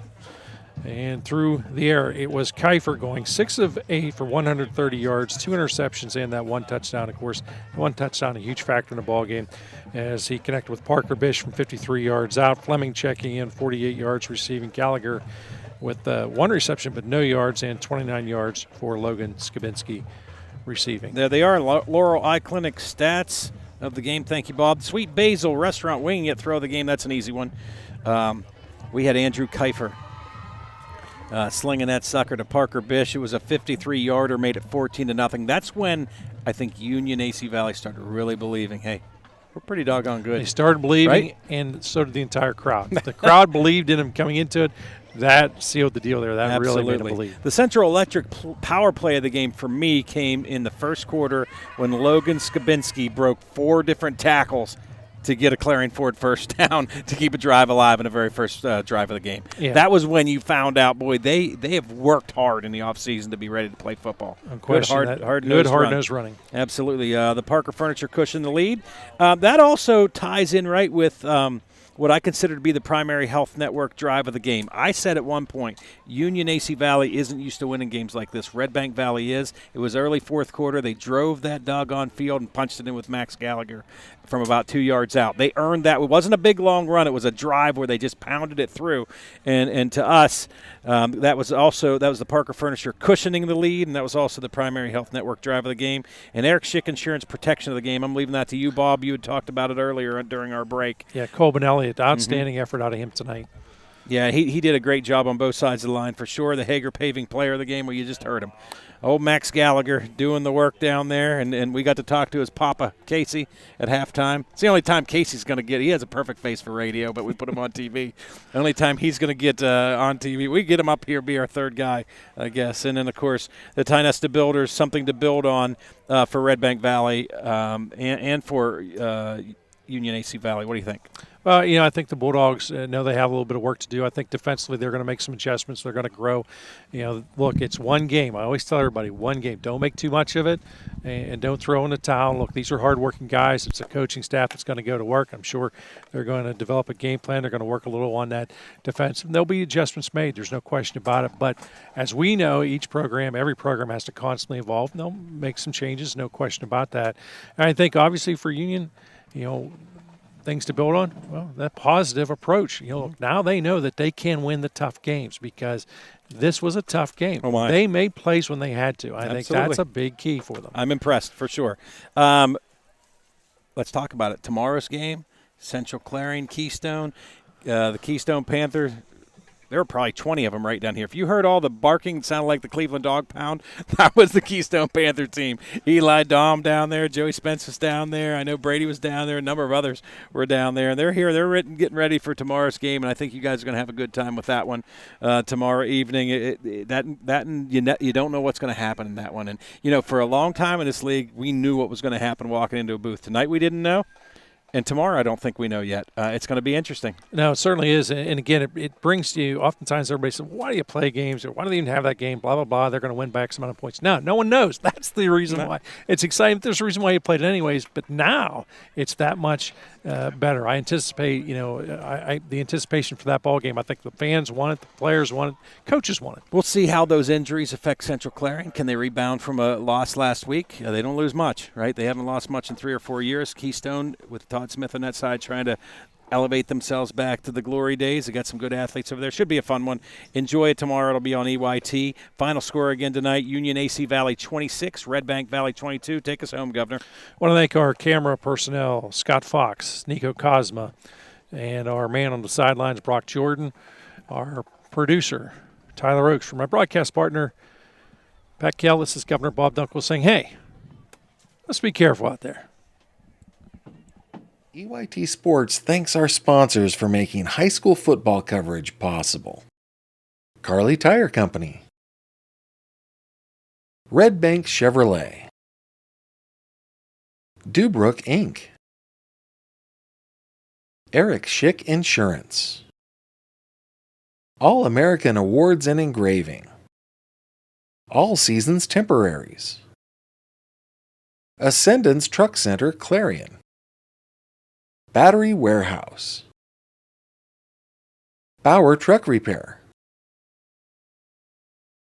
And through the air, it was Kiefer going 6 of 8 for 130 yards, 2 interceptions, and that 1 touchdown. Of course, 1 touchdown, a huge factor in the ball game as he connected with Parker Bish from 53 yards out. Fleming checking in 48 yards, receiving. Gallagher with 1 reception but no yards, and 29 yards for Logan Skabinski receiving. There they are, Laurel Eye Clinic stats of the game. Thank you, Bob. Sweet Basil Restaurant winging it throw of the game. That's an easy one. We had Andrew Kiefer slinging that sucker to Parker Bish. It was a 53-yarder, made it 14-0. That's when I think Union AC Valley started really believing, hey, we're pretty doggone good. They started believing, right? And so did the entire crowd. The crowd believed in him coming into it. That sealed the deal there. That Absolutely. Really made him believe. The Central Electric power play of the game for me came in the first quarter when Logan Skabinski broke 4 different tackles to get a Clarion Ford first down to keep a drive alive in the very first drive of the game. Yeah. That was when you found out, boy, they have worked hard in the offseason to be ready to play football. Good hard-nosed running. Absolutely. The Parker Furniture cushion the lead. That also ties in right with what I consider to be the primary health network drive of the game. I said at one point, Union AC Valley isn't used to winning games like this. Redbank Valley is. It was early fourth quarter. They drove that doggone field and punched it in with Max Gallagher from about 2 yards out. They earned that. It wasn't a big, long run. It was a drive where they just pounded it through. And to us, that was the Parker Furniture cushioning the lead, and that was also the primary health network drive of the game. And Eric Schick Insurance protection of the game. I'm leaving that to you, Bob. You had talked about it earlier during our break. Yeah, Colbin Elliott, outstanding effort out of him tonight. Yeah, he did a great job on both sides of the line for sure. The Hager Paving player of the game, where you just heard him. Old Max Gallagher doing the work down there, and we got to talk to his papa, Casey, at halftime. It's the only time Casey's going to get – he has a perfect face for radio, but we put him on TV. The only time he's going to get on TV. We get him up here, be our third guy, I guess. And then, of course, the Tynesta Builders, something to build on for Redbank Valley and for Union AC Valley. What do you think? Well, I think the Bulldogs know they have a little bit of work to do. I think defensively they're going to make some adjustments. They're going to grow. Look, it's one game. I always tell everybody, one game. Don't make too much of it, and don't throw in the towel. Look, these are hardworking guys. It's a coaching staff that's going to go to work. I'm sure they're going to develop a game plan. They're going to work a little on that defense. And there'll be adjustments made. There's no question about it. But as we know, every program has to constantly evolve. And they'll make some changes, no question about that. And I think, obviously, for Union, things to build on, well, that positive approach. Now they know that they can win the tough games because this was a tough game. Oh my. They made plays when they had to. I Absolutely. think that's a big key for them. I'm impressed, for sure. Let's talk about it. Tomorrow's game, Central Clarion, Keystone. The Keystone Panthers, there were probably 20 of them right down here. If you heard all the barking, it sounded like the Cleveland Dog Pound. That was the Keystone Panther team. Eli Dahm down there. Joey Spence was down there. I know Brady was down there. A number of others were down there. And they're here. They're getting ready for tomorrow's game, and I think you guys are going to have a good time with that one tomorrow evening. You don't know what's going to happen in that one. And, for a long time in this league, we knew what was going to happen walking into a booth. Tonight we didn't know. And tomorrow, I don't think we know yet. It's going to be interesting. No, it certainly is. And again, it brings to you, oftentimes everybody says, why do you play games? Or why do they even have that game? Blah, blah, blah. They're going to win by X amount of points. No one knows. That's the reason why. It's exciting. There's a reason why you played it anyways. But now it's that much better. I anticipate, the anticipation for that ball game. I think the fans want it. The players want it. Coaches want it. We'll see how those injuries affect Central Clarion. Can they rebound from a loss last week? They don't lose much, right? They haven't lost much in 3 or 4 years. Keystone with Todd Smith on that side trying to elevate themselves back to the glory days. They got some good athletes over there. Should be a fun one. Enjoy it tomorrow. It'll be on EYT. Final score again tonight, Union AC Valley 26, Redbank Valley 22. Take us home, Governor. I want to thank our camera personnel, Scott Fox, Nico Cosma, and our man on the sidelines, Brock Jordan, our producer, Tyler Oakes, for my broadcast partner, Pat Kahle. This is Governor Bob Dunkle saying, hey, let's be careful out there. EYT Sports thanks our sponsors for making high school football coverage possible. Kerle Tire Company, Redbank Chevrolet, Dubrook Inc., Eric Schick Insurance, All American Awards and Engraving, All Seasons Temporaries, Ascendance Truck Center Clarion, Battery Warehouse, Bauer Truck Repair,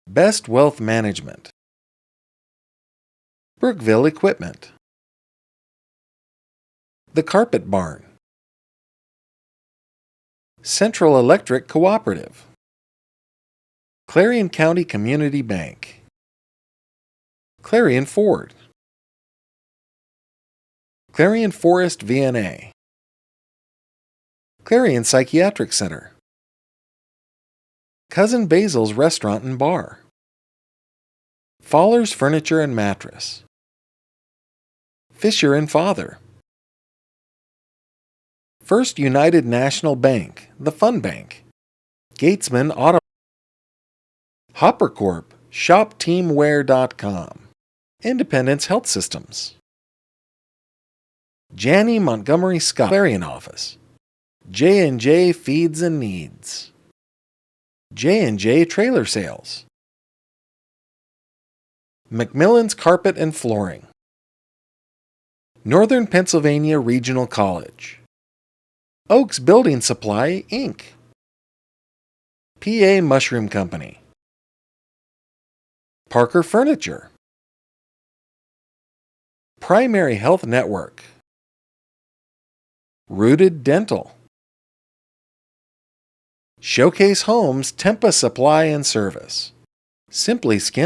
Best Wealth Management, Brookville Equipment, The Carpet Barn, Central Electric Cooperative, Clarion County Community Bank, Clarion Ford, Clarion Forest VNA, Clarion Psychiatric Center, Cousin Basil's Restaurant and Bar, Fowler's Furniture and Mattress, Fisher and Father, First United National Bank, the Fun Bank, Gatesman Auto, Hopper Corp, ShopTeamwear.com, Independence Health Systems, Janney Montgomery Scott Clarion Office, J&J Feeds and Needs, J&J Trailer Sales, Macmillan's Carpet and Flooring, Northern Pennsylvania Regional College, Oaks Building Supply, Inc., PA Mushroom Company, Parker Furniture, Primary Health Network, Rooted Dental, Showcase Homes Tempa Supply and Service, Simply Skin